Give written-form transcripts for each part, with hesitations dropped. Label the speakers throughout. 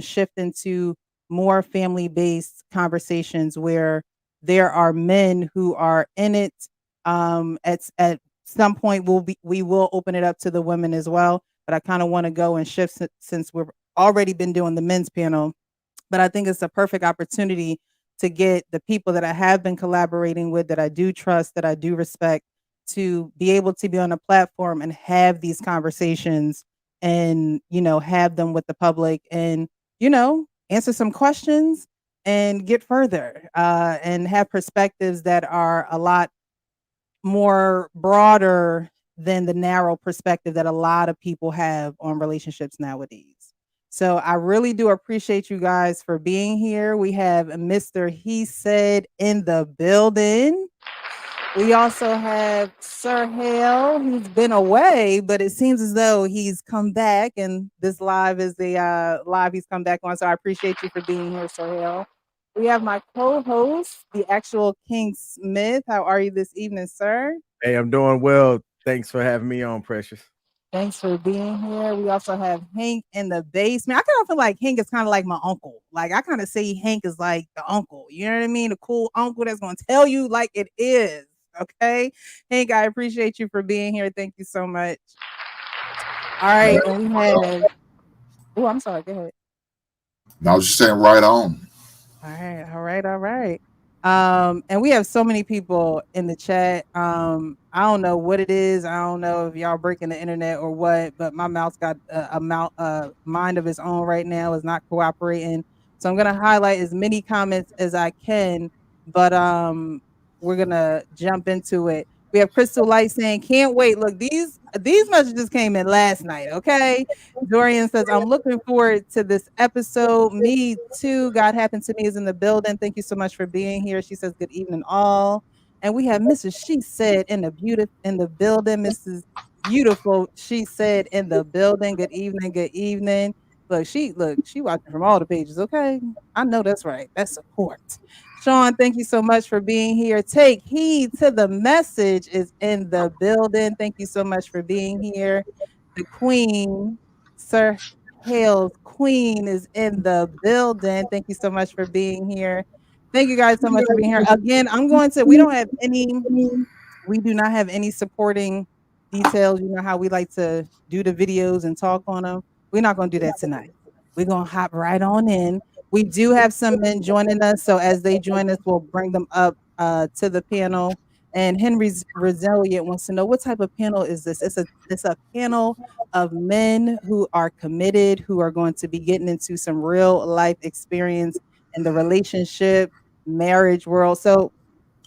Speaker 1: shift into more family-based conversations where there are men who are in it. At some point, we will open it up to the women as well. But I kind of want to go and shift since we've already been doing the men's panel. But I think it's a perfect opportunity to get the people that I have been collaborating with, that I do trust, that I do respect, to be able to be on a platform and have these conversations and, have them with the public and, answer some questions and get further and have perspectives that are a lot more broader than the narrow perspective that a lot of people have on relationships nowadays. So I really do appreciate you guys for being here. We have Mr. He Said in the building. We also have Sir Hale. He's been away, but it seems as though he's come back, and this live is the live he's come back on. So I appreciate you for being here, Sir Hale. We have my co-host, the actual King Smith. How are you this evening, sir?
Speaker 2: Hey, I'm doing well. Thanks for having me on, Precious.
Speaker 1: Thanks for being here. We also have Hank in the basement. I kind of feel like Hank is kind of like my uncle. Like I kind of say Hank is like the uncle. You know what I mean? The cool uncle that's going to tell you like it is. Okay, Hank, I appreciate you for being here. Thank you so much. All right, and we have. Oh, I'm sorry. Go ahead.
Speaker 3: No, I was just saying right on.
Speaker 1: All right, all right, all right. And we have so many people in the chat. I don't know what it is. I don't know if y'all breaking the internet or what, but my mouth's got a mind of its own right now. Is not cooperating. So I'm gonna highlight as many comments as I can, but we're gonna jump into it. We have Crystal Light saying, "Can't wait." Look, these messages came in last night. Okay, Dorian says, "I'm looking forward to this episode." Me too. God happened to me is in the building. Thank you so much for being here. She says, "Good evening, all." And we have Mrs. She Said in the building. Mrs. Beautiful. She said in the building. Good evening. Good evening. She watching from all the pages. Okay, I know that's right. That's support. Sean, thank you so much for being here. Take heed to the message is in the building. Thank you so much for being here. The Queen, Sir Hale's Queen, is in the building. Thank you so much for being here. Thank you guys so much for being here. Again, we do not have any supporting details. You know how we like to do the videos and talk on them. We're not going to do that tonight. We're going to hop right on in. We do have some men joining us. So as they join us, we'll bring them up to the panel. And Henry's Resilient wants to know, what type of panel is this? It's a panel of men who are committed, who are going to be getting into some real life experience in the relationship, marriage world. So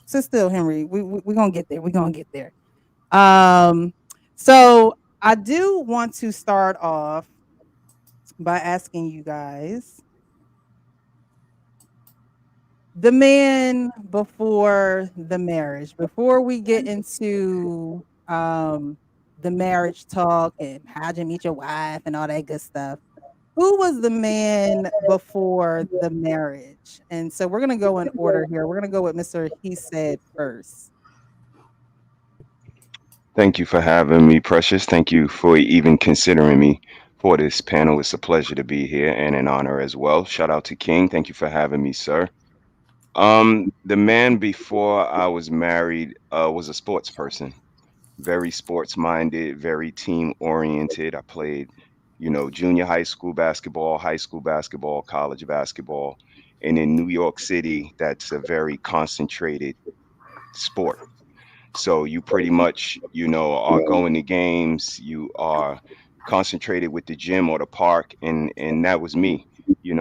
Speaker 1: sit still, Henry. We're gonna get there. We're gonna get there. Um, so I do want to start off by asking you guys, the man before the marriage, before we get into the marriage talk and how'd you meet your wife and all that good stuff. Who was the man before the marriage? And so we're gonna go in order here. We're gonna go with Mr. He Said first.
Speaker 4: Thank you for having me, Precious. Thank you for even considering me for this panel. It's a pleasure to be here and an honor as well. Shout out to King. Thank you for having me, sir. The man before I was married was a sports person, very sports minded, very team oriented. I played, junior high school basketball, college basketball. And in New York City, that's a very concentrated sport. So you pretty much, are going to games, you are concentrated with the gym or the park, and that was me.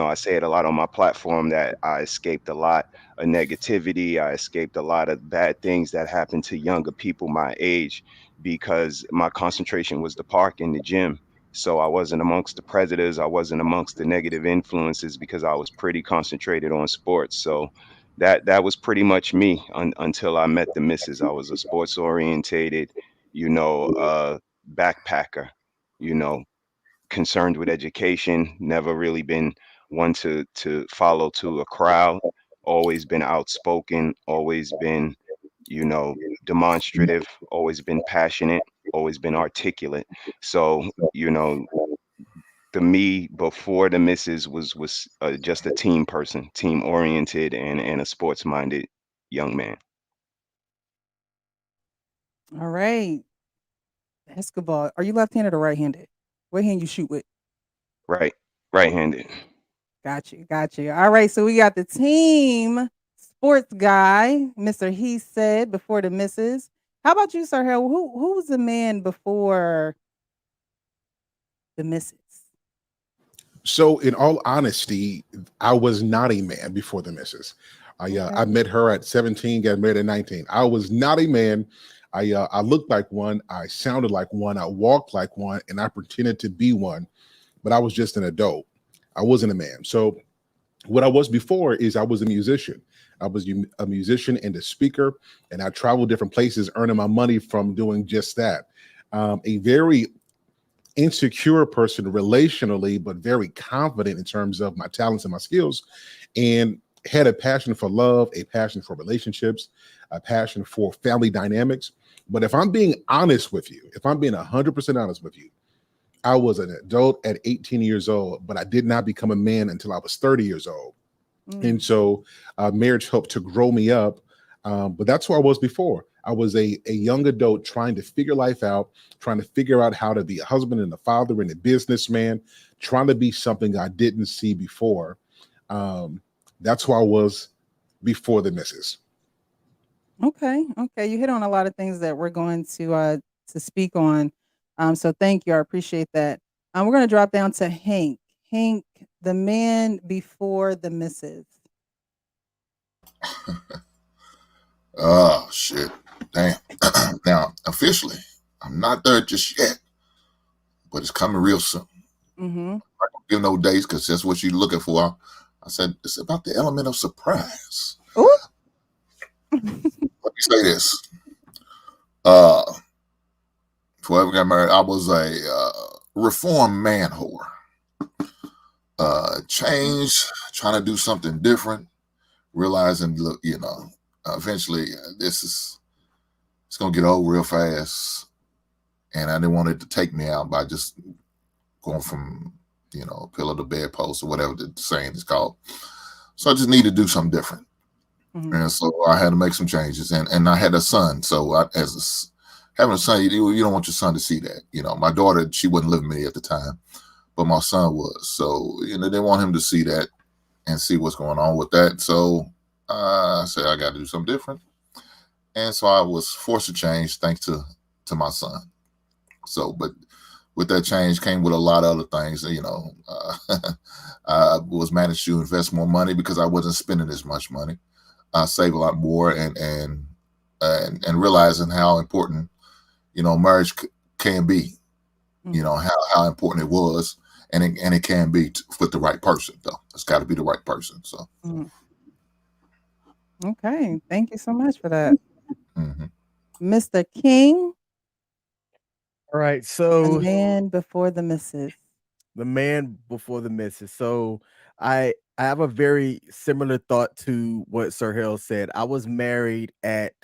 Speaker 4: I say it a lot on my platform that I escaped a lot of negativity. I escaped a lot of bad things that happen to younger people my age because my concentration was the park and the gym. So I wasn't amongst the predators. I wasn't amongst the negative influences because I was pretty concentrated on sports. So that was pretty much me until I met the missus. I was a sports orientated, backpacker, you know, concerned with education, never really been one to follow to a crowd, always been outspoken, always been, demonstrative, always been passionate, always been articulate. So, the me before the misses was just a team person, team oriented, and a sports minded young man.
Speaker 1: All right. Basketball. Are you left-handed or right-handed? What hand you shoot with?
Speaker 4: Right handed.
Speaker 1: Got you. Got you. All right. So we got the team sports guy, Mr. He said before the misses. How about you, Sir Harold? Who was the man before the misses?
Speaker 5: So, in all honesty, I was not a man before the missus. I
Speaker 1: Okay.
Speaker 5: met her at 17, got married at 19. I was not a man. I looked like one. I sounded like one. I walked like one, and I pretended to be one. But I was just an adult. I wasn't a man. So, what I was before is I was a musician. I was a musician and a speaker, and I traveled different places, earning my money from doing just that. A very insecure person relationally, but very confident in terms of my talents and my skills, and had a passion for love, a passion for relationships, a passion for family dynamics. But if I'm being honest with you, if I'm being 100% honest with you, I was an adult at 18 years old, but I did not become a man until I was 30 years old. And so marriage helped to grow me up. But that's who I was before. I was a young adult trying to figure life out, trying to figure out how to be a husband and a father and a businessman, trying to be something I didn't see before. That's who I was before the missus.
Speaker 1: Okay. Okay. You hit on a lot of things that we're going to speak on. So thank you. I appreciate that. We're going to drop down to Hank. Hank, the man before the missus.
Speaker 3: Oh shit. Damn. Now, officially, I'm not there just yet, but it's coming real soon.
Speaker 1: Mm-hmm.
Speaker 3: I don't give no dates because that's what you're looking for. I said it's about the element of surprise.
Speaker 1: Ooh.
Speaker 3: Let me say this. Before I ever got married, I was a reformed man whore. Change, trying to do something different, realizing, look, eventually it's gonna get old real fast, and I didn't want it to take me out by just going from pillow to bedpost or whatever the saying is called. So I just needed to do something different, and so I had to make some changes. And I had a son, so having a son, you don't want your son to see that. My daughter, she wasn't living with me at the time, but my son was. So they want him to see that and see what's going on with that. So I said I got to do something different. And so I was forced to change thanks to my son. So, but with that change came with a lot of other things. I was managed to invest more money because I wasn't spending as much money. I save a lot more and realizing how important, marriage can be, how important it was. And it can be with the right person, though. It's got to be the right person. So.
Speaker 1: Okay. Thank you so much for that.
Speaker 3: Mm-hmm.
Speaker 1: Mr. King.
Speaker 2: All right.
Speaker 1: The
Speaker 2: So
Speaker 1: man before the missus.
Speaker 2: the man before the missus. So I have a very similar thought to what Sir Harold said. I was married at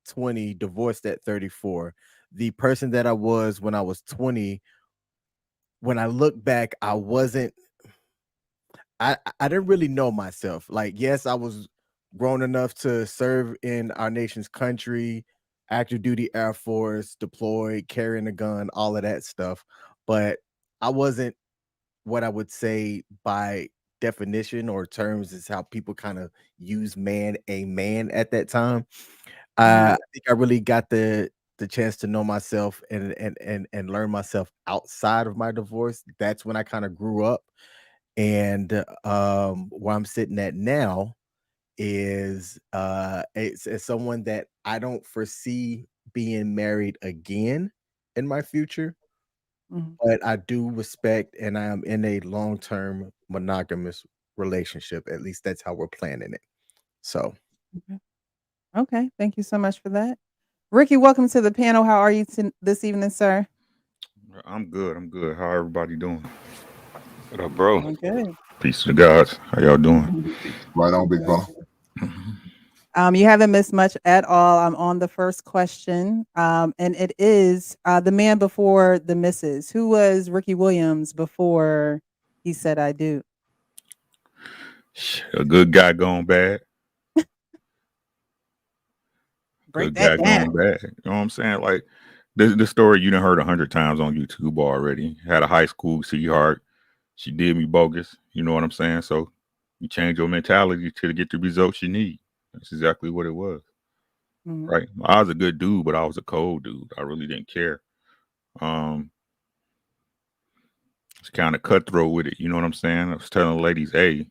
Speaker 2: 20, divorced at 34. The person that I was when I was 20, when I look back, I didn't really know myself. Like, yes, I was grown enough to serve in our nation's country, active duty Air Force, deployed, carrying a gun, all of that stuff. But I wasn't what I would say by definition or terms is how people kind of use a man at that time. I think I really got the chance to know myself and learn myself outside of my divorce. That's when I kind of grew up. And where I'm sitting at now is it's someone that I don't foresee being married again in my future, but I do respect and I am in a long-term monogamous relationship. At least that's how we're planning it. So
Speaker 1: Okay. Thank you so much for that. Ricky, welcome to the panel. How are you this evening, sir?
Speaker 6: I'm good. I'm good. How everybody doing?
Speaker 4: What up, bro?
Speaker 1: Doing good.
Speaker 6: Peace to God. How y'all doing?
Speaker 3: Right on, big brother.
Speaker 1: You haven't missed much at all. I'm on the first question. And it is the man before the missus. Who was Ricky Williams before He said, I do.
Speaker 6: A good guy gone bad.
Speaker 1: Break
Speaker 6: Good
Speaker 1: that
Speaker 6: guy
Speaker 1: down.
Speaker 6: gone bad. You know what I'm saying? Like the story you done heard 100 times on YouTube already. Had a high school sweetheart. She did me bogus. You know what I'm saying? So you change your mentality to get the results you need. That's exactly what it was.
Speaker 1: Mhm.
Speaker 6: Right. I was a good dude, but I was a cold dude. I really didn't care. It's kind of cutthroat with it. You know what I'm saying? I was telling the ladies, hey,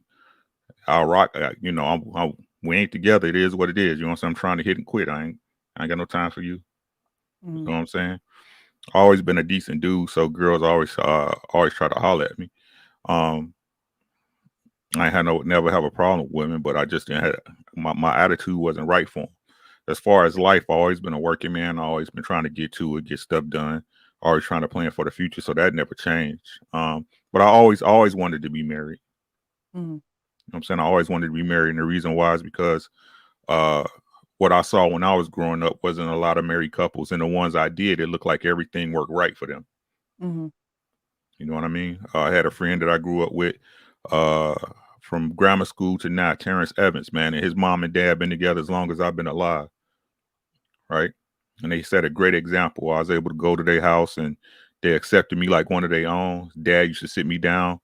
Speaker 6: I'll rock. You know, we ain't together. It is what it is. You know what I'm saying? I'm trying to hit and quit. I ain't got no time for you. You know
Speaker 1: Mhm.
Speaker 6: what I'm saying? Always been a decent dude, so girls always try to holler at me. I had never have a problem with women, but I just didn't have my attitude wasn't right for them. As far as life, I've always been a working man. I always been trying to get to it, get stuff done. Always trying to plan for the future, so that never changed. But I always wanted to be married.
Speaker 1: Mhm.
Speaker 6: You know what I'm saying? I always wanted to be married, and the reason why is because what I saw when I was growing up wasn't a lot of married couples, and the ones I did, it looked like everything worked right for them.
Speaker 1: Mhm.
Speaker 6: You know what I mean? I had a friend that I grew up with from grammar school to now, Terrence Evans, man, and his mom and dad been together as long as I've been alive, right? And they set a great example. I was able to go to their house and they accepted me like one of their own. Dad used to sit me down,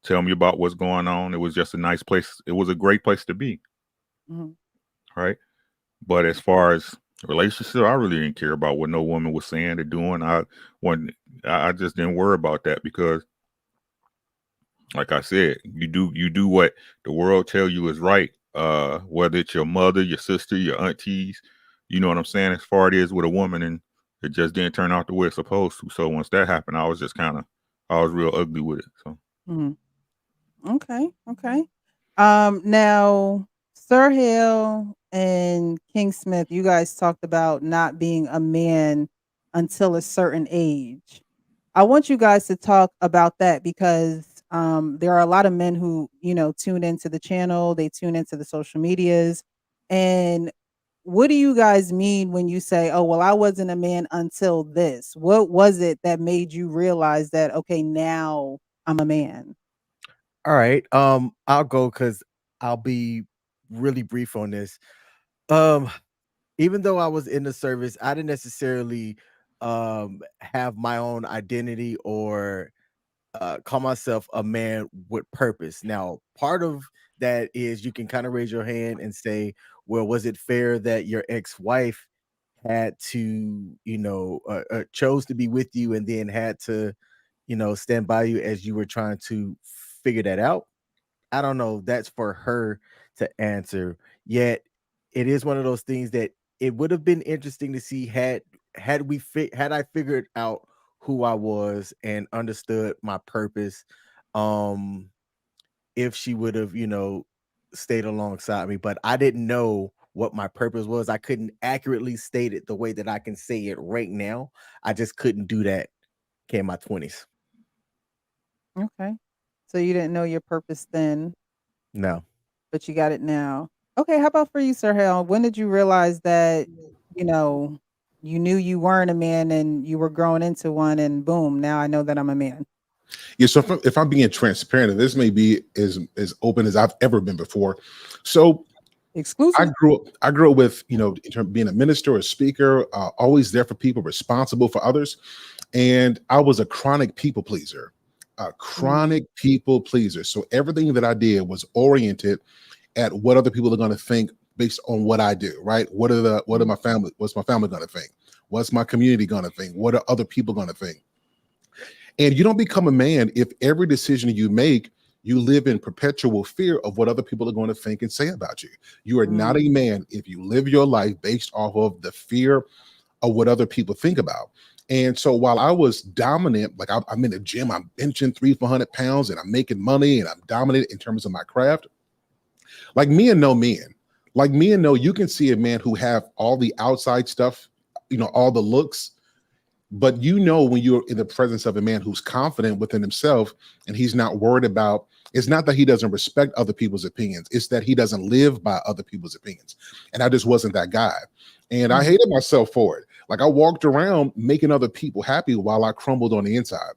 Speaker 6: tell me about what's going on. It was just a nice place. It was a great place to be,
Speaker 1: Mhm.
Speaker 6: right? But as far as relationship, I really didn't care about what no woman was saying or doing. I just didn't worry about that because, like I said, you do what the world tell you is right. Whether it's your mother, your sister, your aunties, you know what I'm saying. As far it is with a woman, and it just didn't turn out the way it's supposed to. So once that happened, I was real ugly with it. So
Speaker 1: Mhm. Okay. Okay. Now, Sir Hill and King Smith, you guys talked about not being a man until a certain age. I want you guys to talk about that because there are a lot of men who, tune into the channel, they tune into the social medias. And what do you guys mean when you say, oh, well, I wasn't a man until this? What was it that made you realize that, okay, now I'm a man?
Speaker 2: All right. I'll go because I'll be really brief on this. Um, Even though I was in the service, I didn't necessarily have my own identity or call myself a man with purpose. Now, part of that is you can kind of raise your hand and say, well, was it fair that your ex-wife had to, chose to be with you and then had to, stand by you as you were trying to figure that out? I don't know. That's for her to answer. Yet it is one of those things that it would have been interesting to see had I figured out who I was and understood my purpose, um, if she would have, stayed alongside me. But I didn't know what my purpose was. I couldn't accurately state it the way that I can say it right now. I just couldn't do that in my 20s.
Speaker 1: Okay. So you didn't know your purpose then,
Speaker 2: No.
Speaker 1: but you got it now. Okay, how about for you, Sir Hal? When did you realize that, you know, you knew you weren't a man and you were growing into one and boom, now I know that I'm a man?
Speaker 5: Yeah, so if I'm being transparent, and this may be as open as I've ever been before. So
Speaker 1: Exclusive?
Speaker 5: I grew up with, in terms of being a minister, a speaker, always there for people, responsible for others. And I was a chronic people pleaser,
Speaker 1: Mhm.
Speaker 5: So everything that I did was oriented at what other people are going to think based on what I do, right? What's my family going to think? What's my community going to think? What are other people going to think? And you don't become a man if every decision you make, you live in perpetual fear of what other people are going to think and say about you. You are not a
Speaker 1: Mm.
Speaker 5: man if you live your life based off of the fear of what other people think about. And so while I was dominant, like I'm in the gym, I'm benching 300-400 pounds and I'm making money and I'm dominant in terms of my craft. Like me and no men, you can see a man who have all the outside stuff, all the looks, but when you're in the presence of a man who's confident within himself and he's not worried about, it's not that he doesn't respect other people's opinions, it's that he doesn't live by other people's opinions. And I just wasn't that guy. And I
Speaker 1: Mhm.
Speaker 5: hated myself for it. Like I walked around making other people happy while I crumbled on the inside.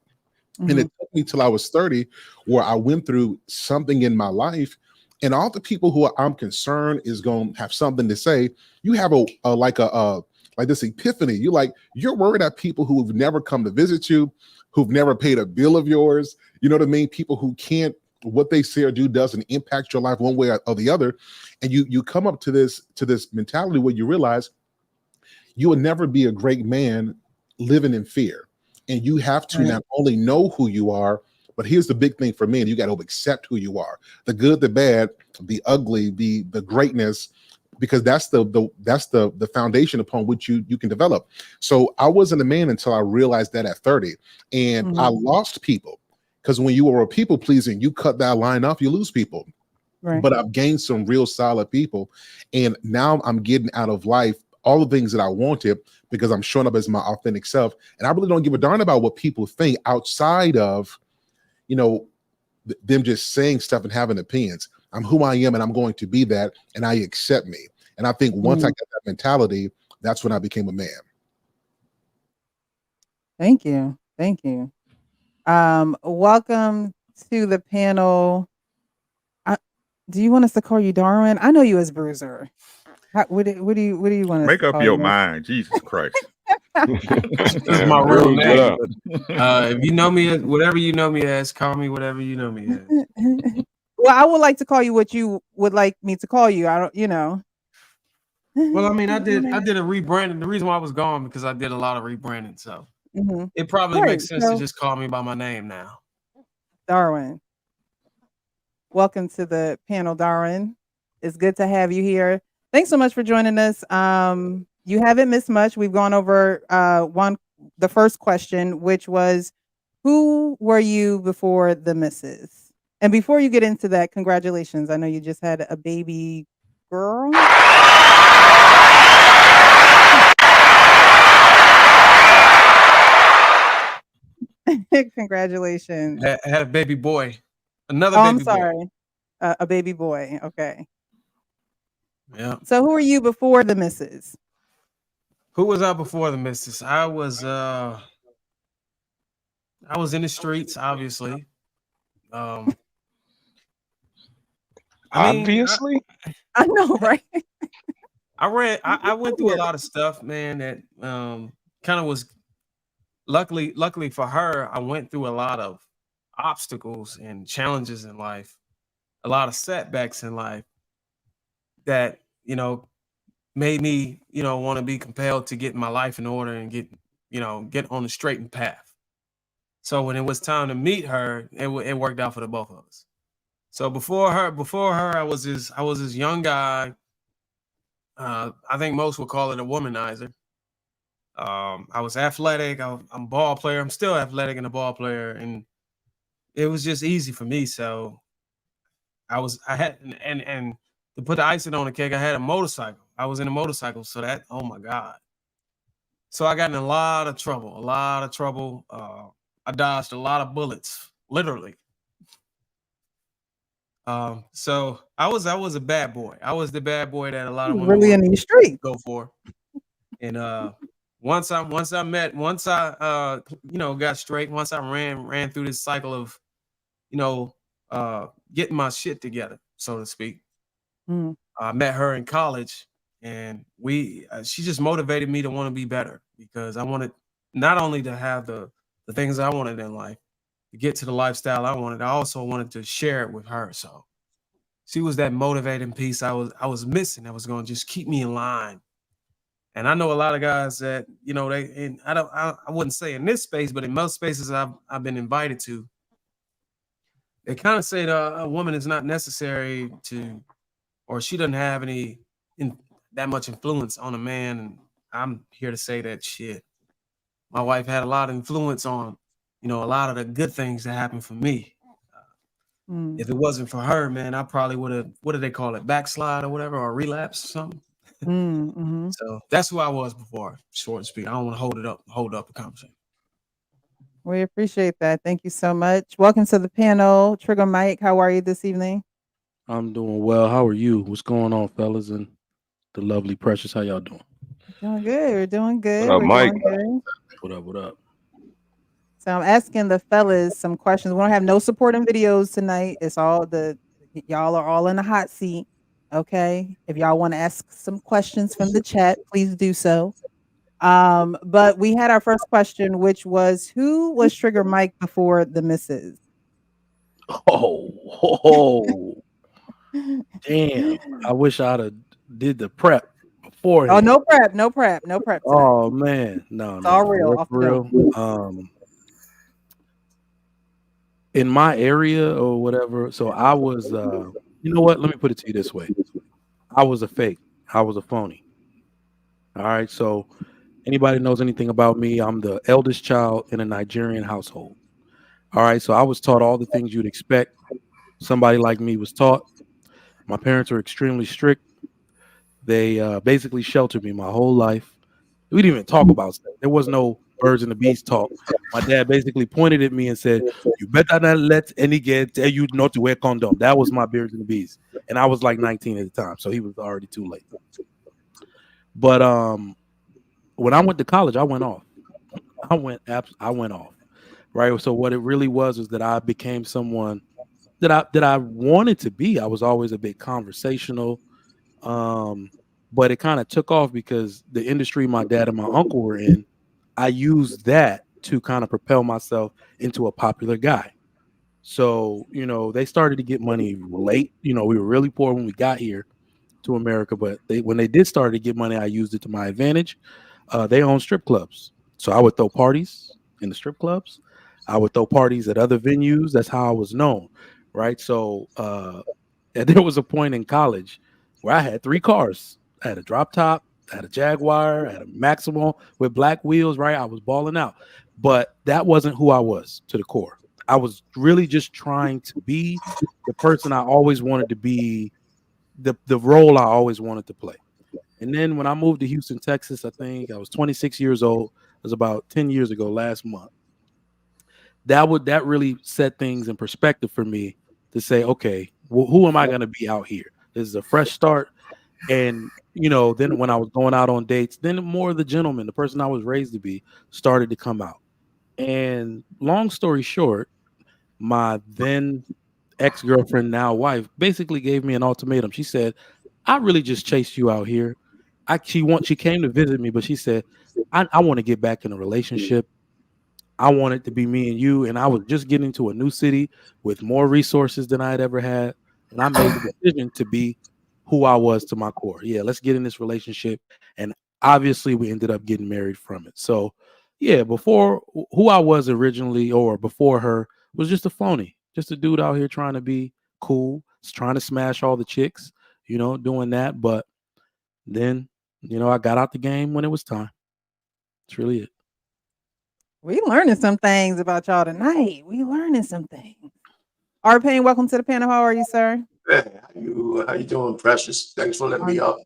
Speaker 5: And it took me till I was 30 where I went through something in my life. And all the people who I'm concerned is going to have something to say. You have like this epiphany. You're worried about people who have never come to visit you, who've never paid a bill of yours. You know what I mean? People who can't, what they say or do doesn't impact your life one way or the other. And you come up to this mentality where you realize you will never be a great man living in fear. And you have to not only know who you are, but here's the big thing for me, and you got to accept who you are, the good, the bad, the ugly, the greatness, because that's the foundation upon which you can develop. So I wasn't a man until I realized that at 30, and I lost people, because when you are a people pleaser and you cut that line off, you lose people. Right. But I've gained some real solid people, and now I'm getting out of life all the things that I wanted because I'm showing up as my authentic self, and I really don't give a darn about what people think outside of, them just saying stuff and having opinions. I'm who I am, and I'm going to be that, and I accept me. And I think once I got that mentality, that's when I became a man.
Speaker 1: Thank you. Thank you. Welcome to the panel. Do you want us to call you Darwin? I know you as Bruiser. What do you want to
Speaker 6: make up your mind? Jesus Christ.
Speaker 7: That's my real name. If you know me, whatever you know me as, call me whatever you know me as.
Speaker 1: Well, I would like to call you what you would like me to call you. I don't,
Speaker 7: Well, I mean, I did a rebranding. The reason why I was gone because I did a lot of rebranding, so it probably makes sense to just call me by my name now.
Speaker 1: Darwin. Welcome to the panel, Darwin. It's good to have you here. Thanks so much for joining us. You haven't missed much. We've gone over the first question, which was, who were you before the missus? And before you get into that, congratulations. I know you just had a baby girl. Congratulations.
Speaker 7: I had a baby boy. Another
Speaker 1: I'm
Speaker 7: baby
Speaker 1: sorry.
Speaker 7: boy.
Speaker 1: A baby boy. Okay.
Speaker 7: Yeah.
Speaker 1: So who were you before the missus?
Speaker 7: Who was I before the missus? I was in the streets, obviously.
Speaker 4: Obviously?
Speaker 1: I know, right?
Speaker 7: I went through a lot of stuff, man, that kind of was luckily for her, I went through a lot of obstacles and challenges in life, a lot of setbacks in life that, made me, want to be compelled to get my life in order and get on the straight path. So when it was time to meet her, it worked out for the both of us. So before her, I was this young guy. I think most would call it a womanizer. I was athletic. I'm a ball player. I'm still athletic and a ball player, and it was just easy for me. So I had to put the icing on the cake, I had a motorcycle. I was in a motorcycle, so that, oh my God. So I got in a lot of trouble. I dodged a lot of bullets, literally. So I was a bad boy. I was the bad boy that a lot of women
Speaker 1: really in the street
Speaker 7: go for. And once I got straight, once I ran through this cycle of, getting my shit together, so to speak. I met her in college, and she just motivated me to want to be better, because I wanted not only to have the things I wanted in life, to get to the lifestyle I wanted, I also wanted to share it with her. So she was that motivating piece I was missing, that was going to just keep me in line. And I know a lot of guys that, I wouldn't say in this space, but in most spaces I've been invited to, they kind of say that a woman is not necessary to, or she doesn't have that much influence on a man. And I'm here to say that shit. My wife had a lot of influence on, a lot of the good things that happened for me. If it wasn't for her, man, I probably would have, what do they call it? Backslide or whatever, or relapse or something. So that's who I was before, short and sweet. I don't want to hold up the conversation.
Speaker 1: We appreciate that. Thank you so much. Welcome to the panel. Trigger Mike, how are you this evening?
Speaker 8: I'm doing well. How are you? What's going on, fellas? And the lovely Precious, how y'all doing?
Speaker 1: Doing good. We're doing good.
Speaker 4: What up, Mike?
Speaker 8: What up?
Speaker 1: So I'm asking the fellas some questions. We don't have no supporting videos tonight. It's all y'all are all in the hot seat. Okay. If y'all want to ask some questions from the chat, please do so. But we had our first question, which was, who was Trigger Mike before the missus?
Speaker 8: Oh, damn. I wish I'd have did the prep
Speaker 1: Oh,
Speaker 8: beforehand.
Speaker 1: no prep tonight.
Speaker 8: Oh man, no,
Speaker 1: It's all
Speaker 8: no,
Speaker 1: real, off the dome.
Speaker 8: In my area or whatever. So I was, you know what? Let me put it to you this way: I was a fake. I was a phony. All right. So anybody knows anything about me? I'm the eldest child in a Nigerian household. All right. So I was taught all the things you'd expect somebody like me was taught. My parents are extremely strict. They basically sheltered me my whole life. We didn't even talk about stuff. There was no birds and the bees talk. My dad basically pointed at me and said, "You better not let any girl tell you not to wear condom." That was my birds and the bees, and I was like 19 at the time, so he was already too late. But when I went to college, I went off. I went off. Right. So what it really was that I became someone that I wanted to be. I was always a bit conversational. But it kind of took off because the industry my dad and my uncle were in, I used that to kind of propel myself into a popular guy. So, they started to get money late. We were really poor when we got here to America, but when they did start to get money, I used it to my advantage. They own strip clubs. So I would throw parties in the strip clubs. I would throw parties at other venues. That's how I was known. Right. So and there was a point in college where I had 3 cars. I had a drop top, I had a Jaguar, I had a Maximo with black wheels, right? I was balling out. But that wasn't who I was to the core. I was really just trying to be the person I always wanted to be, the role I always wanted to play. And then when I moved to Houston, Texas, I think I was 26 years old. It was about 10 years ago last month. That really set things in perspective for me to say, okay, well, who am I going to be out here? This is a fresh start. And, then when I was going out on dates, then more of the gentleman, the person I was raised to be, started to come out. And long story short, my then ex-girlfriend, now wife, basically gave me an ultimatum. She said, I really just chased you out here. She came to visit me, but she said, I want to get back in a relationship. I want it to be me and you. And I was just getting to a new city with more resources than I had ever had. And I made the decision to be who I was to my core. Yeah, let's get in this relationship. And obviously we ended up getting married from it. So yeah, before, who I was originally or before her was just a phony, just a dude out here trying to be cool, trying to smash all the chicks, doing that. But then, I got out the game when it was time. That's really it.
Speaker 1: We learning some things about y'all tonight. We learning some things. R. Payne, welcome to the panel. How are you, sir?
Speaker 9: Hey, how you doing, Precious? Thanks for letting me up.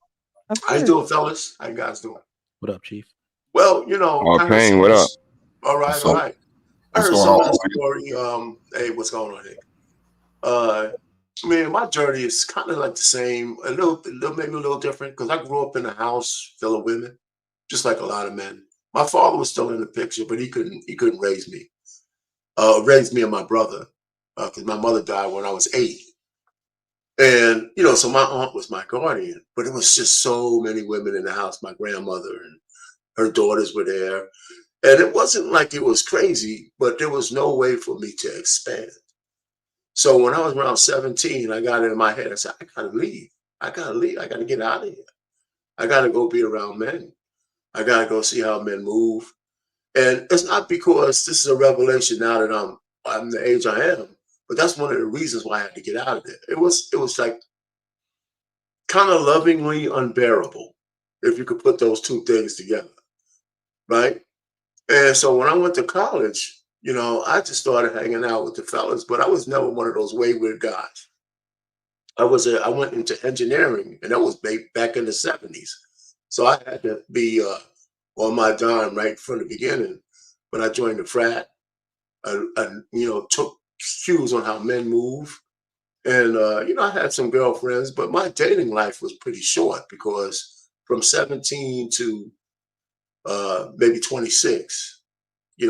Speaker 1: Of
Speaker 9: How you
Speaker 1: course.
Speaker 9: doing, fellas? How you guys doing?
Speaker 8: What up, Chief?
Speaker 9: Well, I heard
Speaker 4: Payne,
Speaker 9: some
Speaker 4: what
Speaker 9: of
Speaker 4: up?
Speaker 9: this- All right,
Speaker 3: So-
Speaker 9: all right. I
Speaker 3: what's
Speaker 9: heard
Speaker 3: going
Speaker 9: some
Speaker 3: on?
Speaker 9: of the story. Hey, what's going on here? My journey is kind of like the same, maybe a little different, because I grew up in a house full of women, just like a lot of men. My father was still in the picture, but he couldn't raise me. Raised me and my brother, because my mother died when I was 8. And, so my aunt was my guardian, but it was just so many women in the house. My grandmother and her daughters were there. And it wasn't like it was crazy, but there was no way for me to expand. So when I was around 17, I got it in my head. I said, I gotta leave. I gotta get out of here. I gotta go be around men. I gotta go see how men move. And it's not because this is a revelation now that I'm the age I am, but that's one of the reasons why I had to get out of there. It was like kind of lovingly unbearable, if you could put those two things together, right? And so when I went to college, I just started hanging out with the fellas, but I was never one of those wayward guys. I went into engineering, and that was back in the 70s. So I had to be on my dime right from the beginning. When I joined the frat, I took cues on how men move. And, I had some girlfriends, but my dating life was pretty short because from 17 to maybe 26,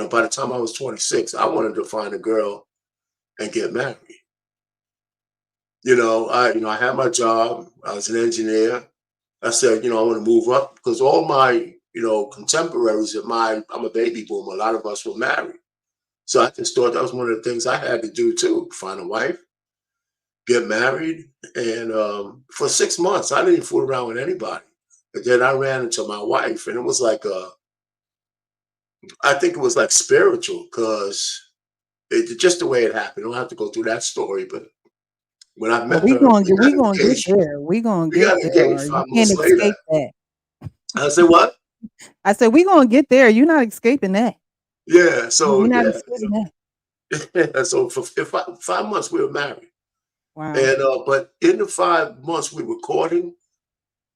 Speaker 9: by the time I was 26, I wanted to find a girl and get married. I had my job. I was an engineer. I said, I want to move up because all my, contemporaries I'm a baby boomer. A lot of us were married. So I just thought that was one of the things I had to do too, find a wife, get married. And for 6 months, I didn't fool around with anybody. And then I ran into my wife, and it was like, I think it was like spiritual because just the way it happened. I don't have to go through that story, but when I
Speaker 1: Well,
Speaker 9: met
Speaker 1: we
Speaker 9: her,
Speaker 1: gonna
Speaker 9: we got
Speaker 1: we gonna get
Speaker 9: engaged.
Speaker 1: there. We gonna
Speaker 9: We
Speaker 1: get
Speaker 9: got
Speaker 1: there.
Speaker 9: engaged
Speaker 1: You
Speaker 9: 5
Speaker 1: can't
Speaker 9: months later.
Speaker 1: escape that.
Speaker 9: I said, what?
Speaker 1: I said we gonna get there. You're not escaping that.
Speaker 9: Yeah. So
Speaker 1: You're not
Speaker 9: yeah.
Speaker 1: escaping that.
Speaker 9: So for 5 months we were married,
Speaker 1: Wow.
Speaker 9: and but in the 5 months we were courting,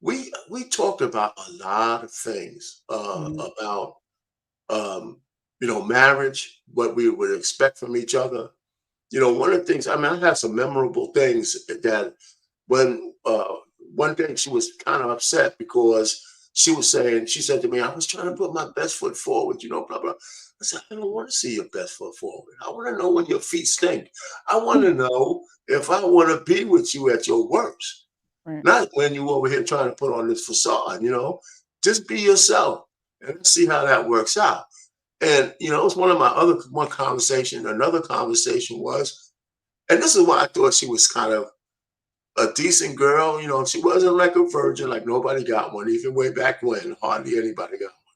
Speaker 9: we talked about a lot of things
Speaker 1: Mhm.
Speaker 9: about marriage, what we would expect from each other. One of the things, I mean, I have some memorable things that when one day she was kind of upset because she said to me, I was trying to put my best foot forward, blah, blah. I said, I don't want to see your best foot forward. I want to know when your feet stink. I want to know if I want to be with you at your worst,
Speaker 1: Right.
Speaker 9: not when you over here trying to put on this facade, just be yourself and let's see how that works out. And it was one conversation. Another conversation was, and this is why I thought she was kind of a decent girl. She wasn't like a virgin, like nobody got one, even way back when, hardly anybody got one.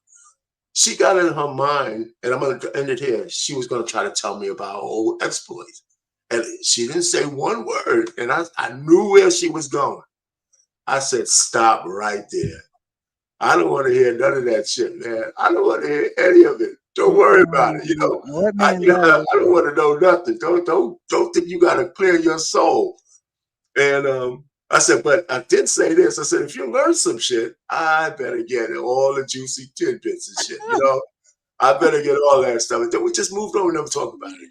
Speaker 9: She got in her mind, and I'm going to end it here. She was going to try to tell me about her old exploits. And she didn't say one word, and I knew where she was going. I said, stop right there. I don't want to hear none of that shit, man. I don't want to hear any of it. Don't worry about it.
Speaker 1: What
Speaker 9: I,
Speaker 1: man
Speaker 9: you know, I
Speaker 1: does?
Speaker 9: don't want to know nothing. Don't think you got to clear your soul. And I said, but I did say this. I said, if you learn some shit, I better get all the juicy tidbits and shit. I better get all that stuff. And then we just moved on, never talked about it again.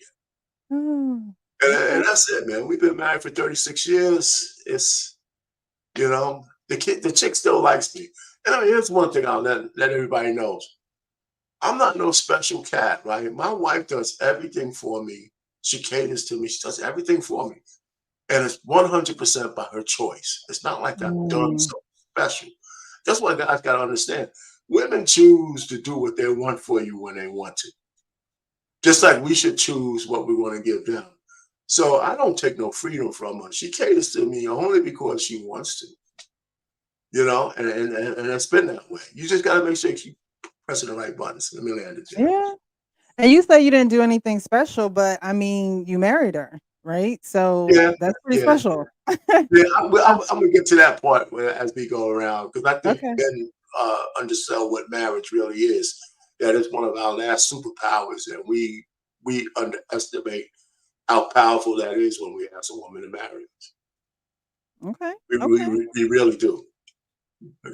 Speaker 1: Oh,
Speaker 9: And that's it, man. We've been married for 36 years. It's the chick still likes me. And I mean, here's one thing I'll let everybody know. I'm not no special cat, right? My wife does everything for me. She caters to me. She does everything for me. And it's 100% by her choice. It's not like I've done
Speaker 1: Mm.
Speaker 9: something special. That's what guys got to understand. Women choose to do what they want for you when they want to. Just like we should choose what we want to give them. So I don't take no freedom from her. She caters to me only because she wants to. And it's been that way. You just got to make sure you keep pressing the right buttons. Let me land it there.
Speaker 1: Yeah. And you say you didn't do anything special, but I mean, you married her, right? So
Speaker 9: Yeah,
Speaker 1: that's pretty
Speaker 9: yeah,
Speaker 1: special.
Speaker 9: yeah. I'm gonna get to that part as we go around because I think
Speaker 1: Okay.
Speaker 9: men undersell what marriage really is. That is one of our last superpowers, and we underestimate how powerful that is when we ask a woman to marry us.
Speaker 1: Okay.
Speaker 9: We
Speaker 1: Okay.
Speaker 9: really do.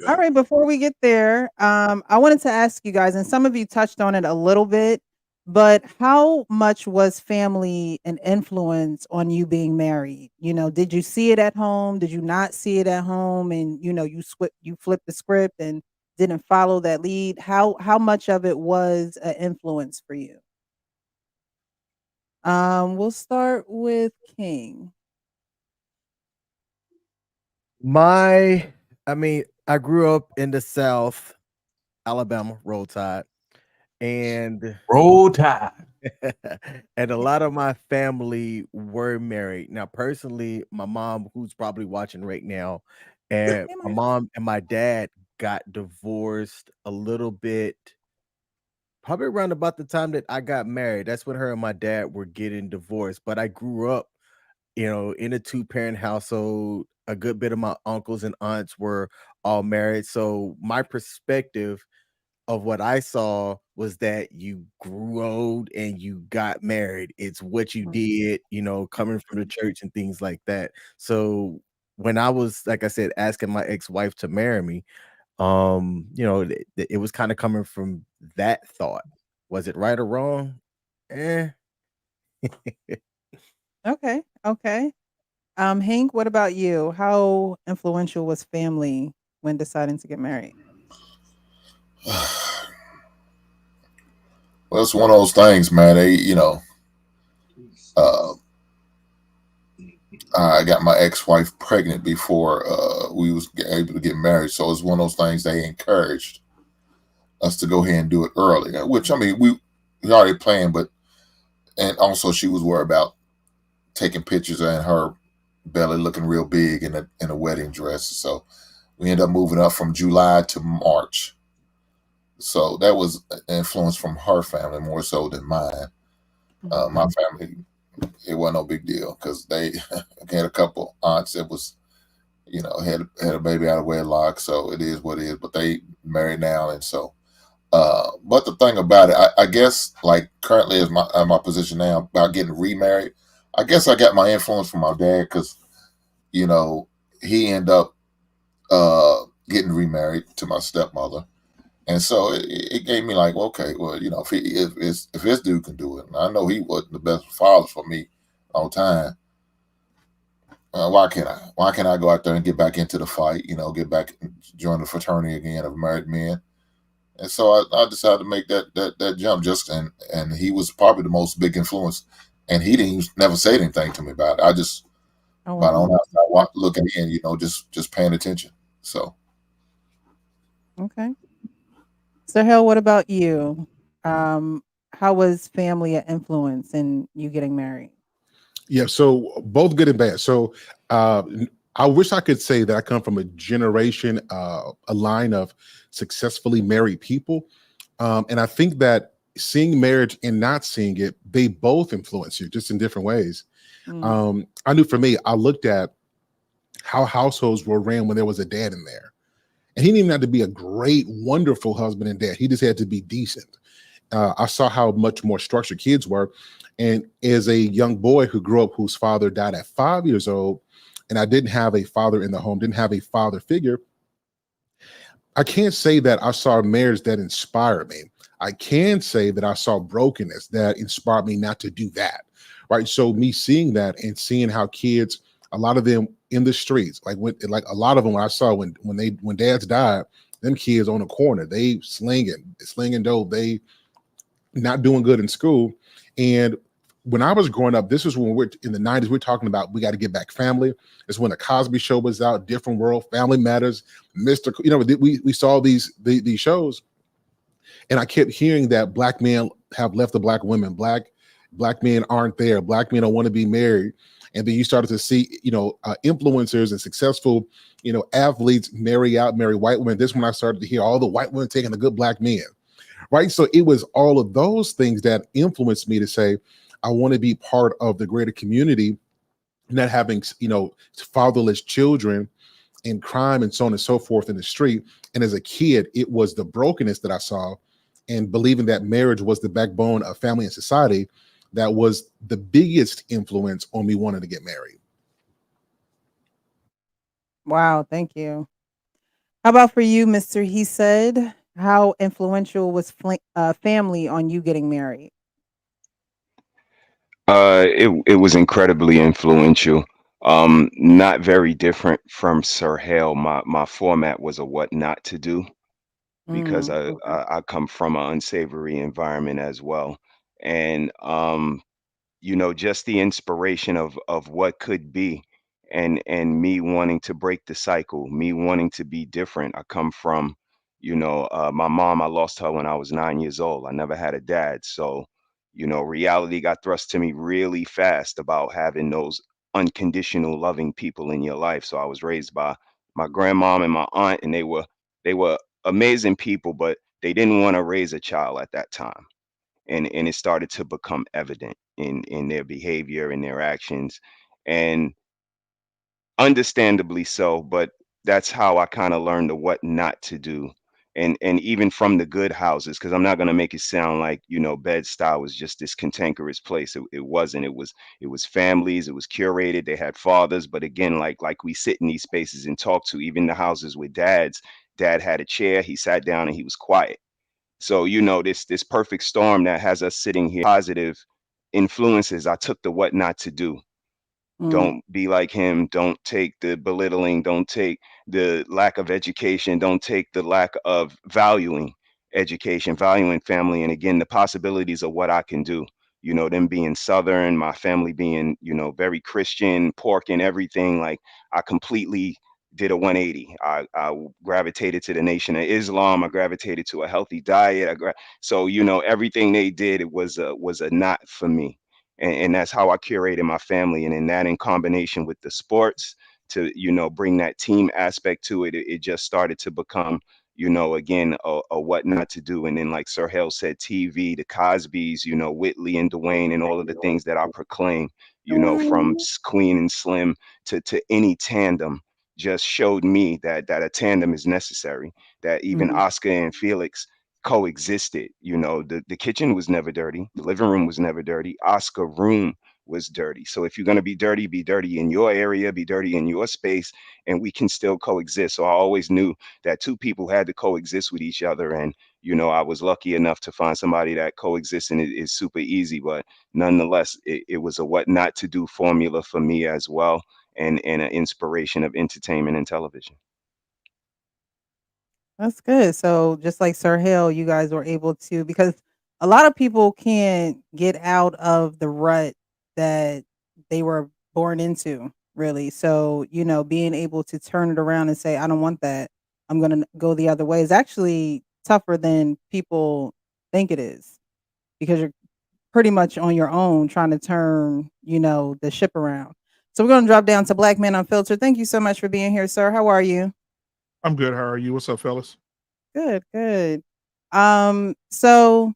Speaker 1: All
Speaker 9: Okay.
Speaker 1: right, before we get there, I wanted to ask you guys, and some of you touched on it a little bit, but how much was family an influence on you being married? Did you see it at home? Did you not see it at home? And you flipped the script and didn't follow that lead. How much of it was an influence for you? We'll start with King.
Speaker 2: I grew up in the South, Alabama, Roll Tide, and
Speaker 10: Roll Tide.
Speaker 2: and a lot of my family were married. Now, personally, my mom, who's probably watching right now, and
Speaker 1: Hey,
Speaker 2: my
Speaker 1: Mike.
Speaker 2: mom and my dad got divorced a little bit, probably around about the time that I got married. That's when her and my dad were getting divorced. But I grew up, in a two-parent household. A good bit of my uncles and aunts were all married. So my perspective of what I saw was that you grew old and you got married. It's what you did, coming from the church and things like that. So when I was, like I said, asking my ex-wife to marry me, it was kind of coming from that thought. Was it right or wrong? Eh.
Speaker 1: Okay. Okay. Hank, what about you? How influential was family when deciding to get married?
Speaker 3: Well, it's one of those things, man. Uh, I got my ex-wife pregnant before we was able to get married, so it's one of those things they encouraged us to go ahead and do it early. Which, I mean, we already planned, but and also she was worried about taking pictures of her belly looking real big in a wedding dress. So we ended up moving up from July to March. So that was influence from her family more so than mine. My family, it wasn't no big deal because they had a couple aunts that was, had a baby out of wedlock. So it is what it is. But they married now, and so. But the thing about it, I guess, like currently is my position now about getting remarried. I guess I got my influence from my dad because, he ended up getting remarried to my stepmother, and so it gave me like, okay, well, if this dude can do it, and I know he wasn't the best father for me all the time. Why can't I? Why can't I go out there and get back into the fight? Get back and join the fraternity again of married men. And so I decided to make that jump and he was probably the most big influence, and he didn't never say anything to me about it. I just by on outside looking in, just paying attention. So
Speaker 1: Okay. So, Hell, what about you? How was family an influence in you getting married?
Speaker 5: Yeah, so both good and bad. So I wish I could say that I come from a generation, a line of successfully married people. And I think that seeing marriage and not seeing it, they both influence you just in different ways. I knew for me, I looked at how households were ran when there was a dad in there. And he didn't even have to be a great, wonderful husband and dad. He just had to be decent. I saw how much more structured kids were. And as a young boy who grew up whose father died at 5 years old, and I didn't have a father in the home, didn't have a father figure, I can't say that I saw a marriage that inspired me. I can say that I saw brokenness that inspired me not to do that. Right. So me seeing that and seeing how kids, a lot of them in the streets, like a lot of them, when I saw when dads died, them kids on the corner, they slinging dope, they not doing good in school. And when I was growing up, this was when we're in the 90s, we're talking about we got to get back family. It's when the Cosby Show was out, Different World, Family Matters, Mr. We saw these shows, and I kept hearing that black men have left the black women, black men aren't there, black men don't want to be married. And then you started to see, influencers and successful, athletes marry white women. This is when I started to hear all the white women taking the good black men. Right. So it was all of those things that influenced me to say, I want to be part of the greater community, not having, fatherless children and crime and so on and so forth in the street. And as a kid, it was the brokenness that I saw, and believing that marriage was the backbone of family and society that was the biggest influence on me wanting to get married.
Speaker 1: Wow, thank you. How about for you, Mr. He Said? How influential was family on you getting married?
Speaker 4: It was incredibly influential. Not very different from Sir Hale. My format was a what not to do, because
Speaker 1: Okay.
Speaker 4: I come from an unsavory environment as well. And just the inspiration of what could be, and me wanting to break the cycle, me wanting to be different. I come from, my mom, I lost her when I was 9 years old. I never had a dad. So, reality got thrust to me really fast about having those unconditional loving people in your life. So I was raised by my grandmom and my aunt, and they were amazing people, but they didn't want to raise a child at that time. And it started to become evident in their behavior and their actions, and understandably so. But that's how I kind of learned the what not to do. And even from the good houses, because I'm not going to make it sound like, Bed-Stuy was just this cantankerous place. It wasn't. It was families. It was curated. They had fathers. But again, like we sit in these spaces and talk to, even the houses with dads, dad had a chair, he sat down and he was quiet. So, this perfect storm that has us sitting here, positive influences. I took the what not to do. Don't be like him. Don't take the belittling. Don't take the lack of education. Don't take the lack of valuing. education, valuing family, and again, the possibilities of what I can do. You know, them being Southern, my family being, you know, very Christian, pork and everything. Like, I completely did a 180. I gravitated to the Nation of Islam. I gravitated to a healthy diet. So, you know, everything they did, it was a not for me. And that's how I curated my family. And in that, in combination with the sports, to, you know, bring that team aspect to it, it just started to become, you know, again, a what not to do. And then, like Sir Hale said, TV, the Cosbys, you know, Whitley and Dwayne, and all of the things that I proclaim, you know, from Queen and Slim to any tandem, just showed me that a tandem is necessary, that even
Speaker 1: Mhm.
Speaker 4: Oscar and Felix coexisted. You know, the kitchen was never dirty, the living room was never dirty, Oscar room was dirty. So if you're going to be dirty in your area, be dirty in your space, and we can still coexist. So I always knew that two people had to coexist with each other. And, you know, I was lucky enough to find somebody that coexisting is super easy, but nonetheless, it was a what not to do formula for me as well, and an inspiration of entertainment and television.
Speaker 1: That's good. So just like Sir Hill, you guys were able to, because a lot of people can't get out of the rut that they were born into, really. So, you know, being able to turn it around and say, I don't want that, I'm going to go the other way, is actually tougher than people think it is, because you're pretty much on your own trying to turn, you know, the ship around. So we're going to drop down to Black Man Unfiltered. Thank you so much for being here, sir. How are you?
Speaker 10: I'm good. How are you? What's up, fellas?
Speaker 1: Good, good. So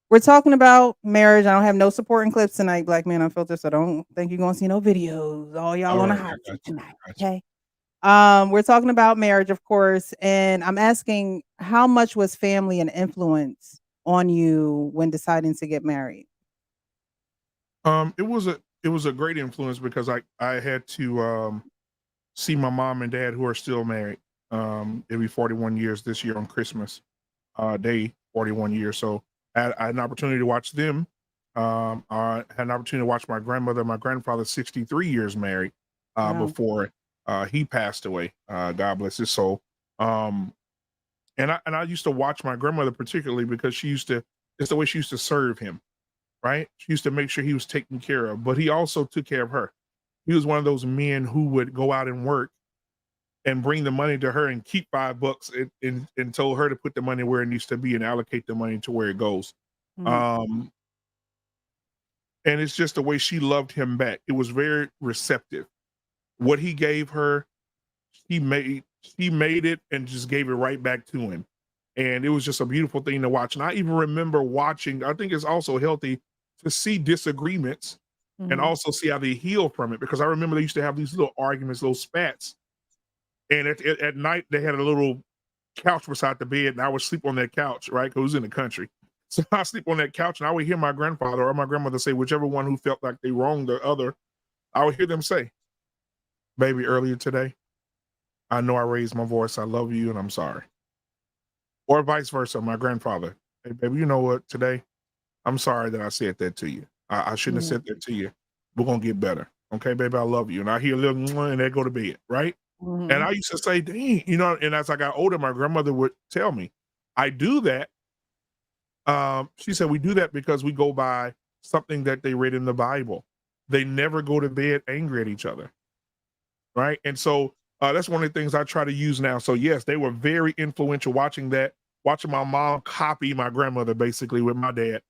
Speaker 1: we're talking about marriage. I don't have no supporting clips tonight, Black Man Unfiltered, so don't think you're gonna see no videos. All y'all
Speaker 10: All
Speaker 1: on the
Speaker 10: right,
Speaker 1: hot
Speaker 10: I
Speaker 1: seat
Speaker 10: got you.
Speaker 1: tonight.
Speaker 10: I got you.
Speaker 1: Okay. We're talking about marriage, of course, and I'm asking, how much was family an influence on you when deciding to get married?
Speaker 10: It was a great influence because I had to see my mom and dad, who are still married. It'll be 41 years this year on Christmas Day, 41 years. So I had an opportunity to watch them. I had an opportunity to watch my grandmother and my grandfather, 63 years married,
Speaker 1: Wow.
Speaker 10: before he passed away. God bless his soul. Um, and I used to watch my grandmother particularly because it's the way she used to serve him, right? She used to make sure he was taken care of, but he also took care of her. He was one of those men who would go out and work and bring the money to her and keep $5 and told her to put the money where it needs to be and allocate the money to where it goes.
Speaker 1: Mhm.
Speaker 10: And it's just the way she loved him back. It was very receptive. What he gave her, he made it and just gave it right back to him. And it was just a beautiful thing to watch. And I even remember watching, I think it's also healthy to see disagreements and
Speaker 1: Mhm.
Speaker 10: also see how they heal from it. Because I remember they used to have these little arguments, little spats. And at night, they had a little couch beside the bed, and I would sleep on that couch, right? Because it was in the country. So I sleep on that couch, and I would hear my grandfather or my grandmother say, whichever one who felt like they wronged the other, I would hear them say, baby, earlier today, I know I raised my voice. I love you, and I'm sorry. Or vice versa, my grandfather, hey, baby, you know what? Today, I'm sorry that I said that to you. I shouldn't have
Speaker 1: Mhm.
Speaker 10: said that to you. We're going to get better. Okay, baby, I love you. And I hear a little, "Mwah," and they go to bed, right? And
Speaker 1: Mhm.
Speaker 10: I used to say, dang, you know, and as I got older, my grandmother would tell me, I do that. She said, we do that because we go by something that they read in the Bible. They never go to bed angry at each other. Right. And so that's one of the things I try to use now. So, yes, they were very influential watching my mom copy my grandmother basically with my dad.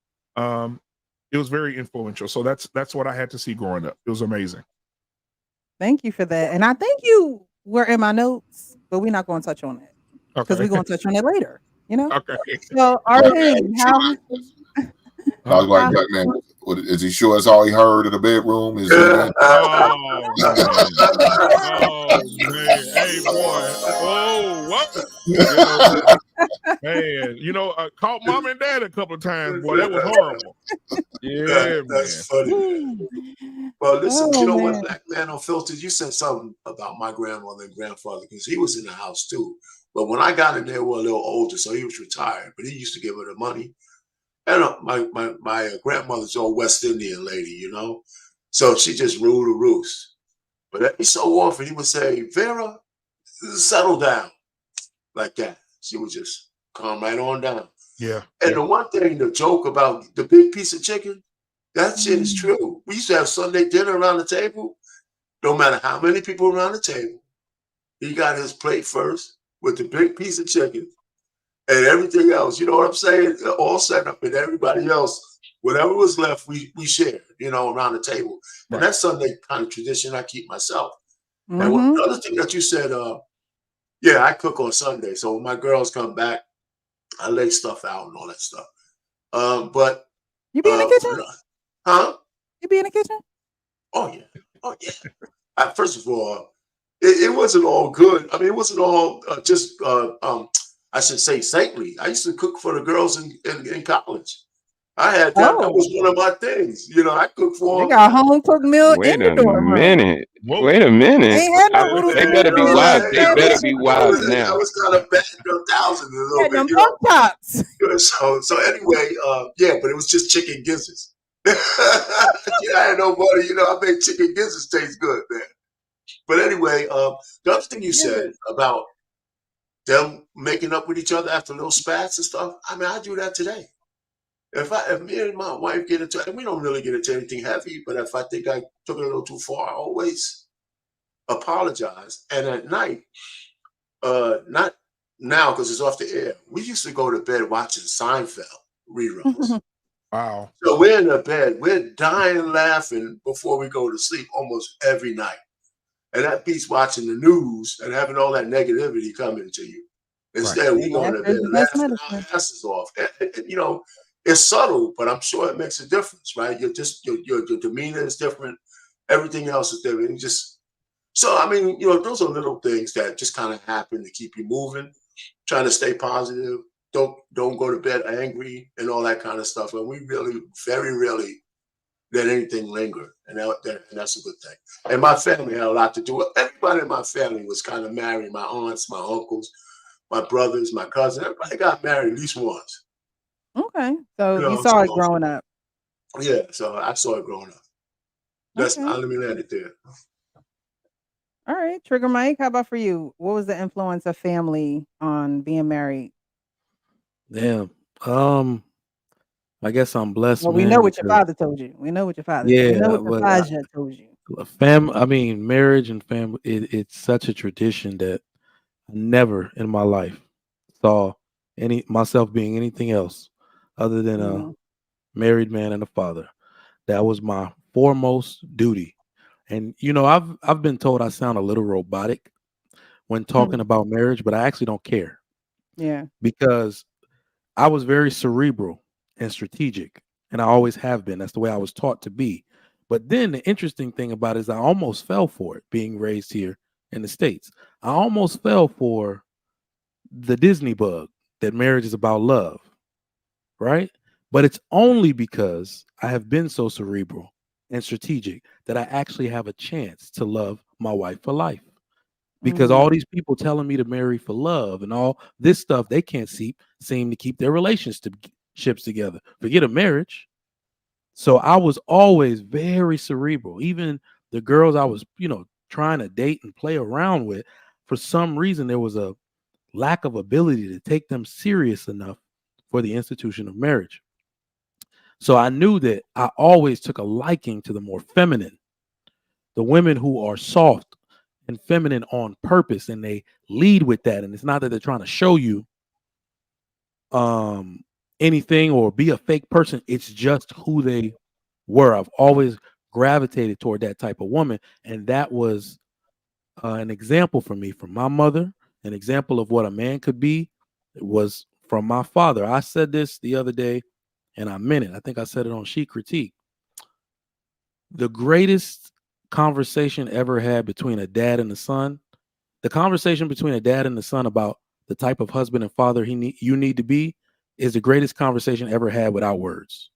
Speaker 10: It was very influential. So that's what I had to see growing up. It was amazing.
Speaker 1: Thank you for that. And I think you were in my notes, but we're not going to touch on it because
Speaker 10: Okay.
Speaker 1: we're going to touch on it later, you know?
Speaker 10: Okay.
Speaker 1: So,
Speaker 3: Black
Speaker 1: Arcane,
Speaker 3: man,
Speaker 1: how,
Speaker 3: I was like,
Speaker 1: how,
Speaker 3: Black man, is he sure that's all he heard in the bedroom? Is he?
Speaker 10: Oh man. Oh man. Hey boy. Oh what? You know, man. You know, caught mom and dad a couple of times. Boy, that was horrible. Yeah, man.
Speaker 9: That's funny, man.
Speaker 10: Woo.
Speaker 9: Well, listen, you
Speaker 1: oh
Speaker 9: know what,
Speaker 1: man.
Speaker 9: Black Man Unfiltered, you said something about my grandmother and grandfather because he was in the house too. But when I got in there, we were a little older, so he was retired. But he used to give her the money. And my grandmother's old West Indian lady, you know, so she just ruled the roost. But every so often, he would say, "Vera, settle down," like that. She would just calm right on down.
Speaker 10: Yeah.
Speaker 9: And the one thing, the joke about the big piece of chicken, that shit is true. We used to have Sunday dinner around the table. No matter how many people around the table, he got his plate first with the big piece of chicken and everything else. You know what I'm saying? All set up, and everybody else, whatever was left, we shared, around the table.
Speaker 10: Right.
Speaker 9: And that's Sunday kind of tradition I keep myself. And
Speaker 1: Mhm.
Speaker 9: the other thing that you said, yeah, I cook on Sunday. So when my girls come back, I lay stuff out and all that stuff. But
Speaker 1: You be in the kitchen?
Speaker 9: huh?
Speaker 1: You be in the kitchen?
Speaker 9: Oh yeah. Oh yeah. First of all, it wasn't all good. I mean, it wasn't all just I should say saintly. I used to cook for the girls in college. I had that. That
Speaker 1: Oh,
Speaker 9: was one of my things. I cooked
Speaker 1: they
Speaker 9: for them.
Speaker 1: got home cooked meal in
Speaker 4: Wait
Speaker 1: the
Speaker 4: a
Speaker 1: dorm room.
Speaker 4: minute.
Speaker 10: Whoa.
Speaker 4: Wait a minute.
Speaker 1: Ain't had no
Speaker 4: I-
Speaker 1: little
Speaker 4: they better be
Speaker 1: you know what I'm
Speaker 4: wise. They
Speaker 1: saying?
Speaker 4: better be
Speaker 9: I
Speaker 4: wise
Speaker 9: was
Speaker 4: now.
Speaker 9: kind of bad, thousands a little
Speaker 1: Had
Speaker 9: bit,
Speaker 1: them pork chops.
Speaker 9: So anyway, yeah, but it was just chicken gizzards. I had no money, I made chicken gizzards taste good, man. But anyway, the other thing you said about them making up with each other after little spats and stuff, I mean, I do that today. If me and my wife get into, and we don't really get into anything heavy, but if I think I took it a little too far, I always apologize. And at night, not now because it's off the air, we used to go to bed watching Seinfeld reruns.
Speaker 10: Wow.
Speaker 9: So we're in the bed, we're dying laughing before we go to sleep almost every night. And that beats watching the news and having all that negativity coming to you. Instead, we go to
Speaker 1: Laughter is
Speaker 9: bed
Speaker 1: the best
Speaker 9: laughing our
Speaker 1: medicine.
Speaker 9: asses off. It's subtle, but I'm sure it makes a difference, right? Your demeanor is different. Everything else is different. So I mean, those are little things that just kind of happen to keep you moving, trying to stay positive. Don't go to bed angry and all that kind of stuff. And we really, very rarely let anything linger, and that's a good thing. And my family had a lot to do with it. Everybody in my family was kind of married. My aunts, my uncles, my brothers, my cousin. Everybody got married at least once.
Speaker 1: Okay. So you saw it growing up.
Speaker 9: Yeah, so I saw it growing up. Let me land it there.
Speaker 1: All right. Trigger Mike, how about for you? What was the influence of family on being married?
Speaker 8: Damn. I guess I'm blessed,
Speaker 1: Well, we
Speaker 8: man.
Speaker 1: know what your
Speaker 8: because-
Speaker 1: father told you. We know what your father we know what your Faja told you.
Speaker 8: I mean, marriage and family, it's such a tradition that I never in my life saw myself being anything else other than a married man and a father. That was my foremost duty. And I've been told I sound a little robotic when talking about marriage, but I actually don't care.
Speaker 1: Yeah.
Speaker 8: Because I was very cerebral and strategic, and I always have been. That's the way I was taught to be. But then the interesting thing about it is I almost fell for it being raised here in the States. I almost fell for the Disney bug that marriage is about love, right? But it's only because I have been so cerebral and strategic that I actually have a chance to love my wife for life. Because all these people telling me to marry for love and all this stuff, they can't seem to keep their relationships together. Forget a marriage. So I was always very cerebral. Even the girls I was, trying to date and play around with, for some reason, there was a lack of ability to take them serious enough for the institution of marriage. So I knew that I always took a liking to the more feminine, the women who are soft and feminine on purpose, and they lead with that. And it's not that they're trying to show you anything or be a fake person. It's just who they were. I've always gravitated toward that type of woman, and that was an example for me from my mother. An example of what a man could be was from my father. I said this the other day, and I meant it. I think I said it on She Critique. The greatest conversation ever had between a dad and a son, the conversation between a dad and the son about the type of husband and father you need to be, is the greatest conversation ever had without words.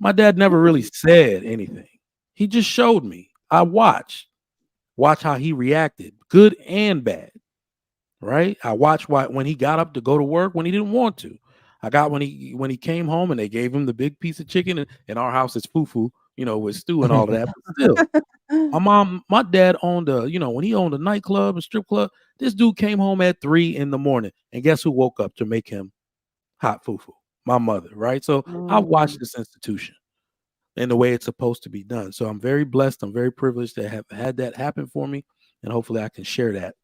Speaker 8: My dad never really said anything. He just showed me. I watch how he reacted, good and bad. Right? I watched when he got up to go to work when he didn't want to. I got when he came home and they gave him the big piece of chicken. And in our house, it's fufu, with stew and all of that. But still, my dad owned when he owned a nightclub and strip club, this dude came home at 3 a.m. and guess who woke up to make him hot fufu, my mother, right? So I watched this institution and the way it's supposed to be done. So I'm very blessed. I'm very privileged to have had that happen for me. And hopefully I can share that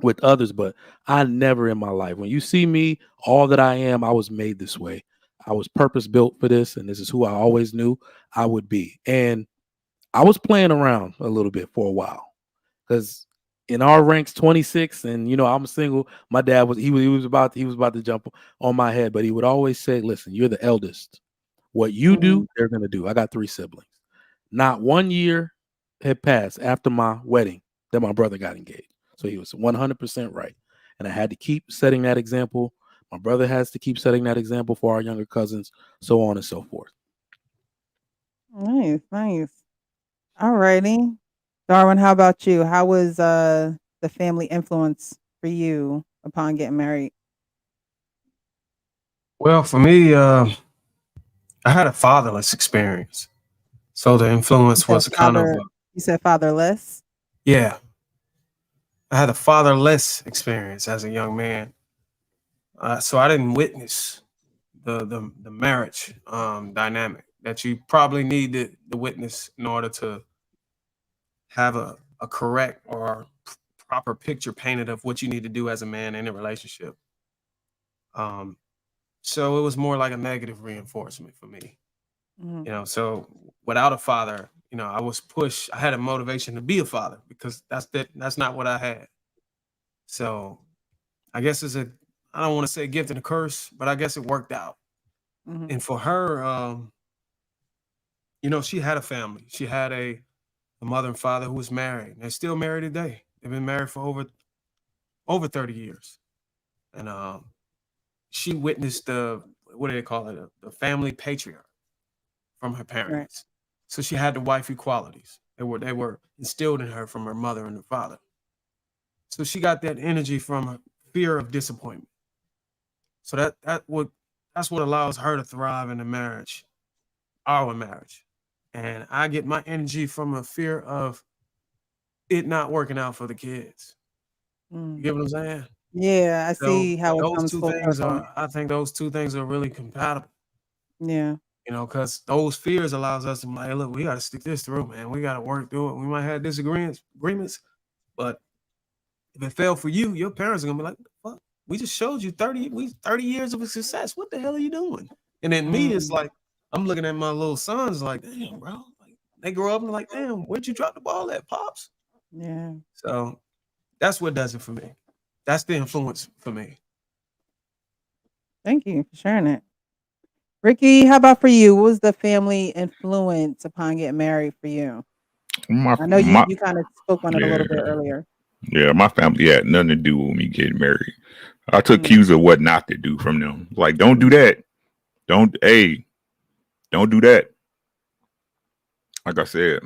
Speaker 8: with others. But I never in my life, when you see me, all that I am, I was made this way. I was purpose built for this. And this is who I always knew I would be. And I was playing around a little bit for a while because in our ranks 26 and I'm single. My dad was he was about to jump on my head, but he would always say, listen, you're the eldest. What you do, they're going to do. I got 3 siblings. Not 1 year had passed after my wedding that my brother got engaged. So he was 100% right. And I had to keep setting that example. My brother has to keep setting that example for our younger cousins, so on and so forth.
Speaker 1: Nice. All righty. Darwin, how about you? How was the family influence for you upon getting married?
Speaker 7: Well, for me, I had a fatherless experience, so the
Speaker 1: You
Speaker 7: influence
Speaker 1: said
Speaker 7: was kind of
Speaker 1: you said fatherless?
Speaker 7: yeah. I had a fatherless experience as a young man, so I didn't witness the marriage dynamic that you probably need to witness in order to have a correct or proper picture painted of what you need to do as a man in a relationship. So it was more like a negative reinforcement for me.
Speaker 1: Mhm.
Speaker 7: So without a father, I was pushed. I had a motivation to be a father because that's not what I had. So I guess I don't want to say gift and a curse, but I guess it worked out.
Speaker 1: Mhm.
Speaker 7: And for her, she had a family. She had a mother and father who was married. They're still married today. They've been married for over 30 years. And she witnessed what do they call it? The family patriarch from her
Speaker 1: Right.
Speaker 7: parents. So she had the wifey qualities. They were instilled in her from her mother and her father. So she got that energy from her fear of disappointment. So that's what allows her to thrive in our marriage. And I get my energy from a fear of it not working out for the kids. You
Speaker 1: Mm.
Speaker 7: get what I'm saying?
Speaker 1: Yeah, I
Speaker 7: So
Speaker 1: see how it
Speaker 7: those
Speaker 1: comes
Speaker 7: two
Speaker 1: full
Speaker 7: things
Speaker 1: circle.
Speaker 7: I think those two things are really compatible.
Speaker 1: Yeah.
Speaker 7: Because those fears allows us to be like, hey, look, we got to stick this through, man. We got to work through it. We might have agreements, but if it failed for you, your parents are gonna be like, "Fuck, we just showed you 30 years of success. What the hell are you doing?" And then me, it's like I'm looking at my little sons, like, damn, bro. Like they grow up and like, damn, where'd you drop the ball at, pops?
Speaker 1: Yeah.
Speaker 7: So that's what does it for me. That's the influence for me.
Speaker 1: Thank you for sharing it. Ricky, how about for you? What was the family influence upon getting married for you?
Speaker 6: My
Speaker 1: I know
Speaker 6: my
Speaker 1: you kind of spoke on it a
Speaker 6: yeah
Speaker 1: little bit earlier.
Speaker 6: yeah. My family had nothing to do with me getting married. I took
Speaker 1: Mm.
Speaker 6: cues of what not to do from them. Like, don't do that. Don't don't do that. Like I said,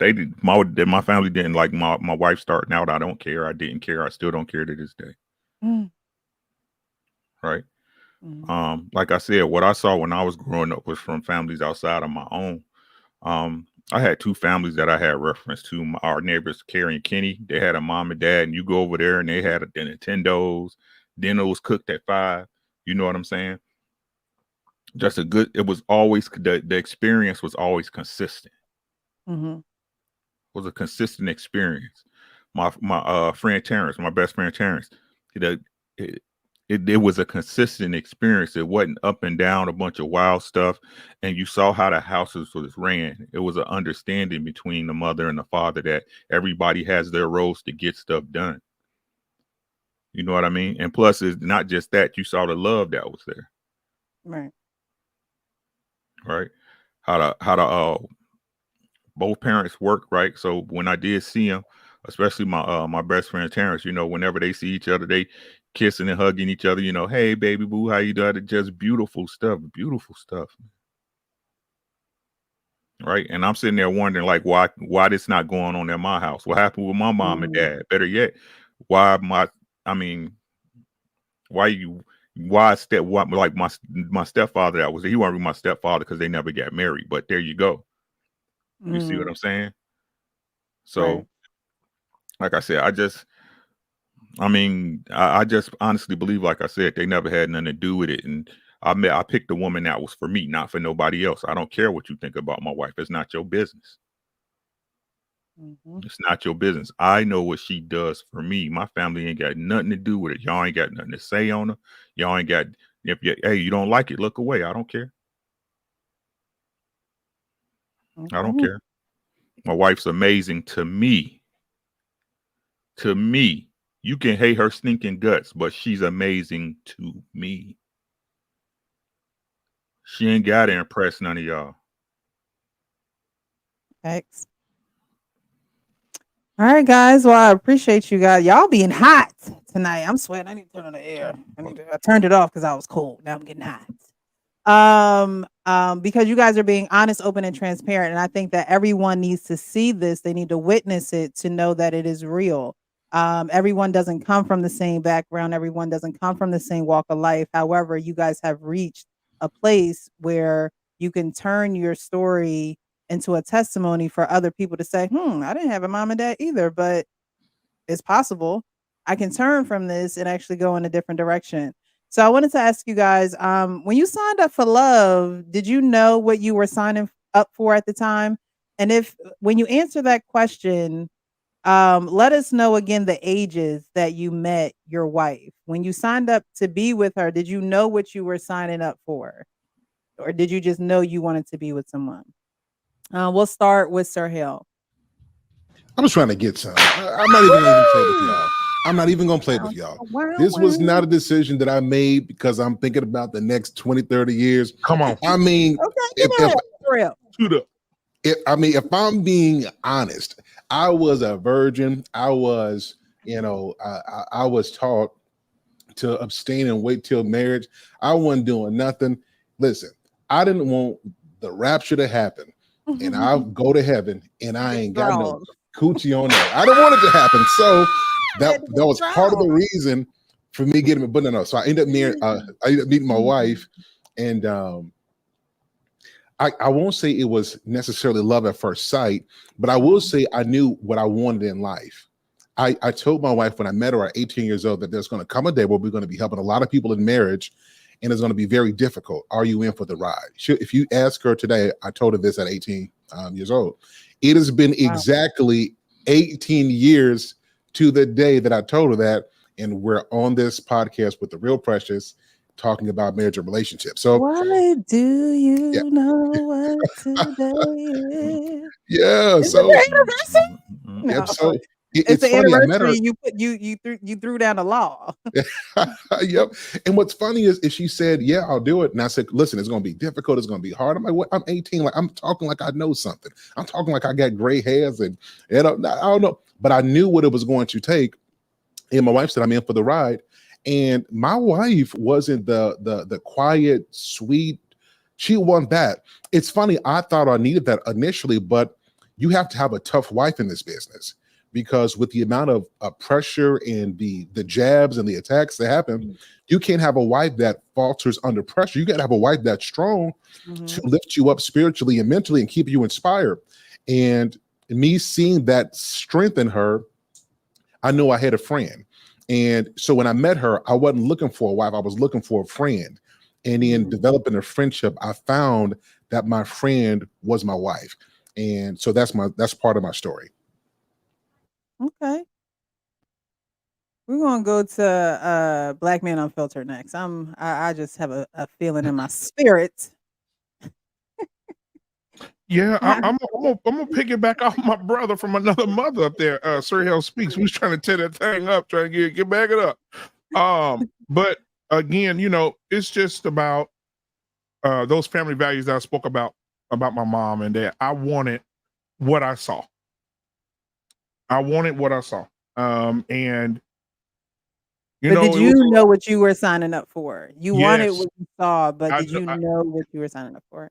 Speaker 6: they did my family didn't like my wife starting out. I don't care. I didn't care. I still don't care to this day.
Speaker 1: Mm.
Speaker 6: Right.
Speaker 1: Mhm.
Speaker 6: Like I said, what I saw when I was growing up was from families outside of my own. I had 2 families that I had reference to. Our neighbors, Carrie and Kenny, they had a mom and dad, and you go over there and they had the Nintendos. Dinner was cooked at 5. You know what I'm saying? Just it was always, the experience was always consistent.
Speaker 1: Mhm.
Speaker 6: It was a consistent experience. My friend Terrence, my best friend Terrence, it was a consistent experience. It wasn't up and down a bunch of wild stuff. And you saw how the houses was ran. It was an understanding between the mother and the father that everybody has their roles to get stuff done. You know what I mean? And plus, it's not just that. You saw the love that was there,
Speaker 1: Right.
Speaker 6: right? How the both parents work, right? So when I did see them, especially my best friend Terrence, whenever they see each other, they kissing and hugging each other, hey baby boo, how you doing? Just beautiful stuff, right? And I'm sitting there wondering, like, why this not going on in my house? What happened with my mom and dad? Better yet, why like my stepfather that was, he wasn't really my stepfather because they never got married, but there you go. You see what I'm saying? So
Speaker 1: Right.
Speaker 6: like I said, I mean, I just honestly believe, like I said, they never had nothing to do with it. And I picked a woman that was for me, not for nobody else. I don't care what you think about my wife. It's not your business. It's not your business. I know what she does for me. My family ain't got nothing to do with it. Y'all ain't got nothing to say on her. Y'all ain't got, hey, you don't like it, look away. I don't care. I don't care. My wife's amazing to me. To me, you can hate her stinking guts, but she's amazing to me. She ain't got to impress none of y'all.
Speaker 1: Thanks. All right, guys. Well, I appreciate you guys. Y'all being hot tonight. I'm sweating. I need to turn on the air. I turned it off because I was cold. Now I'm getting hot. Because you guys are being honest, open, and transparent. And I think that everyone needs to see this. They need to witness it to know that it is real. Everyone doesn't come from the same background. Everyone doesn't come from the same walk of life. However, you guys have reached a place where you can turn your story into a testimony for other people to say, I didn't have a mom and dad either, but it's possible. I can turn from this and actually go in a different direction. So I wanted to ask you guys, when you signed up for love, did you know what you were signing up for at the time? And when you answer that question, let us know again the ages that you met your wife. When you signed up to be with her, did you know what you were signing up for? Or did you just know you wanted to be with someone? We'll start with Sir Hill.
Speaker 5: I'm just trying to get some. I'm not even going to play with y'all. I'm not even going to play with y'all. This was not a decision that I made because I'm thinking about the next 20, 30 years.
Speaker 10: Come on.
Speaker 5: I mean,
Speaker 1: Okay,
Speaker 5: if I'm being honest, I was a virgin. I was, I was taught to abstain and wait till marriage. I wasn't doing nothing. Listen, I didn't want the rapture to happen and I'll go to heaven and I ain't got no coochie on there. I didn't want it to happen. So that was part of the reason for me getting it. But no. So I ended up meeting my wife, and I won't say it was necessarily love at first sight, but I will say I knew what I wanted in life. I told my wife when I met her at 18 years old that there's going to come a day where we're going to be helping a lot of people in marriage, and it's going to be very difficult. Are you in for the ride? If you ask her today, I told her this at 18 years old. It has been exactly 18 years to the day that I told her that, and we're on this podcast with the Real Precious talking about marriage and relationships. So
Speaker 1: what do you know what today is?
Speaker 5: Yeah.
Speaker 1: Is
Speaker 5: So
Speaker 1: it the anniversary? No.
Speaker 5: Yep. So
Speaker 1: It's the
Speaker 5: funny. I met her.
Speaker 1: anniversary. You threw down the law.
Speaker 5: Yep. And what's funny is she said, "Yeah, I'll do it." And I said, "Listen, it's going to be difficult. It's going to be hard." I'm like, "What? I'm 18. Like I'm talking like I know something. I'm talking like I got gray hairs and I don't know." But I knew what it was going to take. And my wife said, "I'm in for the ride." And my wife wasn't the quiet, sweet. She wasn't that. It's funny. I thought I needed that initially, but you have to have a tough wife in this business. Because with the amount of pressure and the jabs and the attacks that happen, you can't have a wife that falters under pressure. You got to have a wife that's strong to lift you up spiritually and mentally and keep you inspired. And me seeing that strength in her, I knew I had a friend. And so when I met her, I wasn't looking for a wife. I was looking for a friend. And in developing a friendship, I found that my friend was my wife. And so that's part of my story.
Speaker 1: Okay. We're gonna go to Black Man Unfiltered next. I just have a feeling in my spirit.
Speaker 10: Yeah, I'm gonna piggyback off my brother from another mother up there. Sir Hill Speaks. We was trying to tear that thing up, trying to get back it up. But again, it's just about those family values that I spoke about my mom and dad. I wanted what I saw. And
Speaker 1: but did you know what you were signing up for? You wanted what you saw, but did you know what you were signing up for?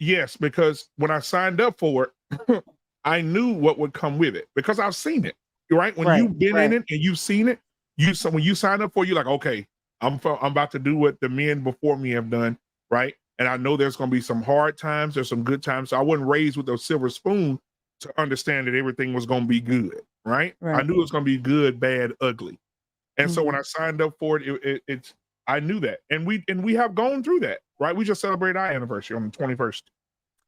Speaker 10: Yes, because when I signed up for it, I knew what would come with it because I've seen it. Right? When you've been in it and you've seen it, when you sign up for it, you're like, okay, I'm about to do what the men before me have done, right? And I know there's going to be some hard times, there's some good times. So I wasn't raised with a silver spoon to understand that everything was going to be good, right? I knew it was going to be good, bad, ugly. And so when I signed up for it, it's I knew that, and we have gone through that, right? We just celebrated our anniversary on the 21st,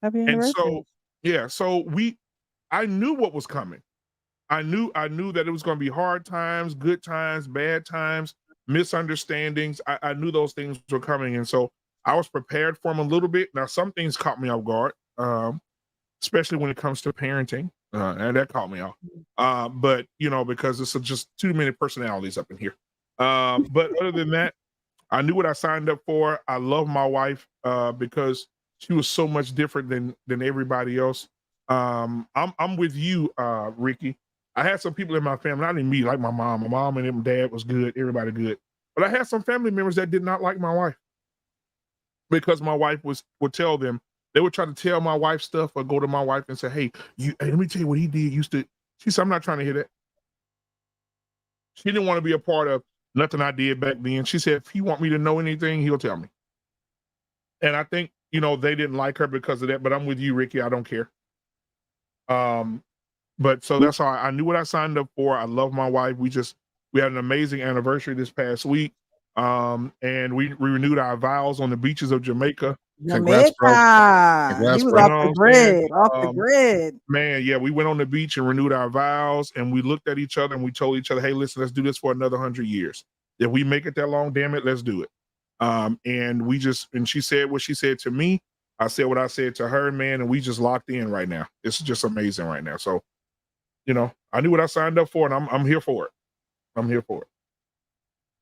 Speaker 1: Happy
Speaker 10: and
Speaker 1: anniversary.
Speaker 10: so yeah, so I knew what was coming. I knew that it was going to be hard times, good times, bad times, misunderstandings. I knew those things were coming, and so I was prepared for them a little bit. Now, some things caught me off guard, especially when it comes to parenting, and that caught me off. But because it's just too many personalities up in here. But other than that, I knew what I signed up for. I love my wife because she was so much different than everybody else. I'm with you, Ricky. I had some people in my family, not even me, like my mom. My mom and my dad was good, everybody good. But I had some family members that did not like my wife because my wife would tell them, they would try to tell my wife stuff or go to my wife and say, hey, let me tell you what he did. She said, I'm not trying to hear that. She didn't want to be a part of nothing I did back then. She said, if he want me to know anything, he'll tell me. And I think, they didn't like her because of that, but I'm with you, Ricky. I don't care. But so that's how I knew what I signed up for. I love my wife. We had an amazing anniversary this past week. And we renewed our vows on the beaches of Jamaica.
Speaker 5: Congrats, bro. Congrats,
Speaker 1: He was
Speaker 5: bro.
Speaker 1: off the grid, off the grid.
Speaker 10: Man, yeah, we went on the beach and renewed our vows, and we looked at each other and we told each other, hey, listen, let's do this for another 100 years. If we make it that long, damn it, let's do it. And she said what she said to me. I said what I said to her, man, and we just locked in right now. It's just amazing right now. So, I knew what I signed up for, and I'm here for it. I'm here for it.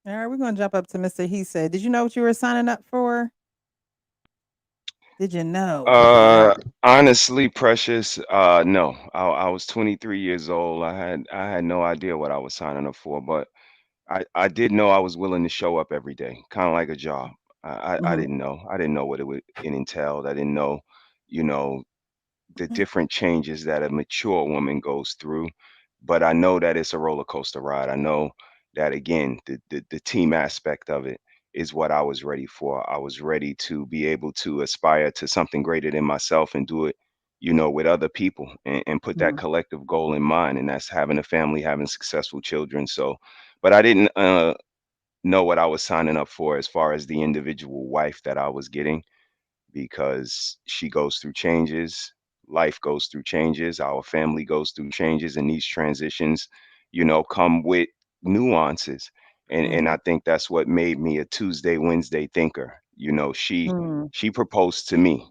Speaker 1: All right, we're gonna jump up to Mr. He said, did you know what you were signing up for? Did you know?
Speaker 4: Honestly, Precious, no. I was 23 years old. I had no idea what I was signing up for, but I did know I was willing to show up every day, kind of like a job. I
Speaker 1: Mhm.
Speaker 4: didn't know. I didn't know what it entailed. I didn't know, you know, the different changes that a mature woman goes through. But I know that it's a roller coaster ride. I know that again, the team aspect of it is what I was ready for. I was ready to be able to aspire to something greater than myself and do it, with other people and put that
Speaker 1: Mhm.
Speaker 4: collective goal in mind. And that's having a family, having successful children. So, but I didn't know what I was signing up for as far as the individual wife that I was getting, because she goes through changes, life goes through changes, our family goes through changes, and these transitions, come with nuances. And I think that's what made me a Tuesday, Wednesday thinker. She
Speaker 1: Mm.
Speaker 4: she proposed to me,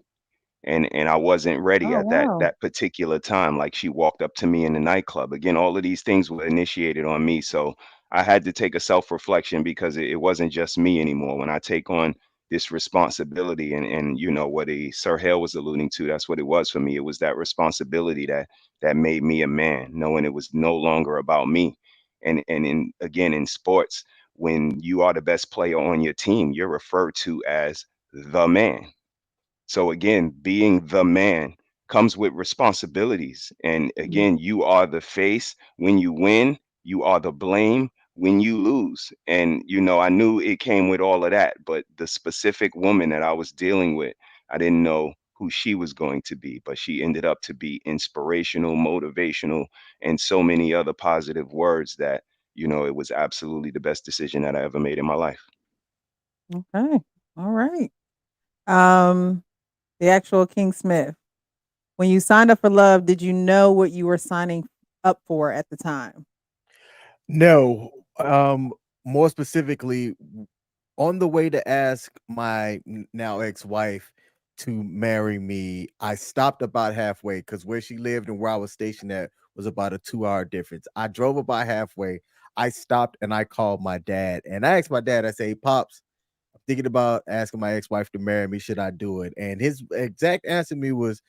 Speaker 4: and I wasn't ready
Speaker 1: Oh,
Speaker 4: at that
Speaker 1: wow.
Speaker 4: that particular time. Like, she walked up to me in the nightclub. Again, all of these things were initiated on me, so I had to take a self-reflection, because it wasn't just me anymore. When I take on this responsibility, and what a Sir Hale was alluding to, that's what it was for me. It was that responsibility that made me a man, knowing it was no longer about me. And in sports, when you are the best player on your team, you're referred to as the man. So again, being the man comes with responsibilities. And
Speaker 1: Mhm.
Speaker 4: again, you are the face when you win, you are the blame when you lose. And I knew it came with all of that, but the specific woman that I was dealing with, I didn't know who she was going to be, but she ended up to be inspirational, motivational, and so many other positive words that, it was absolutely the best decision that I ever made in my life.
Speaker 1: Okay. All right. Um, the actual King Smith. When you signed up for love, did you know what you were signing up for at the time?
Speaker 2: No, more specifically, on the way to ask my now ex-wife to marry me, I stopped about halfway because where she lived and where I was stationed at was about a 2-hour difference. I drove about halfway. I stopped and I called my dad, and I asked my dad, I say, Pops, I'm thinking about asking my ex-wife to marry me. Should I do it? And his exact answer to me was,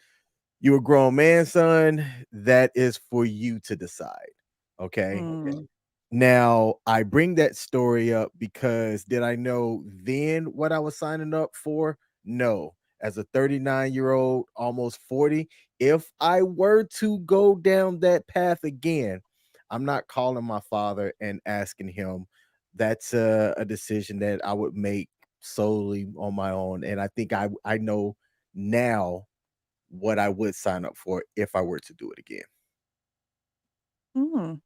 Speaker 2: you a grown man, son. That is for you to decide. Okay.
Speaker 1: Mm.
Speaker 2: Now, I bring that story up because did I know then what I was signing up for? No. As a 39-year-old, almost 40, if I were to go down that path again, I'm not calling my father and asking him. That's a decision that I would make solely on my own. And I think I know now what I would sign up for if I were to do it again.
Speaker 1: Mm.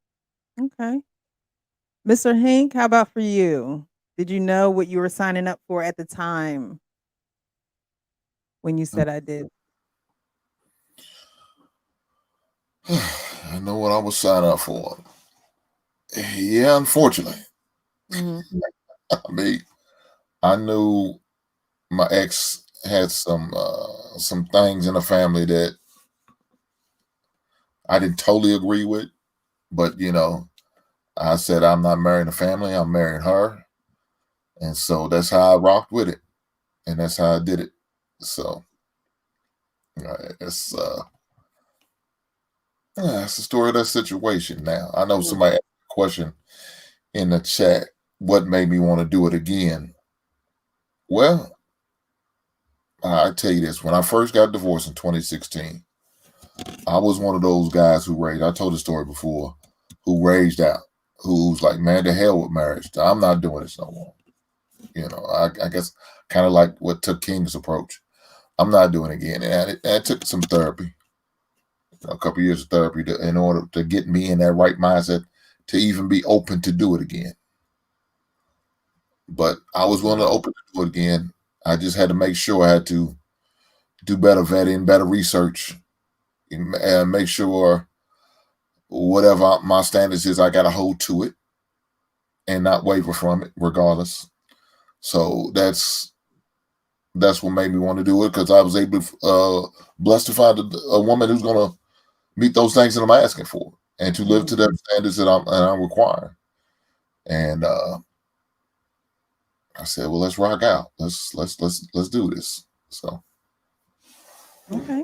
Speaker 1: Okay. Mr. Hank, how about for you? Did you know what you were signing up for at the time when you said I did?
Speaker 3: I know what I was signed up for. Yeah, unfortunately.
Speaker 1: Mhm.
Speaker 3: I mean, I knew my ex had some things in the family that I didn't totally agree with, but I said I'm not marrying a family, I'm marrying her. And so that's how I rocked with it. And that's how I did it. So it's that's the story of that situation. Now I know somebody asked a question in the chat, what made me want to do it again? Well, I tell you this, when I first got divorced in 2016, I was one of those guys who raged. I told the story before, who raged out, who's like, man, to hell with marriage. I'm not doing this no more. I guess kind of like what took King's approach. I'm not doing it again. And it took some therapy, a couple of years of therapy in order to get me in that right mindset to even be open to do it again. But I was willing to open to do it again. I just had to make sure I had to do better vetting, better research, and make sure whatever my standards is, I got to hold to it and not waver from it, regardless. So that's what made me want to do it, because I was able to blessed to find a woman who's going to meet those things that I'm asking for and to live to the standards that I'm requiring. And I said, well, let's rock out. Let's do this. So
Speaker 1: Okay.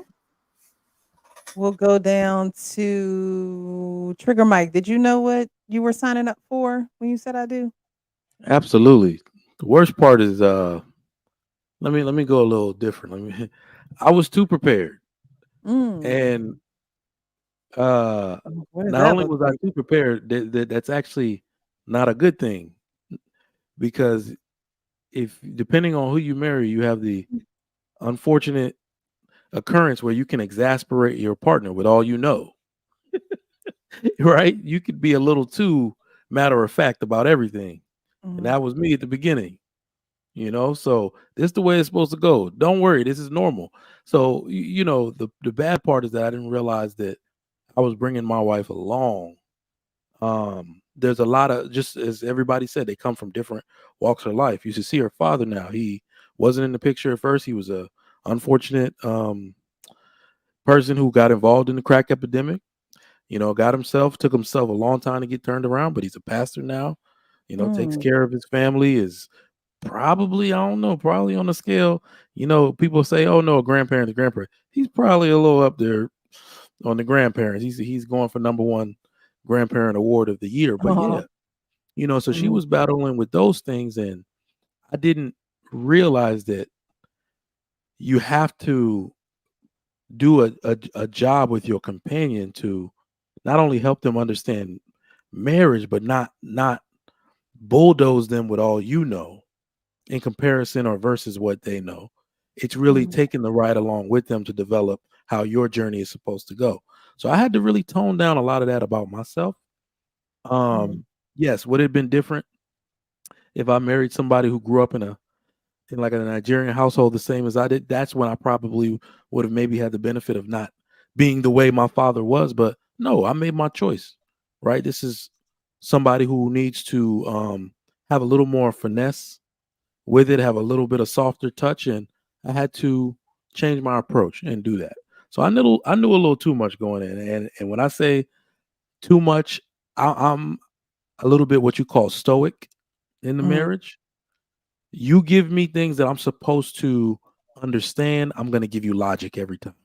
Speaker 1: We'll go down to Trigger Mike. Did you know what you were signing up for when you said I do?
Speaker 8: Absolutely. The worst part is let me go a little different. I was too prepared. And
Speaker 1: What does
Speaker 8: not
Speaker 1: that
Speaker 8: only
Speaker 1: look
Speaker 8: was I
Speaker 1: like?
Speaker 8: too prepared, that's actually not a good thing, because if depending on who you marry, you have the unfortunate occurrence where you can exasperate your partner with all you know. Right? You could be a little too matter of fact about everything. And that was me at the beginning. So this is the way it's supposed to go. Don't worry, this is normal. So the bad part is that I didn't realize that I was bringing my wife along. There's a lot of, just as everybody said, they come from different walks of life. You should see her father now. He wasn't in the picture at first. He was a unfortunate person who got involved in the crack epidemic. Took himself a long time to get turned around, but he's a pastor now. Takes care of his family, is probably, I don't know, probably on the scale. People say, oh no, grandparent. He's probably a little up there on the grandparents. He's going for #1 grandparent award of the year. But yeah, so she was battling with those things, and I didn't realize that you have to do a job with your companion to not only help them understand marriage, but not bulldoze them with all you know in comparison or versus what they know. It's really taking the ride along with them to develop how your journey is supposed to go. So I had to really tone down a lot of that about myself. Yes, would it have been different if I married somebody who grew up in like a Nigerian household the same as I did? That's when I probably would have maybe had the benefit of not being the way my father was. But no, I made my choice, right? This is somebody who needs to have a little more finesse with it, have a little bit of softer touch, and I had to change my approach and do that. So I knew a little too much going in, and when I say too much, I'm a little bit what you call stoic in the marriage. You give me things that I'm supposed to understand, I'm going to give you logic every time.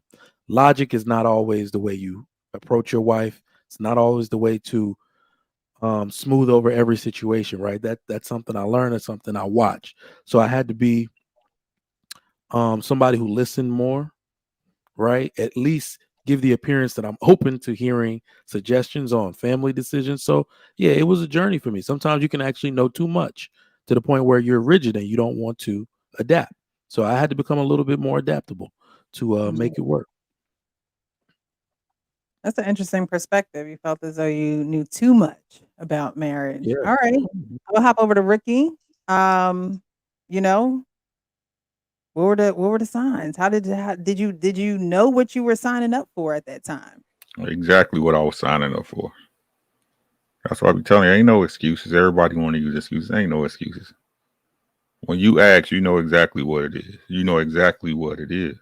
Speaker 8: Logic is not always the way you approach your wife. It's not always the way to smooth over every situation, right? That's something I learned. It's something I watch. So I had to be somebody who listened more, right? At least give the appearance that I'm open to hearing suggestions on family decisions. So yeah, it was a journey for me. Sometimes you can actually know too much to the point where you're rigid and you don't want to adapt. So I had to become a little bit more adaptable to make it work.
Speaker 1: That's an interesting perspective. You felt as though you knew too much. about marriage.
Speaker 8: Yeah.
Speaker 1: All right. We'll hop over to Ricky. You know, what were the signs? How did you know what you were signing up for at that time?
Speaker 6: Exactly what I was signing up for. That's why I be telling you, ain't no excuses. Everybody want to use excuses. Ain't no excuses. When you ask, you know exactly what it is. You know exactly what it is.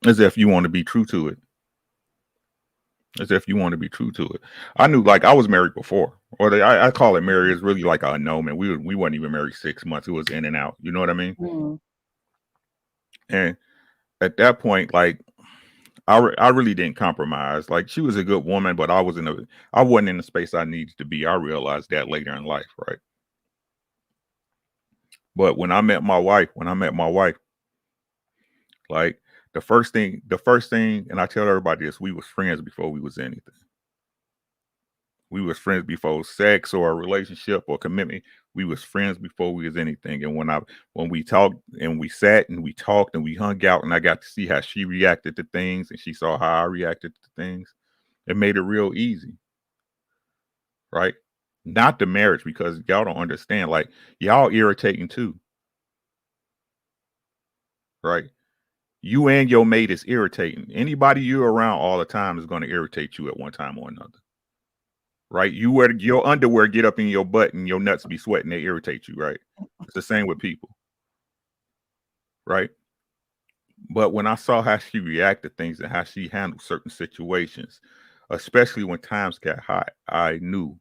Speaker 6: As if you want to be true to it. As if you want to be true to it. I knew, like, I was married before, or I call it married. It's really like a annulment. We weren't even married 6 months. It was in and out. You know what I mean?
Speaker 1: Mm.
Speaker 6: And at that point, like, I really didn't compromise. Like, she was a good woman, but I wasn't in the space I needed to be. I realized that later in life, right? But when I met my wife, like, the first thing, and I tell everybody this, we was friends before we was anything. We was friends before sex or a relationship or commitment. We was friends before we was anything. And when we talked and we sat and we talked and we hung out and I got to see how she reacted to things and she saw how I reacted to things, it made it real easy. Right? Not the marriage, because y'all don't understand. Like, y'all irritating too. Right? You and your mate is irritating. Anybody you're around all the time is going to irritate you at one time or another. Right? You wear your underwear, get up in your butt and your nuts be sweating, they irritate you, right? It's the same with people. Right? But when I saw how she reacted to things and how she handled certain situations, especially when times got hot, I knew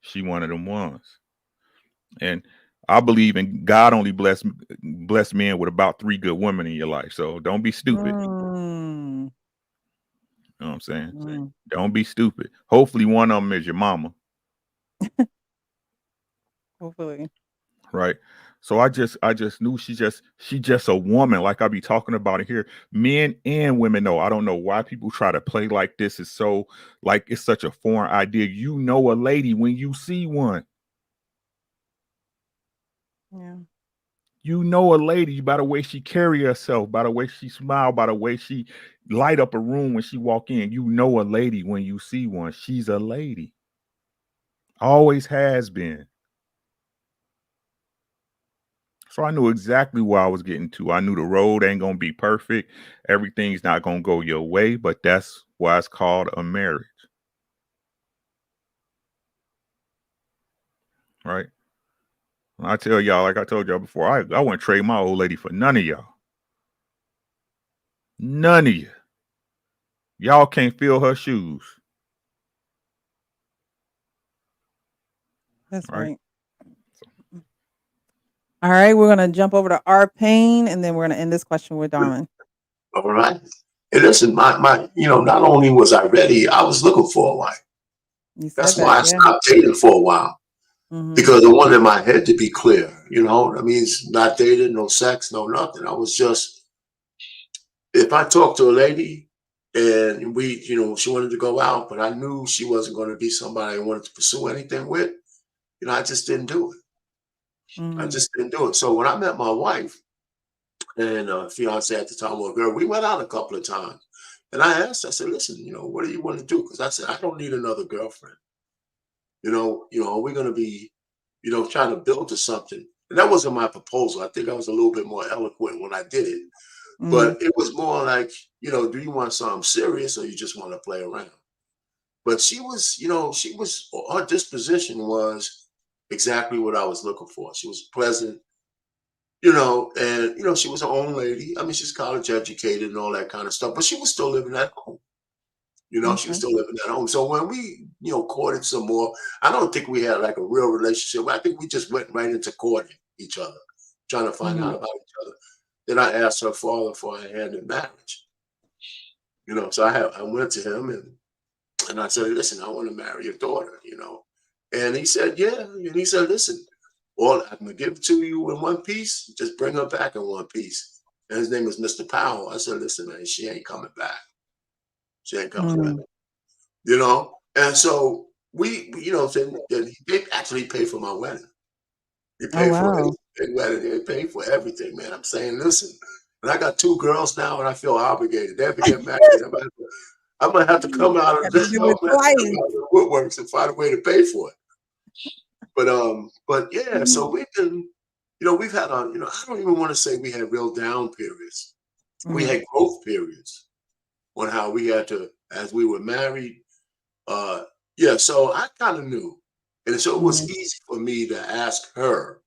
Speaker 6: she one of them ones. And I believe in God only bless men with about 3 good women in your life. So don't be stupid. You know what I'm saying? Don't be stupid. Hopefully one of them is your mama.
Speaker 1: Hopefully.
Speaker 6: Right. So I just knew she just a woman, like I be talking about it here. Men and women know. I don't know why people try to play like this. Is so like it's such a foreign idea. You know a lady when you see one.
Speaker 1: Yeah.
Speaker 6: You know a lady by the way she carry herself, by the way she smile, by the way she light up a room when she walk in. You know a lady when you see one. She's a lady. Always has been. So I knew exactly where I was getting to. I knew the road ain't going to be perfect. Everything's not going to go your way, but that's why it's called a marriage. Right? I tell y'all, like I told y'all before, I wouldn't trade my old lady for none of y'all. None of you. Y'all can't fill her shoes.
Speaker 1: That's right. All right, we're going to jump over to R. Payne, and then we're going to end this question with Darwin.
Speaker 9: All right. And listen, my not only was I ready, I was looking for a wife. That's why I stopped dating for a while. Because I wanted my head to be clear. That means not dating, no sex, no nothing. I was just, if I talked to a lady and she wanted to go out, but I knew she wasn't going to be somebody I wanted to pursue anything with, I just didn't do it. I just didn't do it. So when I met my wife and fiance at the time, well, girl, we went out a couple of times. And I asked, I said, listen, what do you want to do? Because I said, I don't need another girlfriend. Are we going to be, trying to build to something? And that wasn't my proposal. I think I was a little bit more eloquent when I did it. But it was more like, do you want something serious or you just want to play around? But she was, her disposition was exactly what I was looking for. She was pleasant, and, she was her own lady. I mean, she's college educated and all that kind of stuff, but she was still living at home. She was still living at home. So when we, courted some more, I don't think we had like a real relationship. I think we just went right into courting each other, trying to find out about each other. Then I asked her father for her hand in marriage. So I went to him and I said, listen, I want to marry your daughter, And he said, yeah. And he said, listen, all I'm going to give it to you in one piece. Just bring her back in one piece. And his name was Mr. Powell. I said, listen, man, she ain't coming back. She ain't coming back. And so we they actually paid for my wedding. They paid for it. Wedding. They paid for everything, man. I'm saying, listen, And I got 2 girls now, and I feel obligated. They have to get married. I'm gonna have to come out of
Speaker 1: Gotta do it twice.
Speaker 9: the woodworks and find a way to pay for it. But yeah, so we've been, we've had I don't even want to say we had real down periods. We
Speaker 1: Mhm.
Speaker 9: had growth periods on how we had to, as we were married. Yeah, so I kind of knew. And so it was
Speaker 1: Mhm.
Speaker 9: easy for me to ask her,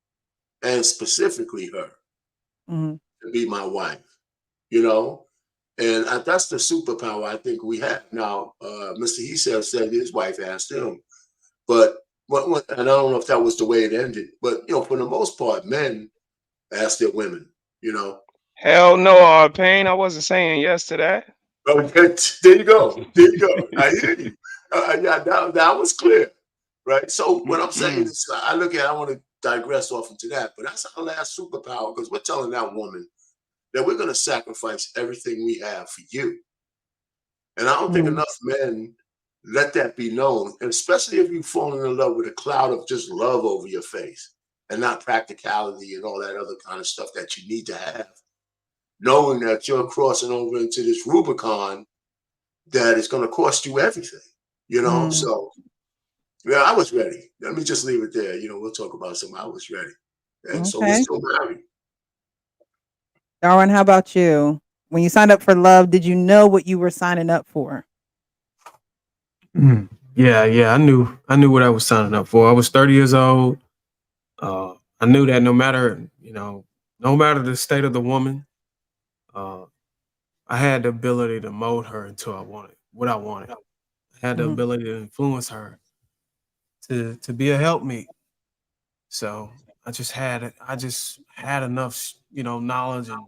Speaker 9: and specifically her,
Speaker 1: Mhm.
Speaker 9: to be my wife, you know? And that's the superpower I think we have. Now, Mr. He said his wife asked him, but and I don't know if that was the way it ended, but for the most part, men ask their women, you know.
Speaker 4: Hell no, Pain. I wasn't saying yes to that.
Speaker 9: Okay, there you go. There you go. I hear you. Yeah, that was clear, right? So what I'm saying is, I want to digress off into that, but that's our last superpower because we're telling that woman that we're going to sacrifice everything we have for you. And I don't think
Speaker 1: Mhm.
Speaker 9: enough men let that be known, and especially if you've fallen in love with a cloud of just love over your face and not practicality and all that other kind of stuff that you need to have, knowing that you're crossing over into this Rubicon that is going to cost you everything,
Speaker 1: Mhm.
Speaker 9: So, yeah, I was ready. Let me just leave it there. We'll talk about some. I was ready. And so we're
Speaker 1: Okay.
Speaker 9: still married.
Speaker 1: Darwin, how about you? When you signed up for love, did you know what you were signing up for?
Speaker 7: Yeah, I knew what I was signing up for. I was 30 years old. I knew that no matter the state of the woman, uh, I had the ability to mold her into what I wanted. I had the
Speaker 1: Mhm.
Speaker 7: ability to influence her to be a helpmeet. So I just had enough, knowledge and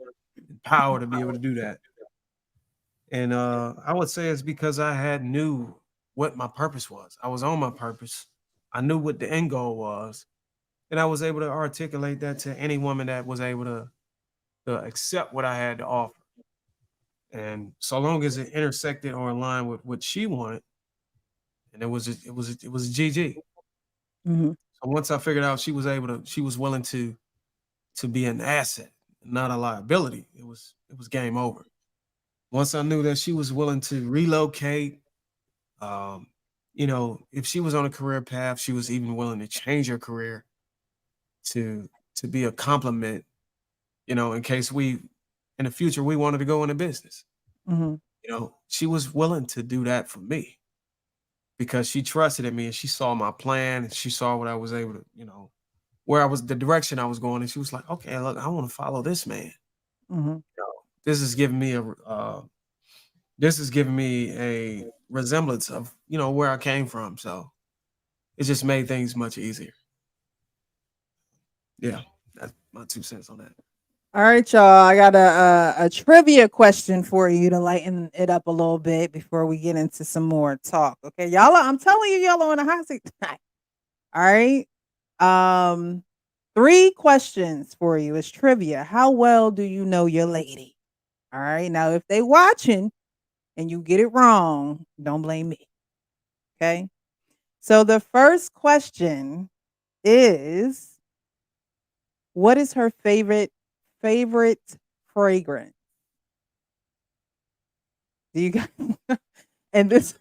Speaker 7: power to be able to do that. And I would say it's because I had knew what my purpose was. I was on my purpose. I knew what the end goal was, and I was able to articulate that to any woman that was able to accept what I had to offer. And so long as it intersected or aligned with what she wanted, and it was a GG.
Speaker 1: Mhm.
Speaker 7: So once I figured out she was willing to be an asset, not a liability, it was game over. Once I knew that she was willing to relocate, um, if she was on a career path, she was even willing to change her career to be a complement, in case in the future we wanted to go into business.
Speaker 1: Mhm.
Speaker 7: She was willing to do that for me because she trusted in me and she saw my plan and she saw what I was able to, where I was, the direction I was going, and she was like, "Okay, look, I want to follow this man.
Speaker 1: Mhm.
Speaker 7: This is giving me a resemblance of where I came from." So it just made things much easier. Yeah, that's my 2 cents on that.
Speaker 1: All right, y'all. I got a trivia question for you to lighten it up a little bit before we get into some more talk. Okay, y'all. I'm telling you, y'all are on a hot seat tonight. All right. 3 questions for you. It's trivia. How well do you know your lady? All right. Now, if they watching and you get it wrong, don't blame me. Okay. So the first question is, what is her favorite fragrance? Do you guys and this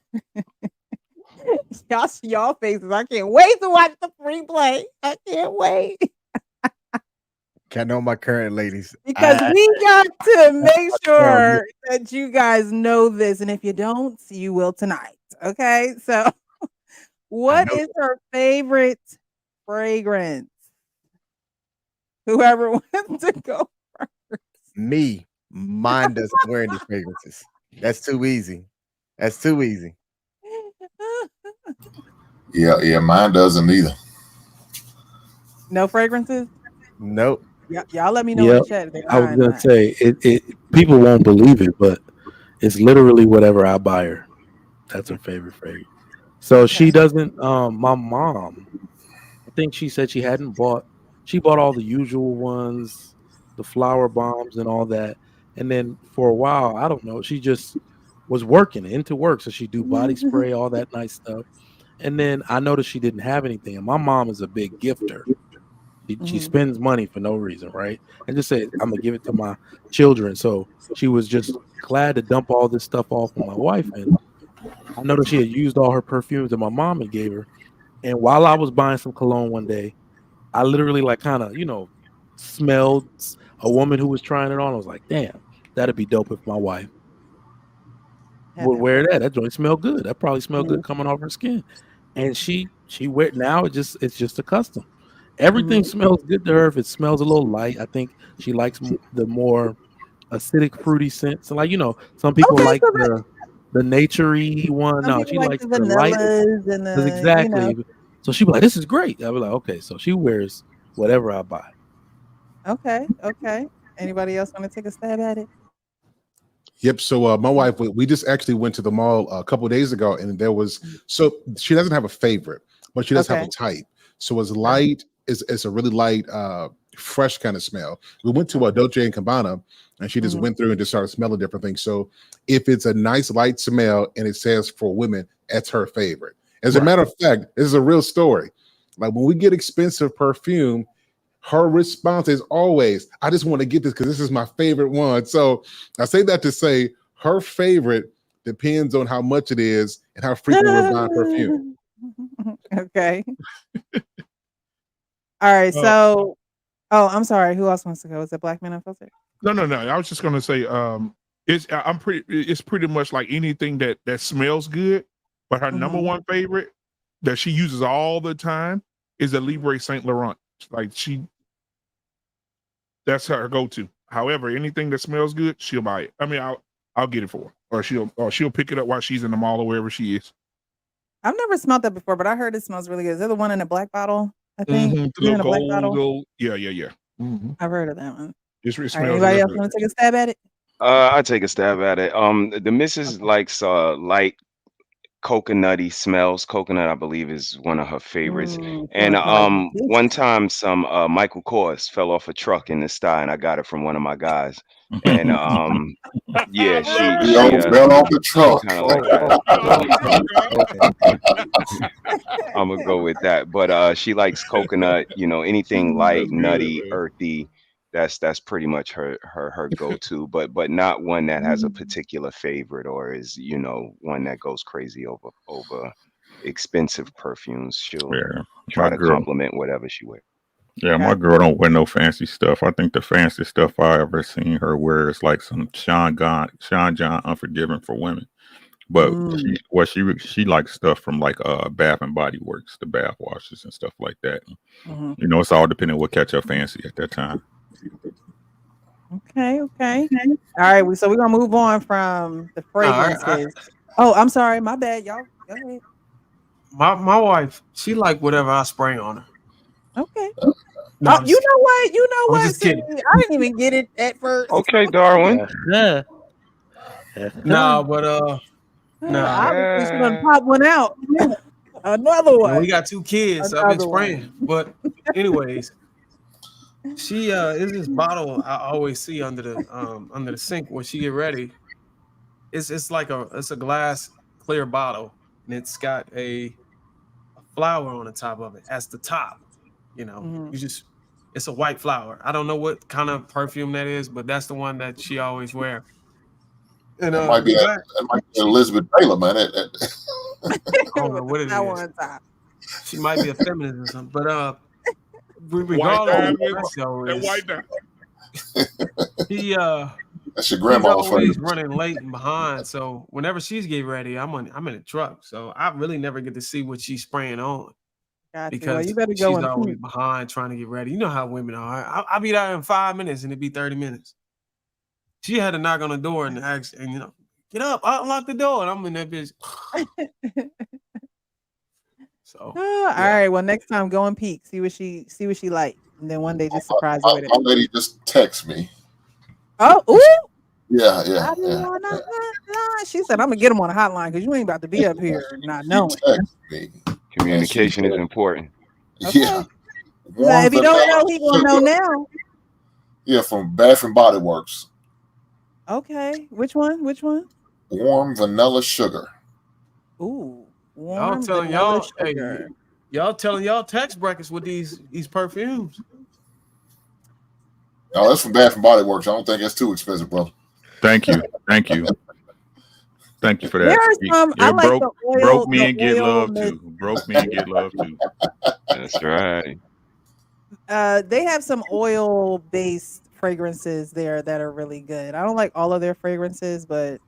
Speaker 1: y'all see y'all faces. I can't wait to watch the replay. I can't wait.
Speaker 2: Can I know my current ladies?
Speaker 1: Because
Speaker 2: I,
Speaker 1: we got to make
Speaker 2: Girl, you-
Speaker 1: sure that you guys know this. And if you don't, you will tonight. Okay. So
Speaker 2: I
Speaker 1: what
Speaker 2: know
Speaker 1: is her favorite fragrance? Whoever wants to go first.
Speaker 2: me. Mine doesn't wear any fragrances. That's too easy. That's too easy.
Speaker 3: Yeah, mine doesn't either.
Speaker 1: No fragrances?
Speaker 2: Nope.
Speaker 1: Y'all let me know in
Speaker 8: Yep.
Speaker 1: the chat if they
Speaker 8: I was
Speaker 1: lying or
Speaker 8: gonna
Speaker 1: not.
Speaker 8: say it. People won't believe it, but it's literally whatever I buy her. That's her favorite fragrance. So she
Speaker 1: Okay.
Speaker 8: doesn't. My mom, I think she said she hadn't bought. She bought all the usual ones, the flower bombs and all that. And then for a while, I don't know, she just was working into work, so she do body spray, all that nice stuff. And then I noticed she didn't have anything. And my mom is a big gifter. She spends money for no reason, right? And just said, I'm gonna give it to my children. So she was just glad to dump all this stuff off on my wife. And I noticed she had used all her perfumes that my mom had gave her. And while I was buying some cologne one day, I literally like kind of, smelled a woman who was trying it on. I was like, damn, that'd be dope if my wife would wear that. That joint smell good. That probably smell good coming off her skin. And she wear now it's just a custom. Everything smells good to her if it smells a little light. I think she likes the more acidic, fruity scents. And like, some people like the naturey one. No, she likes the light.
Speaker 1: And the,
Speaker 8: exactly. So she be like, this is great. I be like, okay. So she wears whatever I buy.
Speaker 1: Okay. Anybody else want to take a stab at it?
Speaker 5: Yep. So my wife, we just actually went to the mall a couple of days ago, and so she doesn't have a favorite, but she does have a type. So it's light. It's a really light, fresh kind of smell. We went to Dolce and Gabbana, and she just went through and just started smelling different things. So if it's a nice light smell and it says for women, that's her favorite. As a matter of fact, this is a real story. Like when we get expensive perfume, her response is always, I just want to get this because this is my favorite one. So I say that to say her favorite depends on how much it is and how frequent we're buying perfume.
Speaker 1: Okay. All right. So, I'm sorry. Who else wants to go? Is it Black Men Unfiltered?
Speaker 10: No. I was just gonna say, it's pretty much like anything that smells good, but her number one favorite that she uses all the time is a Libre Saint Laurent. Like that's her go-to. However, anything that smells good, she'll buy it. I mean, I'll get it for her, or she'll pick it up while she's in the mall or wherever she is.
Speaker 1: I've never smelled that before, but I heard it smells really good. Is that the one in a black bottle? I think in a black bottle.
Speaker 10: Gold. Yeah.
Speaker 1: I've heard of that one.
Speaker 10: It smells
Speaker 1: anybody else want to take a stab at it?
Speaker 4: I take a stab at it. The missus likes light coconutty smells. Coconut, I believe, is one of her favorites. And one time some Michael Kors fell off a truck in the sty, and I got it from one of my guys. And yeah, she
Speaker 3: fell off the truck.
Speaker 4: I'm gonna go with that. But she likes coconut, anything light, nutty, earthy. That's pretty much her go-to, but not one that has a particular favorite or is one that goes crazy over expensive perfumes. She'll try to compliment whatever she wears.
Speaker 6: Yeah, my girl don't wear no fancy stuff. I think the fancy stuff I ever seen her wear is like some Sean John Unforgiven for women. But she likes stuff from like Bath and Body Works, the bath washes and stuff like that. It's all depending on what catch her fancy at that time.
Speaker 1: Okay. All right. So we're gonna move on from the fragrances. Oh, I'm sorry. My bad, y'all. Go ahead.
Speaker 7: My wife, she like whatever I spray on her.
Speaker 1: Okay.
Speaker 7: No,
Speaker 1: you know what?
Speaker 7: just kidding.
Speaker 1: I didn't even get it at first.
Speaker 4: Okay, Darwin.
Speaker 7: No, but
Speaker 1: obviously she's gonna pop one out. Another one.
Speaker 7: We got 2 kids, so I've been spraying. But anyways, she is this bottle I always see under the sink when she get ready. It's like a glass clear bottle, and it's got a flower on the top of it as the top. It's a white flower. I don't know what kind of perfume that is, but that's the one that she always wear. And
Speaker 3: it might be Elizabeth Taylor, man.
Speaker 7: I don't know what it is. She might be a feminist or something, but regardless,
Speaker 3: that's your grandma's
Speaker 7: always running late and behind. So whenever she's getting ready, I'm in the truck. So I really never get to see what she's spraying on. Because
Speaker 1: you better
Speaker 7: she's
Speaker 1: go
Speaker 7: always behind trying to get ready. You know how women are. I'll be there in 5 minutes and it'd be 30 minutes. She had to knock on the door and ask, and get up, unlock the door, and I'm in that bitch. So
Speaker 1: all right. Well, next time go and peek, see what she like, and then one day just surprise you with it.
Speaker 3: My lady just text me.
Speaker 1: Oh, ooh.
Speaker 3: Yeah.
Speaker 1: She said, "I'm gonna get him on a hotline because you ain't about to be up here not knowing."
Speaker 4: Communication is important.
Speaker 1: Okay.
Speaker 3: Yeah.
Speaker 1: If you don't know, he gonna know now.
Speaker 3: Yeah, from Bath and Body Works.
Speaker 1: Okay. Which one?
Speaker 3: Warm vanilla sugar.
Speaker 1: Ooh.
Speaker 7: Y'all telling y'all, hey, y'all telling y'all tax brackets with these perfumes.
Speaker 3: No, that's from Bath and Body Works. I don't think that's too expensive, brother.
Speaker 6: Thank you. Thank you. Thank you for that.
Speaker 1: There are some. I like
Speaker 6: broke,
Speaker 1: the oil.
Speaker 6: broke
Speaker 1: the
Speaker 6: men get
Speaker 1: oil
Speaker 6: love
Speaker 1: mist.
Speaker 6: too. Broke men get love too.
Speaker 4: That's right.
Speaker 1: They have some oil-based fragrances there that are really good. I don't like all of their fragrances, but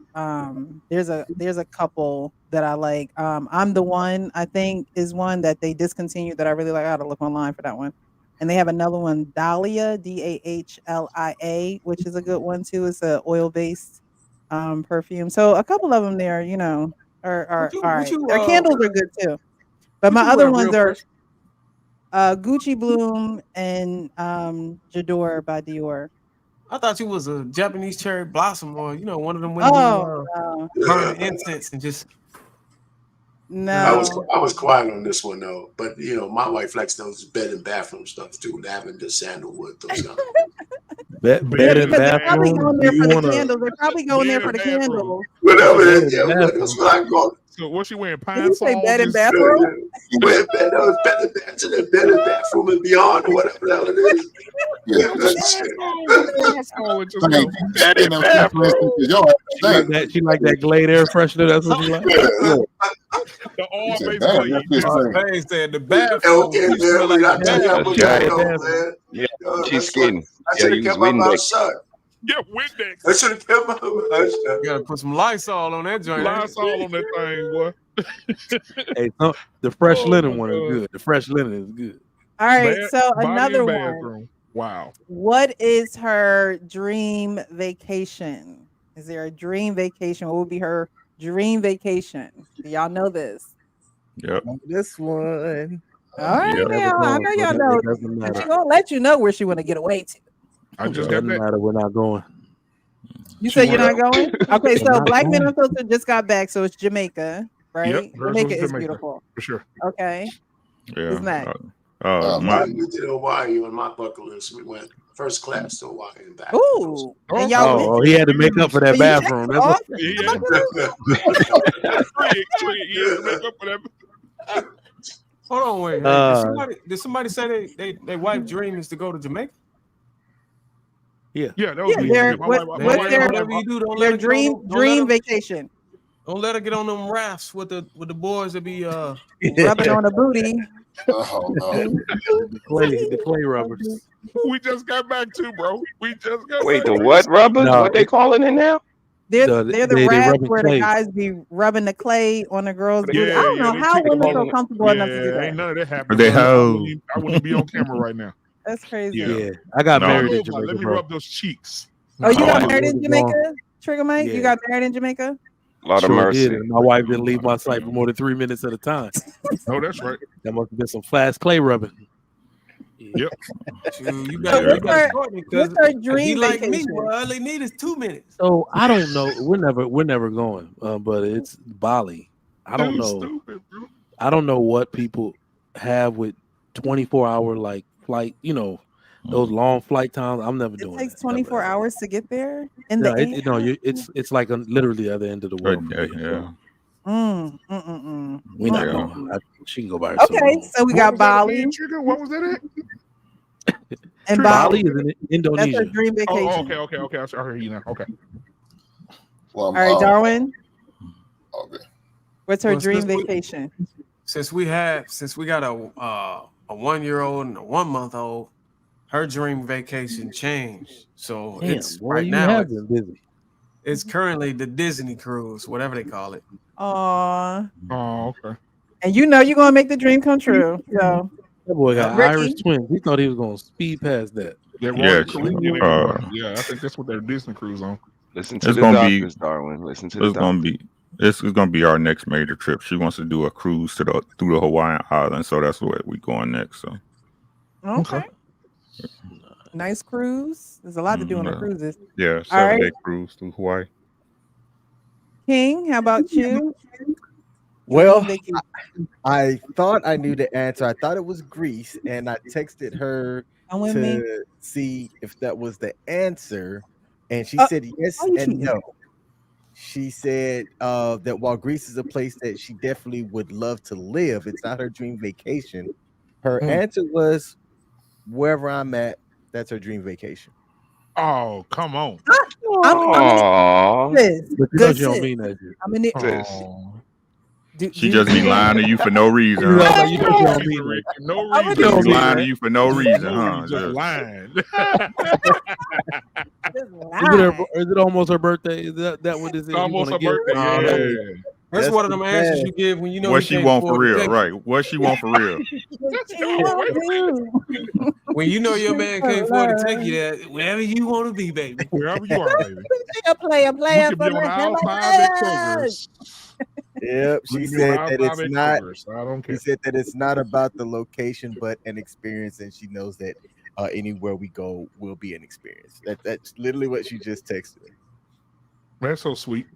Speaker 1: there's a couple that I like. I'm the One, I think, is one that they discontinued that I really like. I gotta look online for that one. And they have another one, Dahlia, Dahlia, which is a good one too. It's a oil-based perfume. So a couple of them there, are all right. Their candles are good too. But my other ones are Gucci Bloom and J'adore by Dior.
Speaker 7: I thought you was a Japanese cherry blossom, or one of them women
Speaker 1: Oh,
Speaker 7: who burn incense and just.
Speaker 1: no.
Speaker 9: I was quiet on this one though, but my wife likes those bed and bathroom stuff too, lavender, sandalwood, those kind of.
Speaker 8: Bed and
Speaker 1: Because they're probably
Speaker 8: bathroom.
Speaker 1: going
Speaker 8: Do
Speaker 1: there
Speaker 8: you
Speaker 1: for the
Speaker 8: want to?
Speaker 1: candles. They're probably going there
Speaker 10: Bed
Speaker 1: for the
Speaker 10: and bathroom.
Speaker 1: candles.
Speaker 9: Whatever
Speaker 8: Bed
Speaker 9: it is,
Speaker 8: and
Speaker 9: yeah,
Speaker 8: bathroom.
Speaker 9: that's what I call it.
Speaker 10: So what she wearing?
Speaker 1: Did
Speaker 10: Pine
Speaker 1: you say
Speaker 10: Sol?
Speaker 1: bed and
Speaker 10: Just-
Speaker 1: bathroom?
Speaker 9: Bed and bathroom and beyond, or whatever the hell it is.
Speaker 3: Yeah.
Speaker 10: Pine Sol and just
Speaker 3: Hey,
Speaker 10: go.
Speaker 3: you know, for instance, yo,
Speaker 8: She like that. She like that Glade air freshener. That's what she like.
Speaker 10: The all
Speaker 3: said,
Speaker 10: base
Speaker 3: damn,
Speaker 10: blade.
Speaker 3: that's
Speaker 7: Oh,
Speaker 3: just
Speaker 7: they said the bathroom.
Speaker 9: Okay,
Speaker 7: you smell
Speaker 9: man,
Speaker 7: like
Speaker 9: I tell you how
Speaker 7: bath.
Speaker 9: much
Speaker 4: That's
Speaker 9: I
Speaker 4: right.
Speaker 9: know, man.
Speaker 4: Yeah,
Speaker 9: That's
Speaker 4: she's
Speaker 9: what-
Speaker 4: skinny.
Speaker 9: I
Speaker 4: Yeah,
Speaker 9: should have
Speaker 4: use
Speaker 9: kept my mouth
Speaker 4: Windex.
Speaker 9: shut.
Speaker 10: Yeah, Windex.
Speaker 9: I should have kept my mouth shut.
Speaker 7: You gotta put some Lysol on that joint.
Speaker 10: Lysol on that thing, boy.
Speaker 8: Hey, the fresh
Speaker 10: Oh,
Speaker 8: linen
Speaker 10: my
Speaker 8: one is
Speaker 10: God.
Speaker 8: good. The fresh linen is good.
Speaker 1: All right.
Speaker 10: Bad-
Speaker 1: So
Speaker 10: body and
Speaker 1: another one.
Speaker 10: bathroom. Wow.
Speaker 1: What is her dream vacation? Is there a dream vacation? What would be her dream vacation? Do y'all know this?
Speaker 6: Yep.
Speaker 2: This one.
Speaker 1: All right,
Speaker 6: Yeah.
Speaker 1: now I know y'all
Speaker 8: It
Speaker 1: know.
Speaker 8: doesn't
Speaker 1: But
Speaker 8: matter.
Speaker 1: she gonna let you know where she want to get away to.
Speaker 10: I just
Speaker 8: Doesn't
Speaker 10: got that.
Speaker 8: matter. We're not going.
Speaker 1: You said you're not
Speaker 10: Sure.
Speaker 1: going? Okay, so
Speaker 8: Not
Speaker 1: Black Men
Speaker 8: going.
Speaker 1: Unfiltered just got back, so it's Jamaica, right?
Speaker 10: Yep, hers was
Speaker 1: Jamaica is
Speaker 10: Jamaica.
Speaker 1: beautiful.
Speaker 10: For sure.
Speaker 1: Okay.
Speaker 6: Yeah.
Speaker 1: Who's next?
Speaker 6: My
Speaker 9: We did Hawaii on my bucket list. We went first class to Hawaii and back.
Speaker 1: Ooh. And y'all went
Speaker 8: Oh, he had to make up for that
Speaker 1: So you checked
Speaker 8: bathroom.
Speaker 1: it
Speaker 8: That's
Speaker 1: off?
Speaker 8: what,
Speaker 10: Yeah. He had to make up for that.
Speaker 7: Hold on, wait. Did somebody say they wife dream is to go to Jamaica?
Speaker 10: Yeah, that was
Speaker 1: Yeah,
Speaker 10: me.
Speaker 1: they're-
Speaker 10: My
Speaker 1: what-
Speaker 10: wife-
Speaker 1: what's
Speaker 10: my wife-
Speaker 1: their-
Speaker 7: Whatever you do, don't let
Speaker 1: Their
Speaker 7: her get on
Speaker 1: dream
Speaker 7: them- don't let her-
Speaker 1: vacation.
Speaker 7: Don't let her get on them rafts with the boys that be
Speaker 1: Rubbing on the booty.
Speaker 3: Oh no.
Speaker 8: the clay rubbers.
Speaker 10: We just got back to, bro. We just got
Speaker 4: Wait,
Speaker 10: back
Speaker 4: the
Speaker 10: to.
Speaker 4: what rubbers?
Speaker 8: No,
Speaker 4: What they calling it now?
Speaker 1: They're
Speaker 8: No,
Speaker 1: the
Speaker 8: they
Speaker 1: rafts
Speaker 8: rubbing
Speaker 1: where
Speaker 8: clay.
Speaker 1: the guys be rubbing the clay on the girls' booty.
Speaker 10: Yeah,
Speaker 1: I don't know
Speaker 10: they
Speaker 1: how
Speaker 10: kick them
Speaker 1: women
Speaker 10: all.
Speaker 1: feel comfortable enough to do
Speaker 10: Yeah,
Speaker 1: that.
Speaker 10: ain't none of that happening.
Speaker 6: They
Speaker 10: bro.
Speaker 6: hoe.
Speaker 10: I wouldn't be on camera right now.
Speaker 1: That's crazy.
Speaker 8: Yeah, I got
Speaker 6: No.
Speaker 8: married in
Speaker 10: Let
Speaker 8: Jamaica,
Speaker 10: me
Speaker 8: bro.
Speaker 10: rub those cheeks.
Speaker 1: Oh, you
Speaker 6: Oh,
Speaker 1: got
Speaker 6: I
Speaker 1: married in
Speaker 8: was
Speaker 1: Jamaica? Trigger Mike?
Speaker 8: Yeah.
Speaker 1: You got married in Jamaica?
Speaker 4: A lot of
Speaker 8: Sure
Speaker 4: mercy.
Speaker 8: did. And my wife didn't leave my sight for more than 3 minutes at a time.
Speaker 10: No, that's right.
Speaker 8: That must have been some fast clay rubbing.
Speaker 10: Yep.
Speaker 7: you
Speaker 1: So
Speaker 7: got
Speaker 1: what's her-
Speaker 7: Courtney,
Speaker 1: what's
Speaker 7: 'cause
Speaker 1: her
Speaker 7: he
Speaker 1: dream
Speaker 7: like me.
Speaker 1: vacation?
Speaker 7: Well, all they need is 2 minutes.
Speaker 8: So I don't know. We're never going. But it's Bali. I don't
Speaker 10: Dude,
Speaker 8: know.
Speaker 10: Stupid, bro.
Speaker 8: I don't know what people have with 24-hour like flight. Those long flight times. I'm never
Speaker 1: It
Speaker 8: doing.
Speaker 1: takes
Speaker 8: that.
Speaker 1: 24
Speaker 8: Never.
Speaker 1: hours to get there in
Speaker 8: No,
Speaker 1: the air?
Speaker 8: it's like literally the other end of the world. for me,
Speaker 6: Yeah.
Speaker 8: We're not
Speaker 6: Yeah.
Speaker 8: going. She can go by herself.
Speaker 1: Okay, so we
Speaker 10: What
Speaker 1: got
Speaker 10: was that
Speaker 1: Bali
Speaker 10: again, Trigger? What was that at?
Speaker 1: and
Speaker 8: Bali
Speaker 1: Bali.
Speaker 8: is in
Speaker 1: That's her
Speaker 8: Indonesia.
Speaker 1: dream vacation.
Speaker 10: Oh, okay. I hear you now. Okay.
Speaker 3: Well,
Speaker 1: All right, Darwin,
Speaker 3: okay.
Speaker 1: what's her
Speaker 7: Well,
Speaker 1: dream
Speaker 7: since we-
Speaker 1: vacation?
Speaker 7: Since we got a 1-year-old and a 1-month-old, her dream vacation changed. So
Speaker 8: Damn,
Speaker 7: it's
Speaker 8: boy,
Speaker 7: right
Speaker 8: you
Speaker 7: now.
Speaker 8: have been busy.
Speaker 7: It's currently the Disney cruise, whatever they call it.
Speaker 1: Aw.
Speaker 10: Oh, okay.
Speaker 1: And you're gonna make the dream come true. So
Speaker 8: That boy got
Speaker 1: Ricky?
Speaker 8: Irish twins. He thought he was gonna speed past that.
Speaker 10: They're
Speaker 6: Yeah,
Speaker 10: Royal Caribbean. Yeah, I think that's what their Disney cruise on.
Speaker 4: Listen to
Speaker 6: It's
Speaker 4: the
Speaker 6: gonna be-
Speaker 4: doctors, Darwin. Listen to the
Speaker 6: It's gonna
Speaker 4: doctors.
Speaker 6: be this is gonna be our next major trip. She wants to do a cruise through the Hawaiian Islands, so that's where we going next. So
Speaker 1: okay. Nice cruise. There's a lot to do on the
Speaker 6: Yeah.
Speaker 1: cruises.
Speaker 6: yeah,
Speaker 1: All right.
Speaker 6: 7-day cruise through Hawaii.
Speaker 1: King, how about you?
Speaker 2: Well,
Speaker 1: Dream vacation.
Speaker 2: I thought I knew the answer. I thought it was Greece, and I texted her
Speaker 1: Come with me.
Speaker 2: to see if that was the answer, and she
Speaker 1: Oh,
Speaker 2: said yes
Speaker 1: oh, you
Speaker 2: and
Speaker 1: cheated.
Speaker 2: no. She said that while Greece is a place that she definitely would love to live, it's not her dream vacation. Her answer was wherever I'm at, that's her dream vacation.
Speaker 10: Oh, come on.
Speaker 4: Aww.
Speaker 1: sis.
Speaker 8: But you know
Speaker 1: Good
Speaker 8: she don't
Speaker 1: sis.
Speaker 8: mean that shit.
Speaker 1: I'm in it.
Speaker 4: Sis.
Speaker 10: Oh.
Speaker 6: She just be lying to you for no reason.
Speaker 8: You know,
Speaker 6: Huh?
Speaker 8: like, you know she don't mean that.
Speaker 10: No
Speaker 1: I'm
Speaker 10: reason.
Speaker 6: She just be
Speaker 8: mean
Speaker 6: lying
Speaker 8: that.
Speaker 6: to you for no reason,
Speaker 10: No
Speaker 6: huh?
Speaker 10: reason, just lying.
Speaker 8: Is it almost her birthday? Is that what this is?
Speaker 10: Almost
Speaker 8: You
Speaker 10: her
Speaker 8: wanna
Speaker 10: birthday.
Speaker 8: give? Oh,
Speaker 10: Yeah.
Speaker 7: That's
Speaker 2: That's
Speaker 7: one of
Speaker 2: the
Speaker 7: them answers
Speaker 2: best.
Speaker 7: you give when you know
Speaker 6: What
Speaker 7: he
Speaker 6: she
Speaker 7: can't
Speaker 6: want for
Speaker 7: afford to
Speaker 6: real,
Speaker 7: take
Speaker 6: right? What she want for real?
Speaker 7: it. When you know your man can't afford to take you there, wherever you want to be, baby.
Speaker 10: Wherever you are, baby.
Speaker 1: Player
Speaker 10: We could be
Speaker 1: for
Speaker 10: on
Speaker 1: the
Speaker 10: aisle 5 at
Speaker 1: Himalayas.
Speaker 10: Kroger's.
Speaker 2: Yep.
Speaker 10: We
Speaker 2: She
Speaker 10: could be on
Speaker 2: said
Speaker 10: aisle
Speaker 2: that
Speaker 10: 5
Speaker 2: it's
Speaker 10: at
Speaker 2: not.
Speaker 10: Kroger's. I don't
Speaker 2: He
Speaker 10: care.
Speaker 2: said that it's not about the location, but an experience, and she knows that anywhere we go will be an experience. That's literally what she just texted me.
Speaker 10: That's so sweet.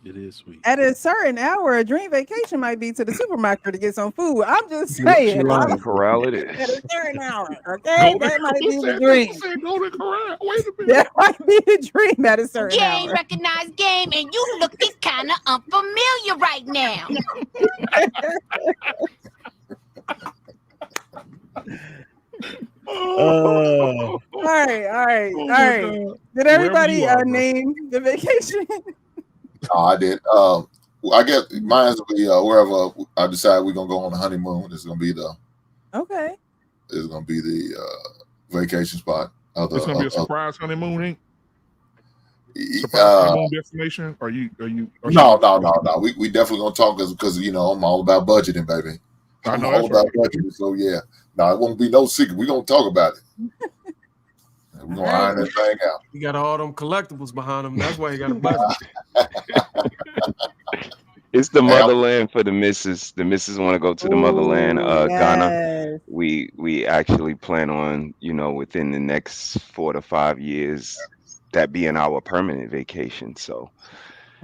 Speaker 8: it is sweet.
Speaker 1: At a certain hour, a dream vacation might be to the supermarket to get some food. I'm just
Speaker 8: She
Speaker 1: saying.
Speaker 8: lying.
Speaker 4: Corral it
Speaker 1: At a
Speaker 4: is.
Speaker 1: certain hour, okay? That might be the dream.
Speaker 10: Said Golden Corral. Wait a minute.
Speaker 1: That might be the dream at a certain
Speaker 11: Game,
Speaker 1: hour.
Speaker 11: recognized game, and you looking kind of unfamiliar right now.
Speaker 2: Oh,
Speaker 1: All right.
Speaker 10: Oh my God.
Speaker 1: Did
Speaker 10: Wherever
Speaker 1: everybody
Speaker 10: you are, bro.
Speaker 1: name the vacation?
Speaker 3: Oh, I did. I guess mine's will be wherever I decide we're gonna go on a honeymoon. It's gonna be the
Speaker 1: Okay.
Speaker 3: vacation spot.
Speaker 10: It's gonna be a surprise honeymoon, ain't? Surprise
Speaker 3: Uh,
Speaker 10: honeymoon destination? Are you?
Speaker 3: no. We definitely gonna talk because I'm all about budgeting, baby.
Speaker 10: I
Speaker 3: I'm
Speaker 10: know
Speaker 3: all
Speaker 10: that's
Speaker 3: about
Speaker 10: right.
Speaker 3: budgeting. So yeah, no, it won't be no secret. We're gonna talk about it. We're gonna iron that thing out.
Speaker 7: He got all them collectibles behind him. That's why he got a budget.
Speaker 4: It's the
Speaker 3: Hey, I'm-
Speaker 4: motherland for the missus. The missus want to go to the motherland,
Speaker 1: Ooh,
Speaker 4: Ghana.
Speaker 1: yes.
Speaker 4: We actually plan on, within the next 4 to 5 years, that being our permanent vacation. So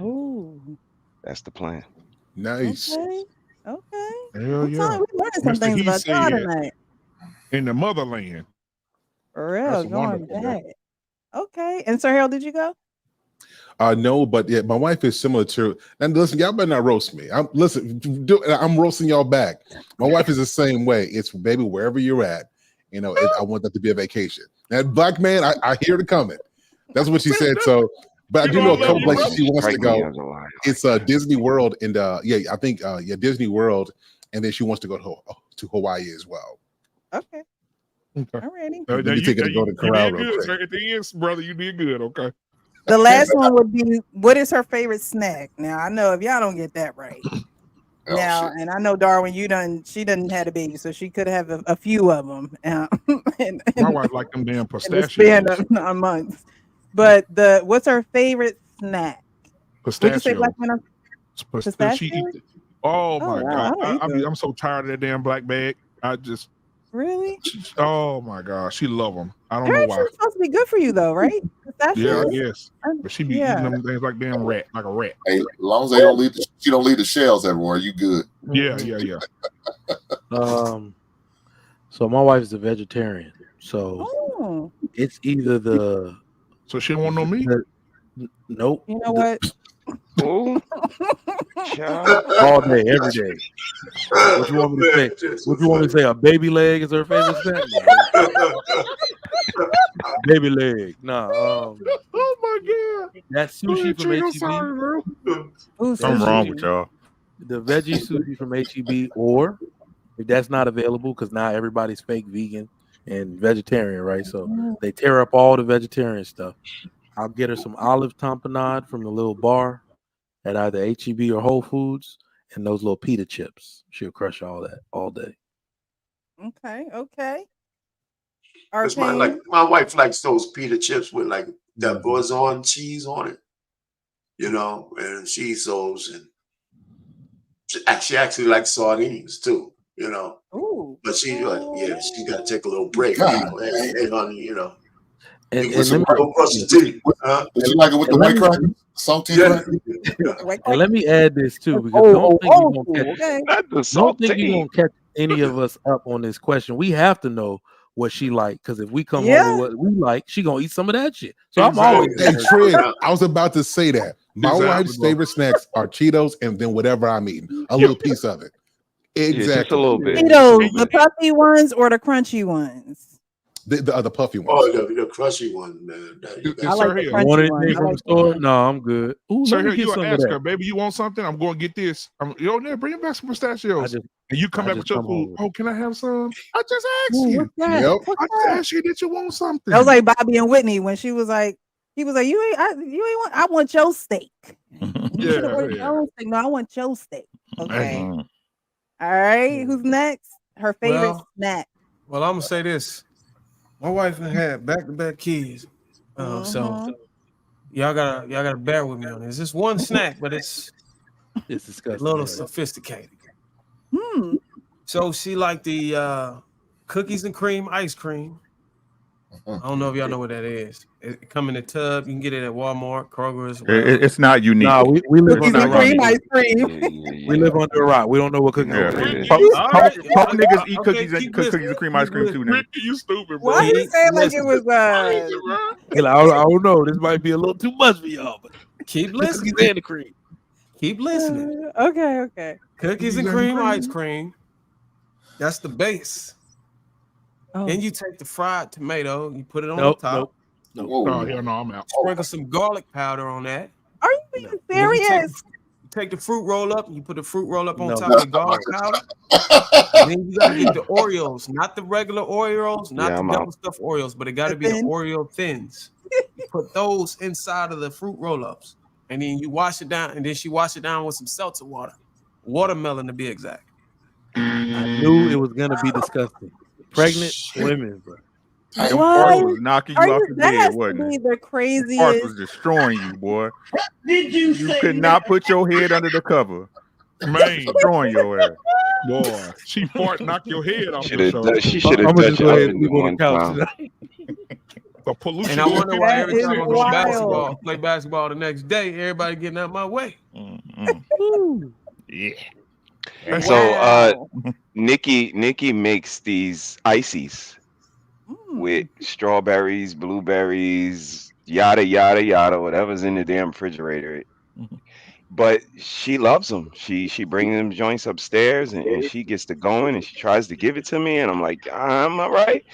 Speaker 1: Ooh.
Speaker 4: that's the plan.
Speaker 5: Nice.
Speaker 1: Okay.
Speaker 10: Hell
Speaker 1: I'm
Speaker 10: yeah.
Speaker 1: telling you, we learning some
Speaker 10: Mr.
Speaker 1: things
Speaker 10: He
Speaker 1: about y'all
Speaker 10: said,
Speaker 1: tonight.
Speaker 10: in the motherland.
Speaker 1: For real,
Speaker 10: That's
Speaker 1: going
Speaker 10: wonderful, bro.
Speaker 1: back. Okay. And Sir Harold, did you go?
Speaker 5: No, but yeah, my wife is similar to. And listen, y'all better not roast me. I'm roasting y'all back. My wife is the same way. It's baby, wherever you're at, I want that to be a vacation. That black man, I hear it coming. That's what she said. So, but I do know a couple places she wants to
Speaker 4: Strike me
Speaker 5: go.
Speaker 4: as a liar.
Speaker 5: It's Disney World, and I think Disney World, and then she wants to go to Hawaii as well.
Speaker 1: Okay.
Speaker 10: Okay.
Speaker 1: Alrighty.
Speaker 5: Let me take her to Golden Corral
Speaker 10: you did
Speaker 5: real
Speaker 10: good,
Speaker 5: quick.
Speaker 10: sir. At the end, brother, you did good. Okay.
Speaker 1: The last one would be, what is her favorite snack? Now I know if y'all don't get that right.
Speaker 3: Oh,
Speaker 1: Now,
Speaker 3: shit.
Speaker 1: and I know Darwin, she doesn't have a baby, so she could have a few of them.
Speaker 10: My wife like them damn
Speaker 1: in the
Speaker 10: pistachios.
Speaker 1: span of 9 months. But what's her favorite snack? Would you say
Speaker 10: Pistachios.
Speaker 1: black men are
Speaker 10: She
Speaker 1: pistachios?
Speaker 10: eat. Oh my
Speaker 1: wow,
Speaker 10: God.
Speaker 1: I don't eat those.
Speaker 10: I'm so tired of that damn black bag.
Speaker 1: Really?
Speaker 10: Oh my God. She love them. I don't
Speaker 1: They're
Speaker 10: know
Speaker 1: actually
Speaker 10: why.
Speaker 1: supposed to be good for you, though, right?
Speaker 10: Yeah, I
Speaker 1: Pistachios?
Speaker 10: guess. But she be
Speaker 1: Yeah.
Speaker 10: eating them things like damn rat, like a rat.
Speaker 3: Hey, as long as they don't leave, she don't leave the shells everywhere. You good?
Speaker 10: Yeah.
Speaker 8: So my wife's a vegetarian. So
Speaker 1: Oh,
Speaker 8: it's either the
Speaker 10: So she don't want no meat.
Speaker 8: nope.
Speaker 1: you know what?
Speaker 4: Ooh, child.
Speaker 8: All day, every day. What you want me to say? What you want me to say? A baby leg is her favorite snack? Baby leg. Nah.
Speaker 10: Oh my God.
Speaker 8: That sushi from
Speaker 10: I'm
Speaker 8: HEB.
Speaker 10: sorry, bro.
Speaker 1: Ooh,
Speaker 6: Something
Speaker 1: sushi.
Speaker 6: wrong with y'all.
Speaker 8: The veggie sushi from HEB, or if that's not available, because now everybody's fake vegan and vegetarian, right? So they tear up all the vegetarian stuff. I'll get her some olive tamponade from the little bar at either HEB or Whole Foods, and those little pita chips. She'll crush all that all day.
Speaker 1: Okay.
Speaker 9: That's
Speaker 1: Arcane.
Speaker 9: my wife likes those pita chips with like that Boursin cheese on it, and she eats those, and she actually likes sardines too,
Speaker 1: Ooh.
Speaker 9: But she got to take a little break,
Speaker 3: God.
Speaker 9: Hey, honey,
Speaker 8: And
Speaker 9: with some
Speaker 8: let me-
Speaker 9: brush of tea.
Speaker 3: Did you like it with the white crackers? Salty
Speaker 9: Yeah.
Speaker 3: crackers?
Speaker 8: And let me add this too, because don't think you're gonna catch,
Speaker 1: Okay.
Speaker 4: Not the
Speaker 8: don't think you're
Speaker 4: saltine.
Speaker 8: gonna catch any of us up on this question. We have to know what she like, because if we come
Speaker 1: Yeah.
Speaker 8: home with what we like, she gonna eat some of that shit. So
Speaker 10: Exactly.
Speaker 8: I'm always
Speaker 5: Hey, Trey, I was about to say that. My
Speaker 10: Exactly,
Speaker 5: wife's
Speaker 10: bro.
Speaker 5: favorite snacks are Cheetos and then whatever I'm eating, a little piece of it.
Speaker 4: Yeah, just a
Speaker 5: Exactly.
Speaker 4: little bit.
Speaker 1: Cheetos, the puffy ones or the crunchy ones?
Speaker 5: The puffy
Speaker 9: Oh,
Speaker 5: ones.
Speaker 9: the crushy one, man.
Speaker 1: I like
Speaker 10: Sir
Speaker 1: the
Speaker 10: Hill,
Speaker 1: crunchy
Speaker 8: Want
Speaker 1: one.
Speaker 8: anything
Speaker 1: I
Speaker 8: from
Speaker 1: like
Speaker 8: the store? No, I'm good. Ooh,
Speaker 10: Sir
Speaker 8: let me
Speaker 10: Hill,
Speaker 8: get
Speaker 10: you
Speaker 8: some of
Speaker 10: ask her,
Speaker 8: that.
Speaker 10: baby, you want something? I'm going to get this. Yo, there, bring back some
Speaker 8: I
Speaker 10: pistachios.
Speaker 8: just
Speaker 10: And you come
Speaker 8: I
Speaker 10: back
Speaker 8: just
Speaker 10: with your
Speaker 8: come home
Speaker 10: food.
Speaker 8: with
Speaker 10: Oh, can I have some? I just asked
Speaker 1: Ooh,
Speaker 10: you.
Speaker 1: what's that?
Speaker 5: Yep.
Speaker 1: What's
Speaker 10: I just
Speaker 1: that?
Speaker 10: asked you that you want something.
Speaker 1: That was like Bobby and Whitney when she was like, he was like, you ain't want. I want your steak. You should have ordered
Speaker 10: yeah.
Speaker 1: your own steak. No, I want your steak. Okay.
Speaker 6: Mhm.
Speaker 1: All right. Who's next? Her favorite
Speaker 7: Well,
Speaker 1: snack.
Speaker 7: well, I'm gonna say this. My wife had back-to-back kids.
Speaker 1: Mhm.
Speaker 7: So y'all gotta bear with me on this. It's one snack, but it's
Speaker 8: it's
Speaker 7: a
Speaker 8: disgusting.
Speaker 7: little
Speaker 8: Yeah.
Speaker 7: sophisticated.
Speaker 1: Hmm.
Speaker 7: So she liked the cookies and cream ice cream. I don't know if y'all know what that is. It come in a tub. You can get it at Walmart, Kroger's.
Speaker 6: It's not unique.
Speaker 8: Nah, we live
Speaker 1: Cookies
Speaker 8: under a
Speaker 1: and
Speaker 8: rock.
Speaker 1: cream ice cream.
Speaker 8: We live under a rock. We don't know what cookies
Speaker 6: Yeah.
Speaker 8: and cream is.
Speaker 6: Punk
Speaker 7: All right.
Speaker 6: niggas eat
Speaker 7: Okay, keep
Speaker 6: cookies
Speaker 7: listening.
Speaker 6: and cream ice cream too, nigga.
Speaker 10: Ricky, you stupid, bro.
Speaker 1: Why he
Speaker 7: Keep
Speaker 1: saying like it
Speaker 7: listening.
Speaker 1: was
Speaker 10: Crazy, bro.
Speaker 8: He like, I don't know. This might be a little too much for y'all, but
Speaker 7: Keep
Speaker 8: the cookies
Speaker 7: listening.
Speaker 8: and the cream.
Speaker 7: Keep listening.
Speaker 1: Okay.
Speaker 7: Cookies and cream ice cream. That's the base.
Speaker 1: Oh.
Speaker 7: Then you take the fried tomato, you put it on
Speaker 8: Nope,
Speaker 7: the top.
Speaker 8: nope.
Speaker 10: Oh,
Speaker 3: Whoa.
Speaker 10: hell no, I'm out.
Speaker 7: Sprinkle some garlic powder on that.
Speaker 1: Are you being
Speaker 7: And then you
Speaker 1: serious?
Speaker 7: take the fruit roll up, and you put the fruit roll up on
Speaker 8: No.
Speaker 7: top of the garlic powder. And then you gotta get the Oreos, not the regular Oreos, not
Speaker 4: Yeah,
Speaker 7: the
Speaker 4: I'm
Speaker 7: double
Speaker 4: out.
Speaker 7: stuffed Oreos, but it gotta
Speaker 1: The
Speaker 7: be the
Speaker 1: thin?
Speaker 7: Oreo thins. You put those inside of the fruit roll-ups, and then you wash it down, and then she washed it down with some seltzer water, watermelon to be exact.
Speaker 8: I knew it was gonna be disgusting. Pregnant women, bro.
Speaker 6: Them
Speaker 1: What?
Speaker 6: farts was knocking
Speaker 1: Are
Speaker 6: you off
Speaker 1: you?
Speaker 6: the
Speaker 1: That
Speaker 6: bed,
Speaker 1: has to
Speaker 6: wasn't
Speaker 1: be
Speaker 6: it?
Speaker 1: the
Speaker 6: Farts
Speaker 1: craziest.
Speaker 6: was destroying you, boy.
Speaker 12: Did you
Speaker 6: You
Speaker 12: say
Speaker 6: could not put your head under the cover.
Speaker 10: Man,
Speaker 6: Destroying your ass.
Speaker 10: boy, she fart knock your head off
Speaker 4: Should
Speaker 10: your
Speaker 4: have
Speaker 10: shoulder.
Speaker 4: she should
Speaker 8: I'm
Speaker 4: have
Speaker 8: gonna
Speaker 4: Dutch
Speaker 8: just go ahead and
Speaker 4: ovened
Speaker 8: sleep
Speaker 4: them
Speaker 8: on the
Speaker 4: one
Speaker 8: couch
Speaker 4: time.
Speaker 8: tonight.
Speaker 10: The pollution.
Speaker 7: And I wonder why every
Speaker 1: That
Speaker 7: time I
Speaker 1: is
Speaker 7: go
Speaker 1: wild.
Speaker 7: play basketball the next day, everybody getting out my way.
Speaker 8: Ooh.
Speaker 6: Yeah.
Speaker 4: So
Speaker 1: Wow.
Speaker 4: Nikki makes these ices with strawberries, blueberries, yada yada yada, whatever's in the damn refrigerator.
Speaker 6: Mhm.
Speaker 4: But she loves them. She brings them joints upstairs and she gets to going and she tries to give it to me and I'm like, I'm all right.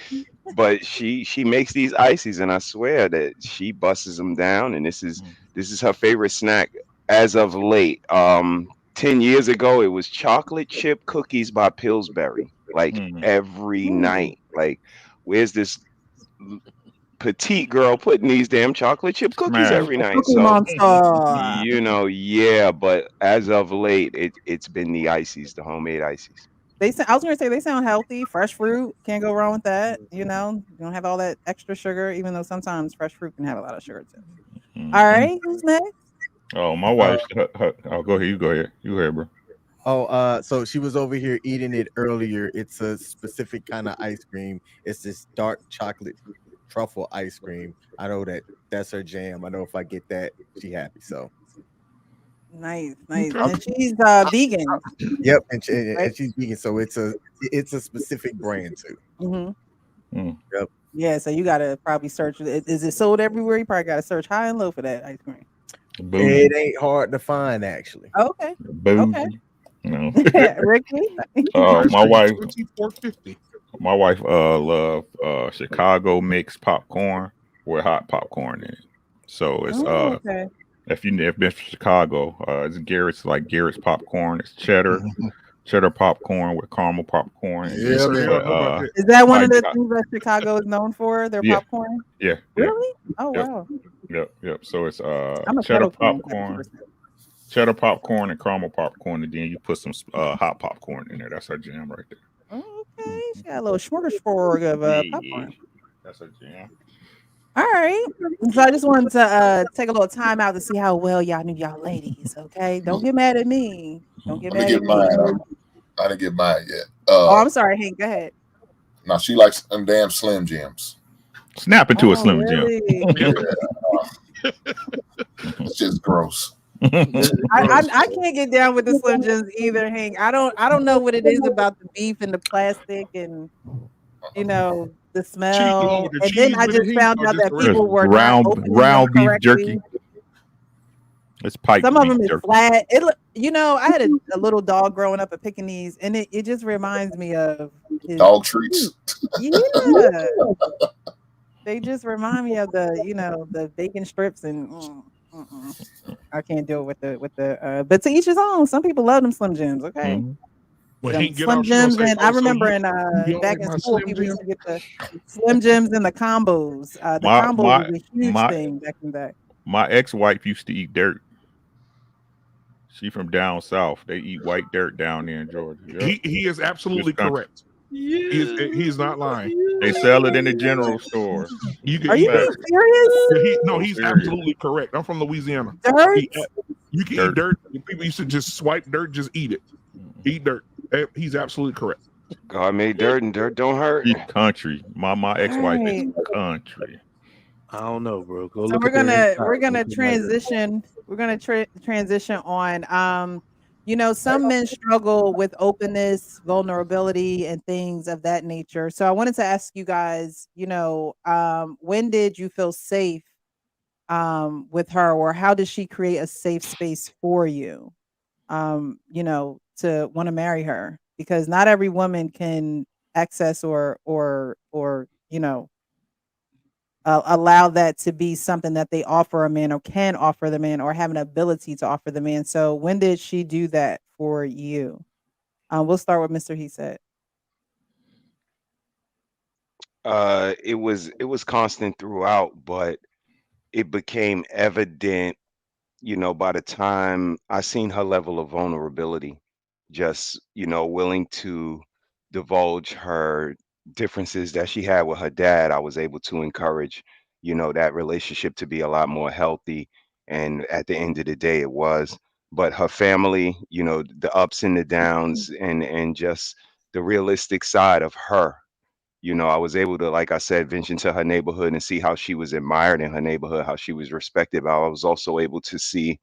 Speaker 4: But she makes these ices and I swear that she busts them down and this is her favorite snack as of late. 10 years ago it was chocolate chip cookies by Pillsbury. Like every night. Like, where's this petite girl putting these damn chocolate chip cookies
Speaker 6: Smash.
Speaker 4: every night?
Speaker 1: Cookie
Speaker 4: So
Speaker 1: Monster.
Speaker 4: yeah, but as of late, it's been the ices, the homemade ices.
Speaker 1: I was gonna say they sound healthy. Fresh fruit, can't go wrong with that. You know, you don't have all that extra sugar, even though sometimes fresh fruit can have a lot of sugar too. All right, who's next?
Speaker 6: Oh, my wife. Oh, go ahead. You go ahead. You go ahead, bro.
Speaker 2: Oh, so she was over here eating it earlier. It's a specific kind of ice cream. It's this dark chocolate truffle ice cream. I know that's her jam. I know if I get that, she happy. So
Speaker 1: Nice. And she's vegan.
Speaker 2: yep, and
Speaker 1: Right?
Speaker 2: she's vegan. So it's a specific brand too.
Speaker 1: Mm-hmm.
Speaker 2: Yep.
Speaker 1: Yeah, so you gotta probably search. Is it sold everywhere? You probably gotta search high and low for that ice cream.
Speaker 6: Boom.
Speaker 2: It ain't hard to find actually.
Speaker 1: Okay.
Speaker 6: Boom.
Speaker 1: Okay.
Speaker 6: No.
Speaker 1: Ricky.
Speaker 6: My wife.
Speaker 10: $24.50.
Speaker 6: My wife love Chicago mixed popcorn with hot popcorn in it. So it's
Speaker 1: okay.
Speaker 6: if you've been to Chicago, it's Garrett's popcorn. It's cheddar popcorn with caramel popcorn.
Speaker 5: Yeah, man.
Speaker 1: Is that one of the things that Chicago is known for? Their popcorn?
Speaker 6: Yeah.
Speaker 1: Really? Oh
Speaker 6: Yep.
Speaker 1: wow.
Speaker 6: Yep. So it's
Speaker 1: I'm a
Speaker 6: cheddar
Speaker 1: kettle fan,
Speaker 6: popcorn, cheddar popcorn and caramel popcorn, and then you put some hot popcorn in there. That's our jam right there.
Speaker 1: Okay, she got a little smorgasbord of popcorn.
Speaker 6: That's our jam.
Speaker 1: All right. So I just wanted to take a little time out to see how well y'all knew y'all ladies. Okay, don't get mad at me. Don't get
Speaker 3: Let me
Speaker 1: mad
Speaker 3: get
Speaker 1: at me.
Speaker 3: mine. I didn't get mine yet.
Speaker 1: Oh, I'm sorry, Hank. Go ahead.
Speaker 3: Now she likes them damn Slim Jims.
Speaker 6: Snap into a Slim
Speaker 1: really?
Speaker 6: Jim.
Speaker 3: It's just gross.
Speaker 1: I can't get down with the Slim Jims either, Hank. I don't know what it is about the beef and the plastic and the smell. And then I just found out that people were not opening them
Speaker 6: beef
Speaker 1: correctly.
Speaker 6: jerky. It's pipe.
Speaker 1: Some of them
Speaker 6: beef
Speaker 1: is
Speaker 6: jerky.
Speaker 1: flat. I had a little dog growing up at Pekingese, and it just reminds me of is
Speaker 3: Dog treats.
Speaker 1: cute. Yeah. They just remind me of the bacon strips and I can't deal with the but to each his own. Some people love them Slim Jims, okay?
Speaker 10: When
Speaker 1: Them
Speaker 10: Hank get
Speaker 1: Slim
Speaker 10: off, she gonna
Speaker 1: Jims,
Speaker 10: say,
Speaker 1: and I
Speaker 10: "Oh, so
Speaker 1: remember
Speaker 10: you don't
Speaker 1: back
Speaker 10: like
Speaker 1: in
Speaker 10: my
Speaker 1: school,
Speaker 10: Slim
Speaker 1: people used
Speaker 10: Jim?"
Speaker 1: to get the Slim Jims and the combos. The
Speaker 6: My
Speaker 1: combos
Speaker 6: my
Speaker 1: was a huge
Speaker 6: my
Speaker 1: thing back in the day.
Speaker 6: my ex-wife used to eat dirt. She from down south. They eat white dirt down there in Georgia. Yep.
Speaker 10: He is absolutely
Speaker 6: This country.
Speaker 10: correct. He's not lying.
Speaker 6: They sell it in the general store.
Speaker 10: You can
Speaker 1: Are you
Speaker 10: eat
Speaker 1: being
Speaker 10: dirt.
Speaker 1: serious?
Speaker 10: No,
Speaker 6: I'm
Speaker 10: he's
Speaker 6: serious.
Speaker 10: absolutely correct. I'm from Louisiana.
Speaker 1: Dirt?
Speaker 10: You can eat dirt. People used to just swipe dirt, just eat it. Eat dirt. He's absolutely correct.
Speaker 4: God made dirt, and dirt don't hurt.
Speaker 6: She country. My ex-wife is
Speaker 1: Right.
Speaker 6: country.
Speaker 8: I don't know, bro. Go
Speaker 1: So
Speaker 8: look
Speaker 1: we're
Speaker 8: at their
Speaker 1: gonna
Speaker 8: inside.
Speaker 1: we're gonna
Speaker 8: Look at my dirt.
Speaker 1: transition. We're gonna transition on. Some men struggle with openness, vulnerability, and things of that nature. So I wanted to ask you guys, when did you feel safe with her, or how did she create a safe space for you, to want to marry her? Because not every woman can access or allow that to be something that they offer a man or can offer the man or have an ability to offer the man. So when did she do that for you? We'll start with Mr. He said.
Speaker 4: It was constant throughout, but it became evident, by the time I seen her level of vulnerability, just, willing to divulge her differences that she had with her dad. I was able to encourage, that relationship to be a lot more healthy. And at the end of the day, it was. But her family, the ups and the downs, and just the realistic side of her. I was able to, like I said, venture into her neighborhood and see how she was admired in her neighborhood, how she was respected. But I was also able to see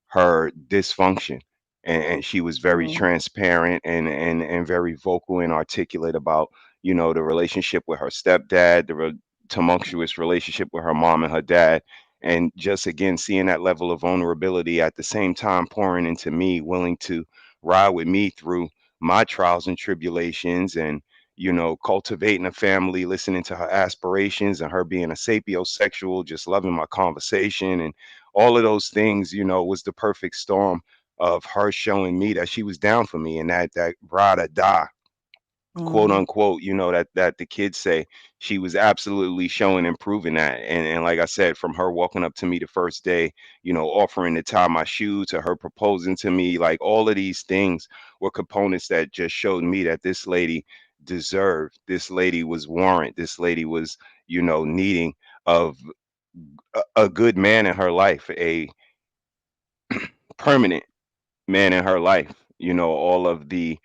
Speaker 4: her dysfunction, and she was very transparent and very vocal and articulate about the relationship with her stepdad, the tumultuous relationship with her mom and her dad, and just again seeing that level of vulnerability at the same time pouring into me, willing to ride with me through my trials and tribulations, and cultivating a family, listening to her aspirations, and her being a sapiosexual, just loving my conversation, and all of those things, was the perfect storm of her showing me that she was down for me, and that ride or die, quote unquote, that the kids say. She was absolutely showing and proving that. And like I said, from her walking up to me the first day, offering to tie my shoe, to her proposing to me, like all of these things were components that just showed me that this lady deserved, this lady was warrant, this lady was, needing of a good man in her life, a permanent man in her life. All of the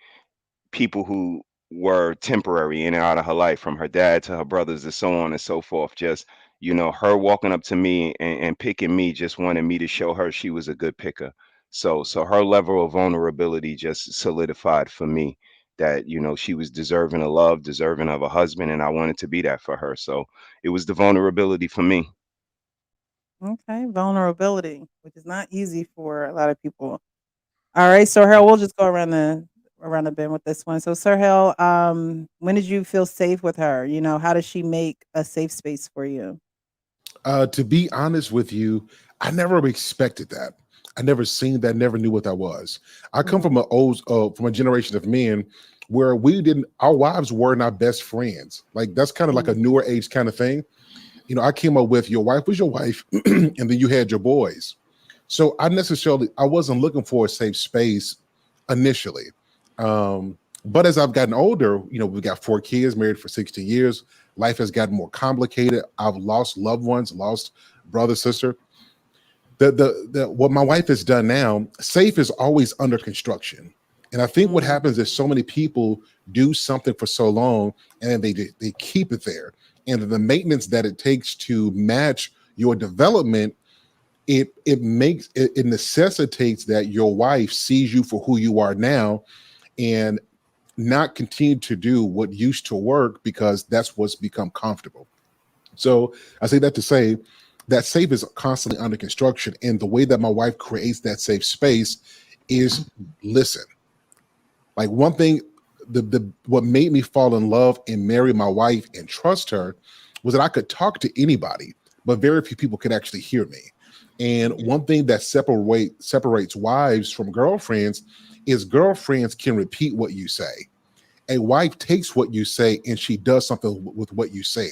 Speaker 4: people who were temporary in and out of her life, from her dad to her brothers and so on and so forth. Just, her walking up to me and picking me, just wanted me to show her she was a good picker. So her level of vulnerability just solidified for me that, she was deserving of love, deserving of a husband, and I wanted to be that for her. So it was the vulnerability for me.
Speaker 1: Okay, vulnerability, which is not easy for a lot of people. All right, Sir Hell, we'll just go around the bend with this one. So, Sir Hell, when did you feel safe with her? How does she make a safe space for you?
Speaker 5: To be honest with you, I never expected that. I never seen that, never knew what that was. I come from from a generation of men where our wives were not best friends. Like that's kind of like a newer age kind of thing. I came up with your wife was your wife, and then you had your boys. So I wasn't looking for a safe space initially. But as I've gotten older, we've got 4 kids, married for 60 years. Life has gotten more complicated. I've lost loved ones, lost brother, sister. What my wife has done now, safe is always under construction. And I think what happens is so many people do something for so long and they keep it there. And the maintenance that it takes to match your development, it necessitates that your wife sees you for who you are now and not continue to do what used to work because that's what's become comfortable. So I say that to say that safe is constantly under construction. And the way that my wife creates that safe space is listen. Like one thing the what made me fall in love and marry my wife and trust her was that I could talk to anybody, but very few people could actually hear me. And one thing that separates wives from girlfriends is girlfriends can repeat what you say. A wife takes what you say and she does something with what you said.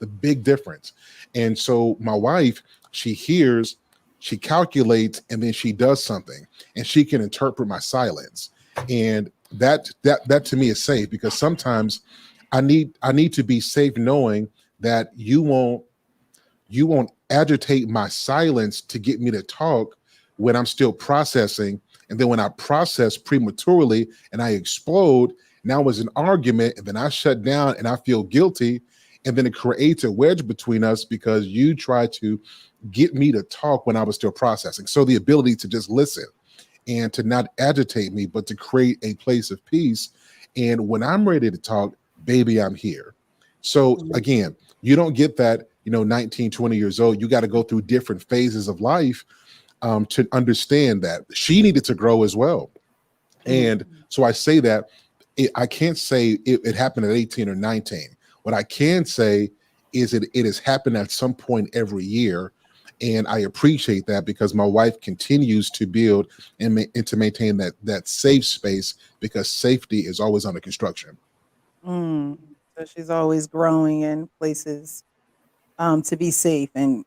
Speaker 5: The big difference. And so my wife, she hears, she calculates, and then she does something, and she can interpret my silence. And that to me is safe, because sometimes I need to be safe knowing that you won't agitate my silence to get me to talk when I'm still processing. And then when I process prematurely and I explode, now it's an argument, and then I shut down and I feel guilty. And then it creates a wedge between us because you try to get me to talk when I was still processing. So the ability to just listen and to not agitate me, but to create a place of peace. And when I'm ready to talk, baby, I'm here. So again, you don't get that, 19, 20 years old. You got to go through different phases of life to understand that. She needed to grow as well. And so I say that I can't say it happened at 18 or 19. What I can say is it has happened at some point every year. And I appreciate that, because my wife continues to build and to maintain that safe space, because safety is always under construction.
Speaker 1: So she's always growing in places to be safe. And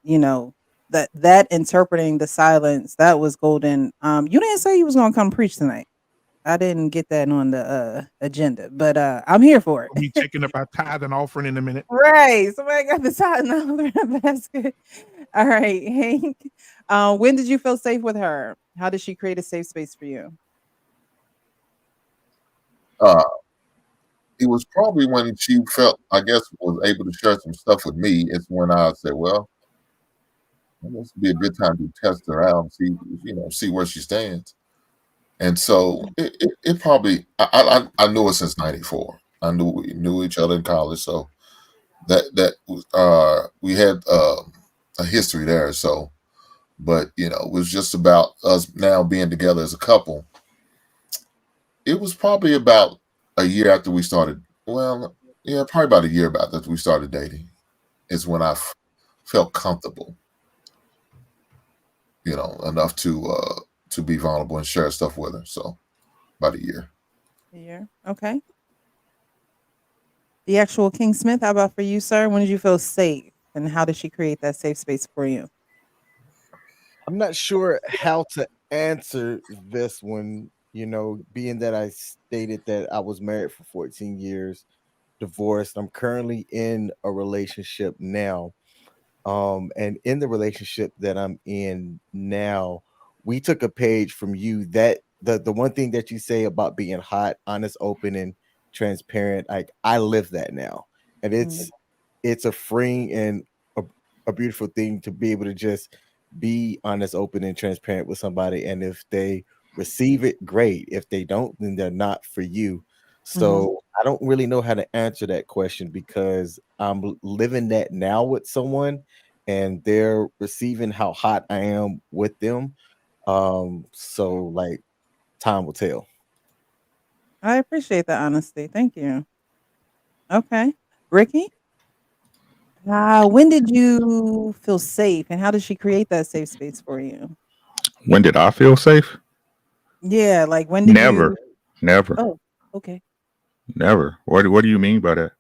Speaker 1: that interpreting the silence, that was golden. You didn't say you was gonna come preach tonight. I didn't get that on the agenda, but I'm here for
Speaker 10: We'll be
Speaker 1: it.
Speaker 10: taking up our tithe and offering in a minute.
Speaker 1: Right. Somebody got the side in the basket. All right, Hank. When did you feel safe with her? How did she create a safe space for you?
Speaker 3: It was probably when she felt, I guess, was able to share some stuff with me. It's when I said, well, this would be a good time to test her out and see where she stands. And so it probably, I knew her since '94. I knew we knew each other in college, so we had a history there. So, but it was just about us now being together as a couple. It was probably about a year after we started. Well, yeah, probably about a year about that we started dating. Is when I felt comfortable, enough to be vulnerable and share stuff with her. So, about a year.
Speaker 1: A year. Okay. The actual King Smith, how about for you, sir? When did you feel safe, and how did she create that safe space for you?
Speaker 2: I'm not sure how to answer this one, being that I stated that I was married for 14 years, divorced. I'm currently in a relationship now. And in the relationship that I'm in now, we took a page from you, that the one thing that you say about being hot, honest, open, and transparent, like I live that now. And it's a freeing and a beautiful thing to be able to just be honest, open, and transparent with somebody. And if they receive it, great. If they don't, then they're not for you. So I don't really know how to answer that question, because I'm living that now with someone, and they're receiving how hot I am with them. So like time will tell.
Speaker 1: I appreciate the honesty. Thank you. Okay. Ricky? When did you feel safe, and how did she create that safe space for you?
Speaker 6: When did I feel safe?
Speaker 1: Yeah, like when did
Speaker 6: Never,
Speaker 1: you?
Speaker 6: never,
Speaker 1: Oh, okay.
Speaker 6: never. What do you mean by that?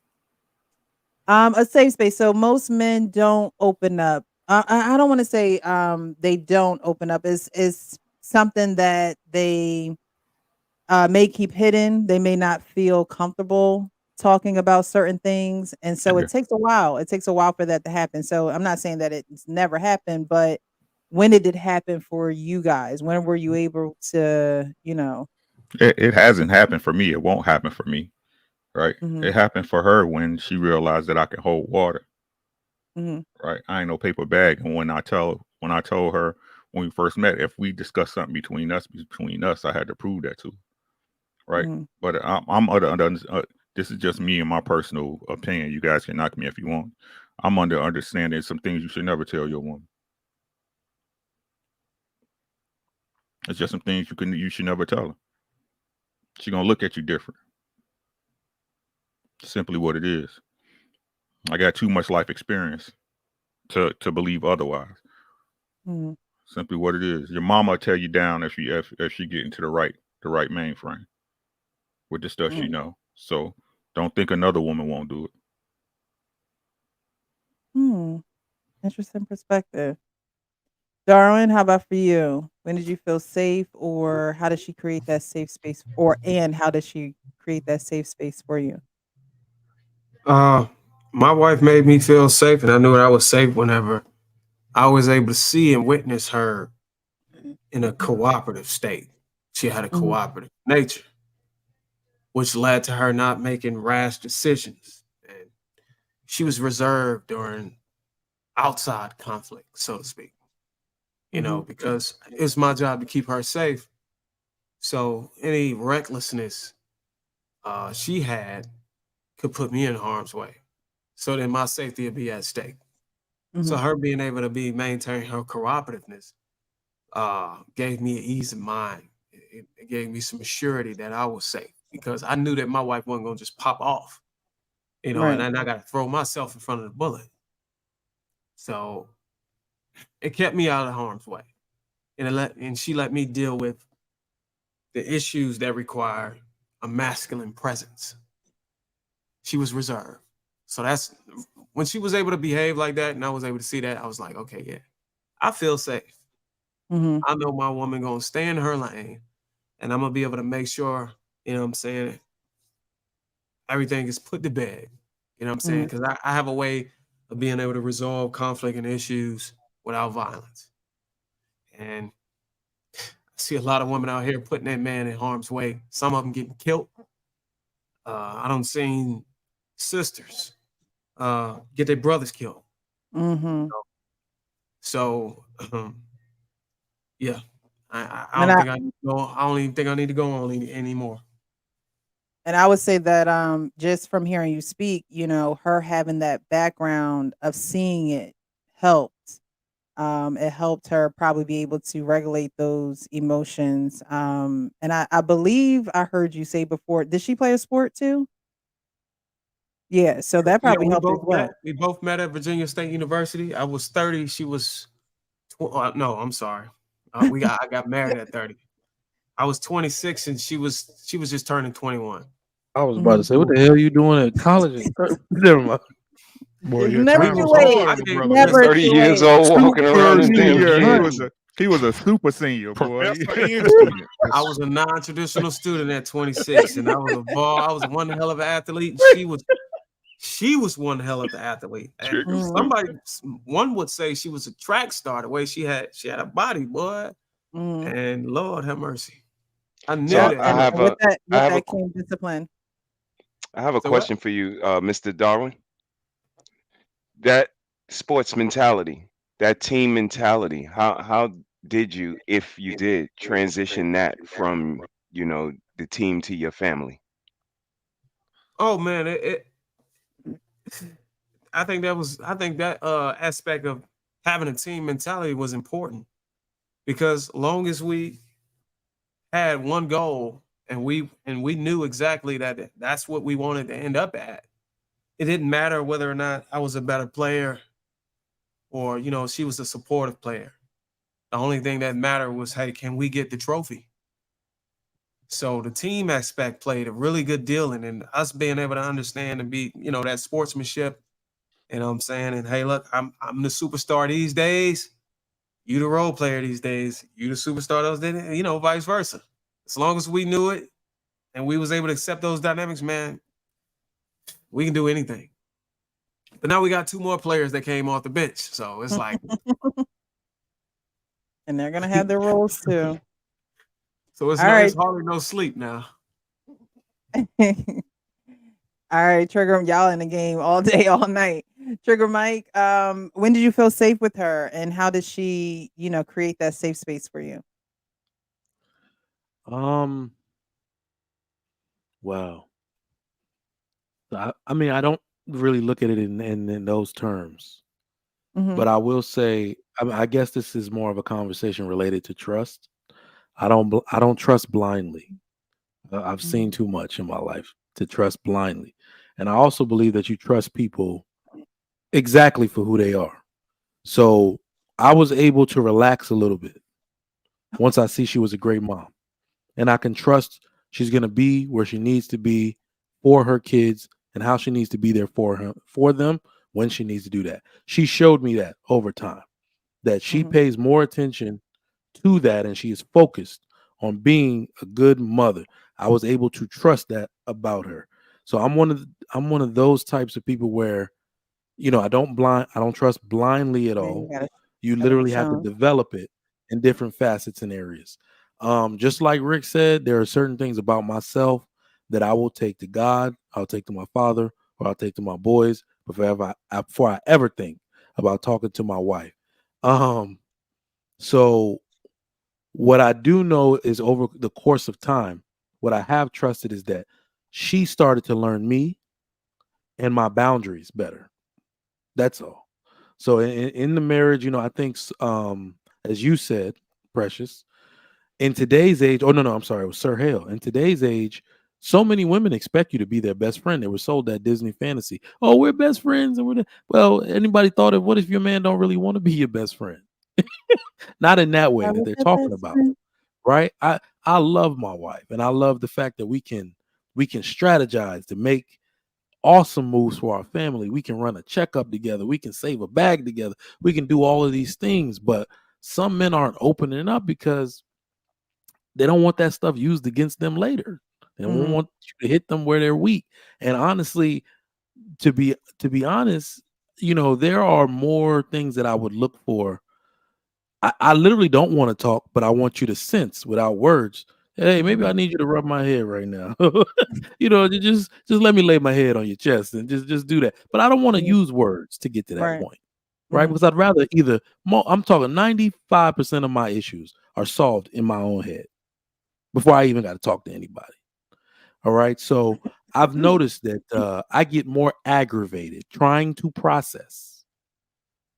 Speaker 1: A safe space. So most men don't open up. I don't want to say they don't open up. It's something that they may keep hidden. They may not feel comfortable talking about certain things, and so
Speaker 6: Okay.
Speaker 1: it takes a while. It takes a while for that to happen. So I'm not saying that it's never happened, but when did it happen for you guys? When were you able to,
Speaker 6: It hasn't happened for me. It won't happen for me. Right.
Speaker 1: Mhm,
Speaker 6: It happened for her when she realized that I can hold water.
Speaker 1: mhm,
Speaker 6: Right. I ain't no paper bag. And when I told her when we first met, if we discussed something between us, I had to prove that too. Right.
Speaker 1: mhm.
Speaker 6: But I'm under this is just me and my personal opinion. You guys can knock me if you want. I'm under understanding some things you should never tell your woman. It's just some things you should never tell her. She's gonna look at you different. Simply what it is. I got too much life experience to believe otherwise.
Speaker 1: Mhm.
Speaker 6: Simply what it is. Your mama will tear you down if she get into the right mainframe with the stuff she
Speaker 1: Mm.
Speaker 6: know. So don't think another woman won't do it.
Speaker 1: Interesting perspective. Darwin, how about for you? When did you feel safe, or how did she create that safe space, and how did she create that safe space for you?
Speaker 7: My wife made me feel safe, and I knew I was safe whenever I was able to see and witness her in a cooperative state. She had a
Speaker 1: Mhm.
Speaker 7: cooperative nature, which led to her not making rash decisions. And she was reserved during outside conflict, so to speak,
Speaker 1: Mhm.
Speaker 7: because it's my job to keep her safe. So any recklessness she had could put me in harm's way. So then my safety would be at stake. So
Speaker 1: Mhm.
Speaker 7: her being able to maintain her cooperativeness gave me an ease of mind. It gave me some surety that I was safe because I knew that my wife wasn't gonna just pop off, and
Speaker 1: Right.
Speaker 7: then I got to throw myself in front of the bullet. So it kept me out of harm's way, and she let me deal with the issues that require a masculine presence. She was reserved, so that's when she was able to behave like that, and I was able to see that. I was like, okay, yeah, I feel safe.
Speaker 1: Mhm.
Speaker 7: I know my woman gonna stay in her lane, and I'm gonna be able to make sure, what I'm saying, everything is put to bed. You know what I'm saying?
Speaker 1: Mhm.
Speaker 7: Because I have a way of being able to resolve conflict and issues without violence. And I see a lot of women out here putting that man in harm's way. Some of them getting killed. I don't seen sisters get their brothers killed.
Speaker 1: Mhm.
Speaker 7: So yeah, I
Speaker 1: And
Speaker 7: don't
Speaker 1: I
Speaker 7: think I need to go. I don't even think I need to go on anymore.
Speaker 1: and I would say that just from hearing you speak, her having that background of seeing it helped. It helped her probably be able to regulate those emotions. And I believe I heard you say before, did she play a sport too? Yeah, so that
Speaker 7: Yeah,
Speaker 1: probably helped as well.
Speaker 7: We both met at Virginia State University. I was 30. She was no, I'm sorry. I got married at 30. I was 26 and she was just turning 21.
Speaker 8: I was about to
Speaker 1: Mhm.
Speaker 8: say, what the hell are you doing at college? Never mind.
Speaker 10: Boy,
Speaker 1: It's
Speaker 10: yeah,
Speaker 1: never
Speaker 7: We
Speaker 10: time
Speaker 1: too
Speaker 10: was
Speaker 7: were both
Speaker 1: late.
Speaker 10: hard,
Speaker 7: I
Speaker 10: on the
Speaker 7: gave
Speaker 10: brother.
Speaker 1: Never
Speaker 4: 30
Speaker 1: too
Speaker 4: years
Speaker 1: late.
Speaker 4: old walking around
Speaker 10: Super
Speaker 4: this damn
Speaker 10: senior.
Speaker 4: kid.
Speaker 6: He was a super senior, boy.
Speaker 10: Professor and student.
Speaker 7: I was a non-traditional student at 26, and I was a ball. I was one hell of an athlete, and she was one hell of the athlete. And
Speaker 6: Trigger
Speaker 1: Mhm.
Speaker 6: stupid.
Speaker 7: one would say she was a track star. The way she had a body, boy.
Speaker 1: Mhm.
Speaker 7: And Lord have mercy, I
Speaker 4: So
Speaker 7: knew
Speaker 1: Yeah,
Speaker 7: that.
Speaker 4: I
Speaker 1: and
Speaker 4: have
Speaker 1: with
Speaker 4: a
Speaker 1: that
Speaker 4: I
Speaker 1: with
Speaker 4: have a
Speaker 1: that came discipline.
Speaker 4: I have a
Speaker 7: So what?
Speaker 4: question for you, Mr. Darwin. That sports mentality, that team mentality, how did you, if you did, transition that from, the team to your family?
Speaker 7: Oh man, I think that aspect of having a team mentality was important because long as we had one goal and we knew exactly that that's what we wanted to end up at. It didn't matter whether or not I was a better player or she was a supportive player. The only thing that mattered was, hey, can we get the trophy? So the team aspect played a really good deal in us being able to understand and be, that sportsmanship. You know what I'm saying? And hey, look, I'm the superstar these days. You the role player these days. You the superstar those days, vice versa. As long as we knew it and we was able to accept those dynamics, man, we can do anything. But now we got two more players that came off the bench. So it's like
Speaker 1: And they're gonna have their roles too.
Speaker 7: so
Speaker 1: All right.
Speaker 7: it's hardly no sleep now.
Speaker 1: All right, Trigger, y'all in the game all day, all night. Trigger Mike, when did you feel safe with her, and how did she, create that safe space for you?
Speaker 8: Um, wow. I mean, I don't really look at it in those terms,
Speaker 1: Mhm.
Speaker 8: but I will say, I guess this is more of a conversation related to trust. I don't trust blindly. I've
Speaker 1: Mhm.
Speaker 8: seen too much in my life to trust blindly, And I also believe that you trust people exactly for who they are. So I was able to relax a little bit once I see she was a great mom. And I can trust she's going to be where she needs to be for her kids and how she needs to be there for them when she needs to do that. She showed me that over time, that she pays more attention to that and she is focused on being a good mother. I was able to trust that about her. So I'm one of those types of people where, you know, I don't trust blindly at all. You literally have to develop it in different facets and areas. Just like Rick said, there are certain things about myself that I will take to God, I'll take to my father, or I'll take to my boys before I ever think about talking to my wife. So what I do know is over the course of time, what I have trusted is that she started to learn me and my boundaries better. That's all. So in the marriage, you know, I think, as you said, Precious, in today's age, oh no, I'm sorry, it was Sir Hale. In today's age, so many women expect you to be their best friend. They were sold that Disney fantasy. Oh, we're best friends, and well, anybody thought of what if your man don't really want to be your best friend? Not in that way that they're talking about, right? I love my wife, and I love the fact that we can strategize to make awesome moves for our family. We can run a checkup together. We can save a bag together. We can do all of these things, but some men aren't opening up because they don't want that stuff used against them later. They don't want you to hit them where they're weak. And honestly, to be honest, you know, there are more things that I would look for. I literally don't want to talk, but I want you to sense without words. Hey, maybe I need you to rub my head right now. You know, just let me lay my head on your chest and just do that. But I don't want to use words to get to that point, right? Because I'd rather I'm talking 95% of my issues are solved in my own head before I even got to talk to anybody. All right. So I've noticed that I get more aggravated trying to process,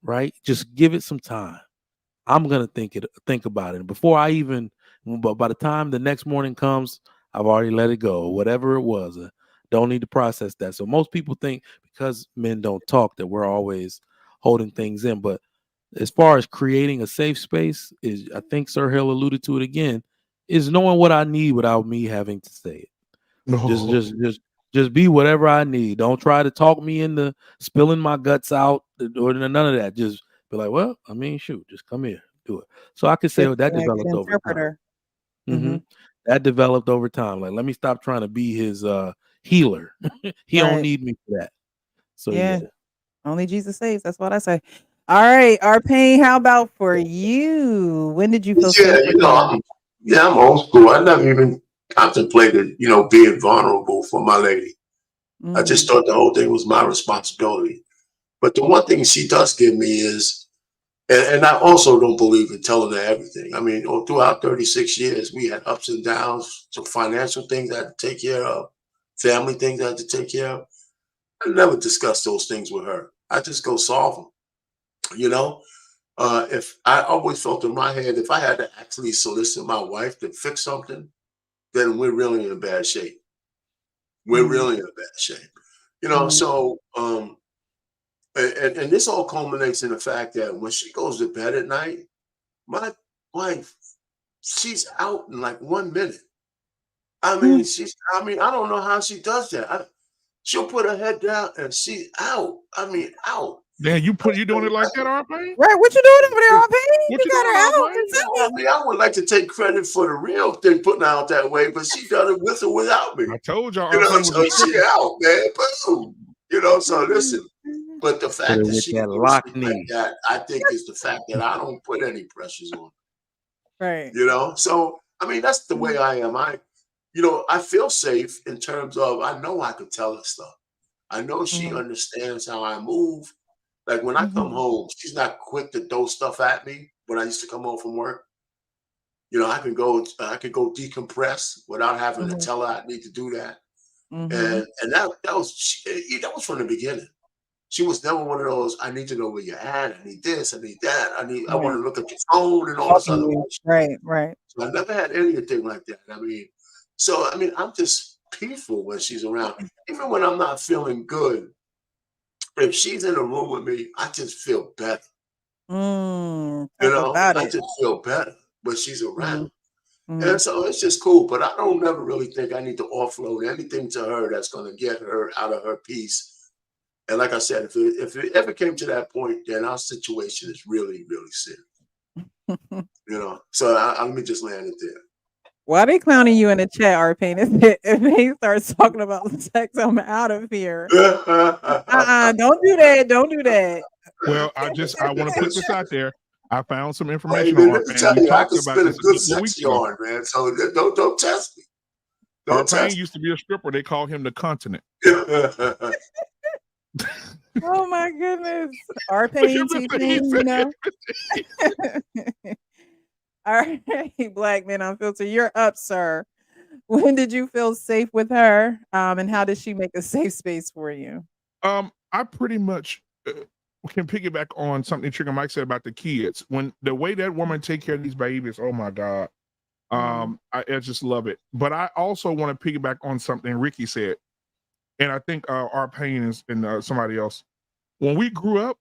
Speaker 8: right? Just give it some time. I'm going to think about it. Before but by the time the next morning comes, I've already let it go, whatever it was. Don't need to process that. So most people think because men don't talk that we're always holding things in. But as far as creating a safe space, is I think Sir Hill alluded to it again, is knowing what I need without me having to say it. No. Just be whatever I need. Don't try to talk me into spilling my guts out or none of that. Just be like, well, I mean, shoot, just come here, do it. So I could say that developed over time. That developed over time. Like, let me stop trying to be his healer. He don't need me for that. So yeah.
Speaker 1: Only Jesus saves. That's what I say. All right, Arpain, how about for you? When did you feel safe?
Speaker 9: I'm old school. I never even contemplated, being vulnerable for my lady. I just thought the whole thing was my responsibility. But the one thing she does give me is, and I also don't believe in telling her everything. I mean, throughout 36 years, we had ups and downs, some financial things I had to take care of, family things I had to take care of. I never discussed those things with her. I just go solve them. If I always felt in my head, if I had to actually solicit my wife to fix something, then we're really in bad shape. We're really in bad shape. So and this all culminates in the fact that when she goes to bed at night, my wife, she's out in like 1 minute. I mean, I don't know how she does that. She'll put her head down and she's out. I mean, out.
Speaker 10: Man, you doing it like that, Arpain?
Speaker 1: Right, what you doing over there, Arpain?
Speaker 10: What you got her out?
Speaker 9: I mean, I would like to take credit for the real thing putting her out that way, but she done it with or without me.
Speaker 10: I told y'all.
Speaker 9: So she out, man. Boom. So listen. But the fact that she like that, I think, is the fact that I don't put any pressures on her.
Speaker 1: Right.
Speaker 9: So I mean, that's the way I am. I feel safe in terms of I know I can tell her stuff. I know she understands how I move. Like when I come home, she's not quick to throw stuff at me. When I used to come home from work, I could go decompress without having to tell her I need to do that. And that was from the beginning. She was never one of those, I need to know where you're at. I need this. I need that. I want to look at your phone and all this other bullshit.
Speaker 1: Right.
Speaker 9: So I never had anything like that. I'm just peaceful when she's around. Even when I'm not feeling good, if she's in a room with me, I just feel better. You
Speaker 1: Talk
Speaker 9: know,
Speaker 1: about
Speaker 9: I
Speaker 1: it.
Speaker 9: just feel better when she's around.
Speaker 1: Mhm.
Speaker 9: And so it's just cool. But I don't never really think I need to offload anything to her that's going to get her out of her peace. And like I said, if it ever came to that point, then our situation is really, really serious. You know, so let me just land it there.
Speaker 1: Why they clowning you in the chat, Arpain? If they start talking about sex, I'm out of here. Don't do that. Don't do that.
Speaker 10: Well, I want to put this out there. I found some
Speaker 9: Hey,
Speaker 10: information
Speaker 9: man,
Speaker 10: on
Speaker 9: let me
Speaker 10: Arpain.
Speaker 9: tell
Speaker 10: We
Speaker 9: you, I
Speaker 10: talked
Speaker 9: can
Speaker 10: about
Speaker 9: spin a
Speaker 10: this a
Speaker 9: good
Speaker 10: couple of
Speaker 9: sex
Speaker 10: weeks ago.
Speaker 9: yarn, man. So don't test me. Don't
Speaker 10: Arpain
Speaker 9: test
Speaker 10: used to be a stripper. They called him the continent.
Speaker 9: me.
Speaker 1: Oh my goodness.
Speaker 10: Look
Speaker 1: Arpain,
Speaker 10: at Mr.
Speaker 1: T-Pain,
Speaker 10: He
Speaker 1: you know. All right, Black Man Unfiltered, you're up, sir. When did you feel safe with her? And how did she make a safe space for you?
Speaker 10: I pretty much can piggyback on something Trigger Mike said about the kids. When the way that woman take care of these babies, oh my God. I just love it. But I also want to piggyback on something Ricky said. And I think Arpain is and somebody else. When we grew up,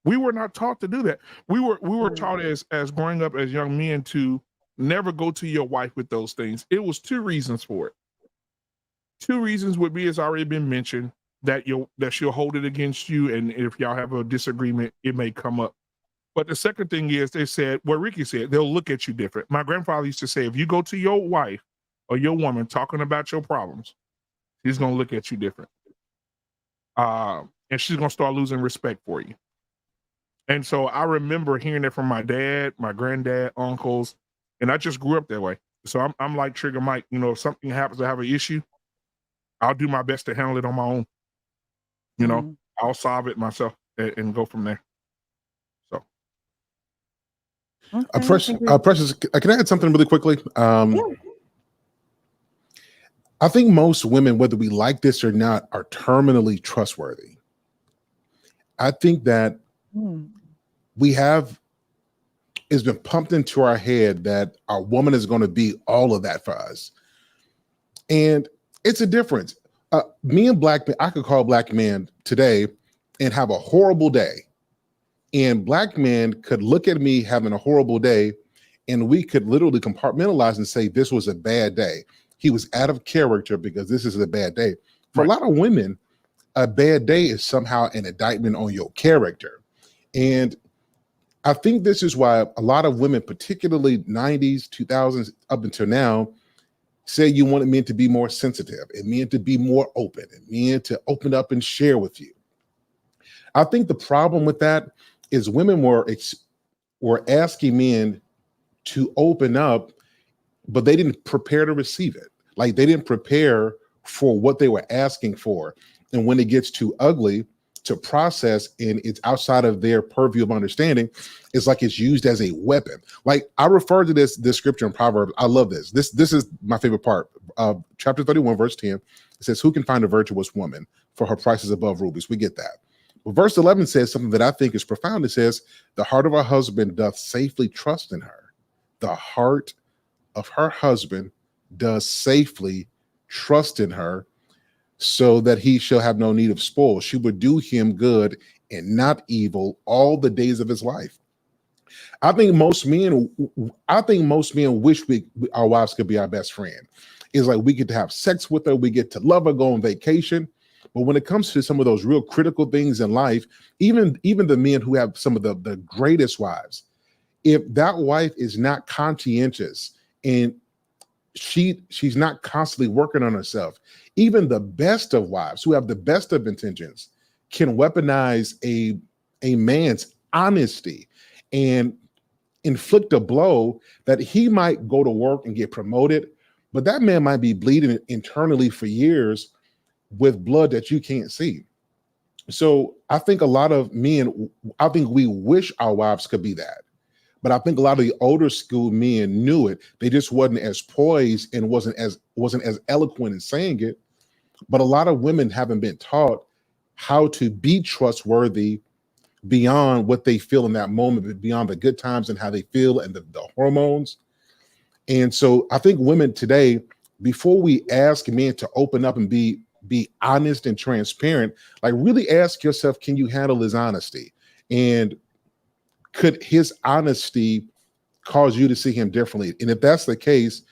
Speaker 10: we were not taught to do that. We were taught as growing up as young men to never go to your wife with those things. It was two reasons for it. Two reasons would be, as already been mentioned, that she'll hold it against you, and if y'all have a disagreement, it may come up. But the second thing is, they said what Ricky said, they'll look at you different. My grandfather used to say, if you go to your wife or your woman talking about your problems, she's gonna look at you different. And she's gonna start losing respect for you. And so I remember hearing it from my dad, my granddad, uncles, and I just grew up that way. So I'm like Trigger Mike, you know, if something happens to have an issue, I'll do my best to handle it on my own. You know, I'll solve it myself and go from there. So.
Speaker 5: Precious, can I add something really quickly? I think most women, whether we like this or not, are terminally trustworthy. I think that it's been pumped into our head that our woman is going to be all of that for us. And it's a difference. Me and Black men, I could call Black man today and have a horrible day. And Black men could look at me having a horrible day, and we could literally compartmentalize and say, this was a bad day. He was out of character because this is a bad day. For a lot of women, a bad day is somehow an indictment on your character. And I think this is why a lot of women, particularly 90s, 2000s, up until now, say you wanted men to be more sensitive and men to be more open and men to open up and share with you. I think the problem with that is women were asking men to open up, but they didn't prepare to receive it. Like they didn't prepare for what they were asking for. And when it gets too ugly to process and it's outside of their purview of understanding, it's like it's used as a weapon. Like I refer to this scripture in Proverbs. I love this. This is my favorite part. Chapter 31, verse 10. It says, who can find a virtuous woman? For her price is above rubies. We get that. Well, verse 11 says something that I think is profound. It says, the heart of her husband doth safely trust in her. The heart of her husband does safely trust in her, so that he shall have no need of spoil. She would do him good and not evil all the days of his life. I think most men wish our wives could be our best friend. It's like we get to have sex with her, we get to love her, go on vacation. But when it comes to some of those real critical things in life, even the men who have some of the greatest wives, if that wife is not conscientious and she's not constantly working on herself, even the best of wives who have the best of intentions can weaponize a man's honesty and inflict a blow that he might go to work and get promoted, but that man might be bleeding internally for years with blood that you can't see. So I think a lot of men, I think we wish our wives could be that. But I think a lot of the older school men knew it. They just wasn't as poised and wasn't as eloquent in saying it. But a lot of women haven't been taught how to be trustworthy beyond what they feel in that moment, beyond the good times and how they feel and the hormones. And so I think women today, before we ask men to open up and be honest and transparent, like really ask yourself, can you handle his honesty? And could his honesty cause you to see him differently? And if that's the case,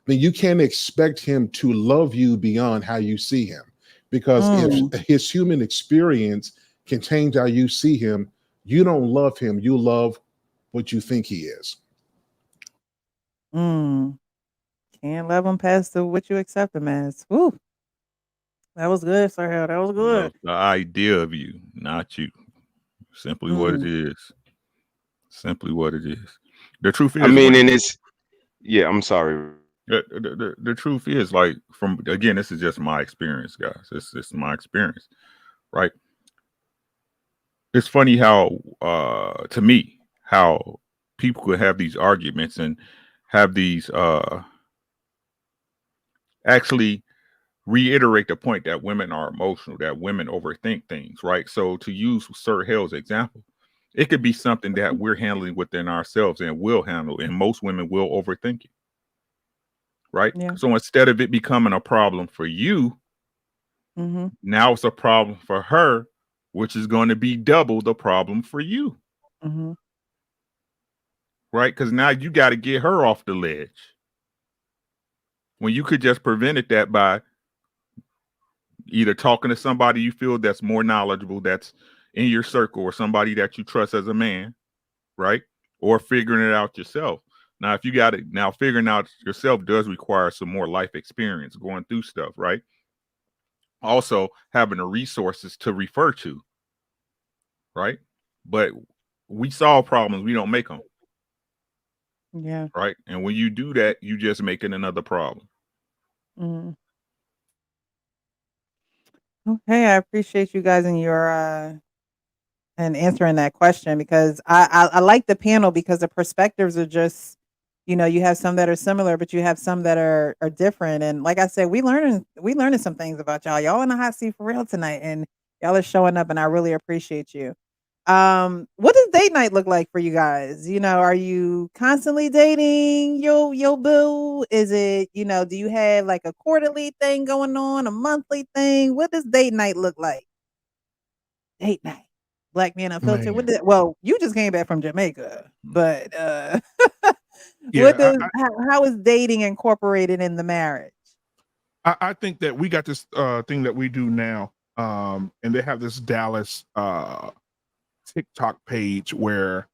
Speaker 5: then you can't expect him to love you beyond how you see him. Because if his human experience can change how you see him, you don't love him, you love what you think he is.
Speaker 1: Can't love him past what you accept him as. Woo. That was good, Sir Hell. That was good.
Speaker 6: Love the idea of you, not you. Simply what it is. Simply what it is. The truth is,
Speaker 4: I mean, and it's, yeah, I'm sorry.
Speaker 6: The truth is, like, from, again, this is just my experience, guys. It's my experience, right? It's funny how, to me, how people could have these arguments and have these, actually reiterate the point that women are emotional, that women overthink things, right? So to use Sir Hell's example, it could be something that we're handling within ourselves and will handle, and most women will overthink it, right?
Speaker 1: Yeah.
Speaker 6: So instead of it becoming a problem for you, now it's a problem for her, which is going to be double the problem for you, right? Because now you got to get her off the ledge when you could just prevented that by either talking to somebody you feel that's more knowledgeable, that's in your circle, or somebody that you trust as a man, right? Or figuring it out yourself. Now, if you got it, now figuring out yourself does require some more life experience going through stuff, right? Also having the resources to refer to, right? But we solve problems, we don't make them.
Speaker 1: Yeah.
Speaker 6: Right. And when you do that, you just making another problem.
Speaker 1: Okay, I appreciate you guys and your and answering that question, because I like the panel because the perspectives are just, you know, you have some that are similar, but you have some that are different. And like I said, we learning some things about y'all. Y'all in the hot seat for real tonight, and y'all are showing up, and I really appreciate you. What does date night look like for you guys? You know, are you constantly dating your boo? Is it, you know, do you have like a quarterly thing going on, a monthly thing? What does date night look like? Date night. Black Man Unfiltered. What
Speaker 10: Man.
Speaker 1: did, well, you just came back from Jamaica, but what
Speaker 10: Yeah,
Speaker 1: does how is dating incorporated in the marriage?
Speaker 10: I think that we got this thing that we do now, and they have this Dallas TikTok page where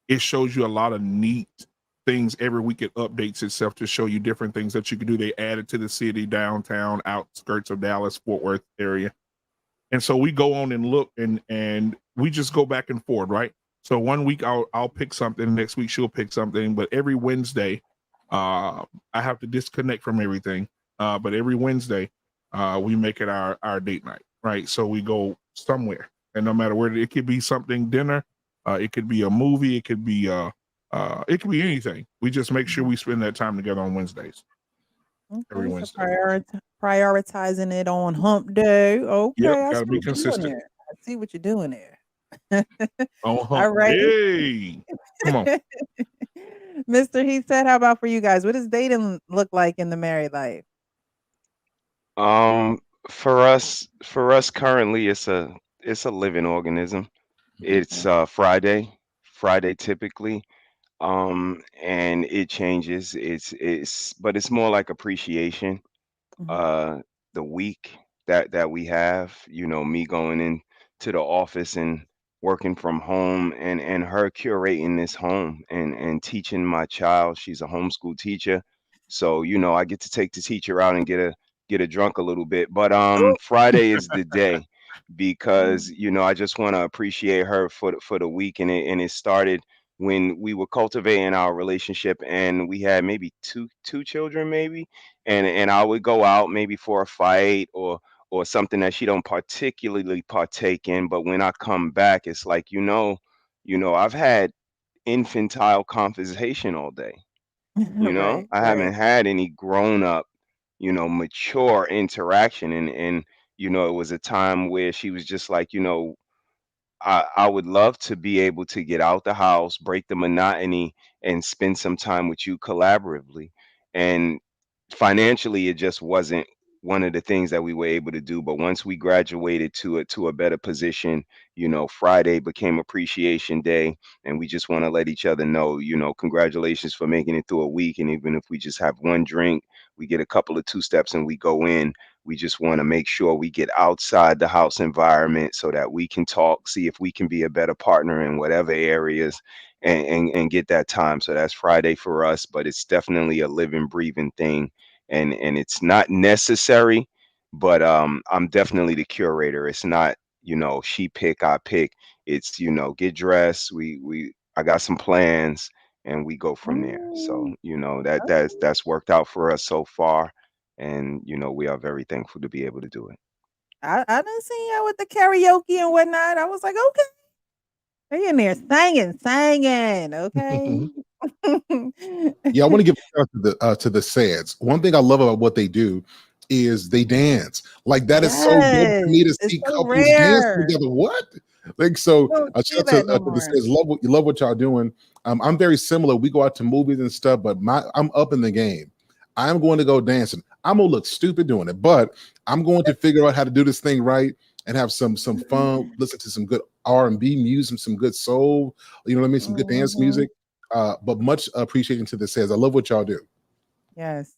Speaker 10: it shows you a lot of neat things every week. It updates itself to show you different things that you can do. They added to the city, downtown, outskirts of Dallas, Fort Worth area. And so we go on and look, and we just go back and forth, right? So one week I'll pick something, next week she'll pick something, but every Wednesday I have to disconnect from everything. But every Wednesday we make it our date night, right? So we go somewhere, and no matter where, it could be something dinner, it could be a movie, it could be anything. We just make sure we spend that time together on Wednesdays. Every
Speaker 1: Okay, so
Speaker 10: Wednesday.
Speaker 1: prioritizing it on hump day. Okay,
Speaker 10: Yep,
Speaker 1: I
Speaker 10: gotta
Speaker 1: see
Speaker 10: be
Speaker 1: what you're doing
Speaker 10: consistent.
Speaker 1: there. I see what you're doing there.
Speaker 10: On
Speaker 1: All
Speaker 10: hump
Speaker 1: right.
Speaker 10: day. Come on.
Speaker 1: Mr. He said, how about for you guys? What does dating look like in the married life?
Speaker 4: For us currently, it's a living organism. It's Friday typically. And it changes. But it's more like appreciation. The week that we have, you know, me going in to the office and working from home, and her curating this home and teaching my child. She's a homeschool teacher, so you know I get to take the teacher out and get a drunk a little bit. But Friday is the day, because you know I just want to appreciate her for the week, and it started when we were cultivating our relationship, and we had maybe two children, maybe. And I would go out maybe for a fight or something that she don't particularly partake in, but when I come back, it's like, I've had infantile conversation all day.
Speaker 1: Right,
Speaker 4: I
Speaker 1: right.
Speaker 4: haven't had any grown up, mature interaction. And it was a time where she was just like, I would love to be able to get out the house, break the monotony, and spend some time with you collaboratively. And financially, it just wasn't one of the things that we were able to do. But once we graduated to a better position, Friday became appreciation day, and we just want to let each other know, congratulations for making it through a week. And even if we just have one drink, we get a couple of two steps and we go in. We just want to make sure we get outside the house environment so that we can talk, see if we can be a better partner in whatever areas, and get that time. So that's Friday for us, but it's definitely a living, breathing thing. And it's not necessary, but I'm definitely the curator. It's not, she pick, I pick. It's, get dressed. I got some plans and we go from there. So, that's worked out for us so far. And, we are very thankful to be able to do it.
Speaker 1: I done seen y'all with the karaoke and whatnot. I was like, okay. They in there singing, okay?
Speaker 5: Yeah, I want to give a shout out to the Sads. One thing I love about what they do is they dance. Like that is so good to me to
Speaker 1: It's
Speaker 5: see
Speaker 1: so
Speaker 5: couples dance
Speaker 1: rare.
Speaker 5: together. What? Like so,
Speaker 1: You don't see
Speaker 5: shout
Speaker 1: that
Speaker 5: out
Speaker 1: no
Speaker 5: to the
Speaker 1: more.
Speaker 5: Sads. Love what y'all doing. I'm very similar. We go out to movies and stuff, but I'm up in the game. I'm going to go dancing. I'm gonna look stupid doing it, but I'm going to figure out how to do this thing right and have some fun. Listen to some good R&B music, some good soul. You know what I mean? Some good dance
Speaker 1: Mhm.
Speaker 5: music. But much appreciation to the Says. I love what y'all do.
Speaker 1: Yes.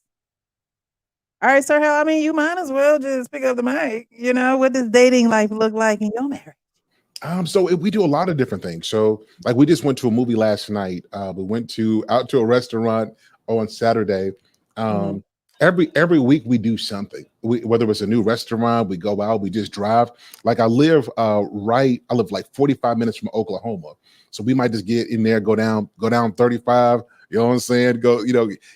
Speaker 1: All right, Sir Hell, I mean, you might as well just pick up the mic. What does dating life look like in your marriage?
Speaker 5: So we do a lot of different things. So like we just went to a movie last night. We went out to a restaurant on Saturday.
Speaker 1: Mhm.
Speaker 5: Every week we do something. Whether it's a new restaurant, we go out, we just drive. Like I live like 45 minutes from Oklahoma. So we might just get in there, go down 35. You know what I'm saying? Go,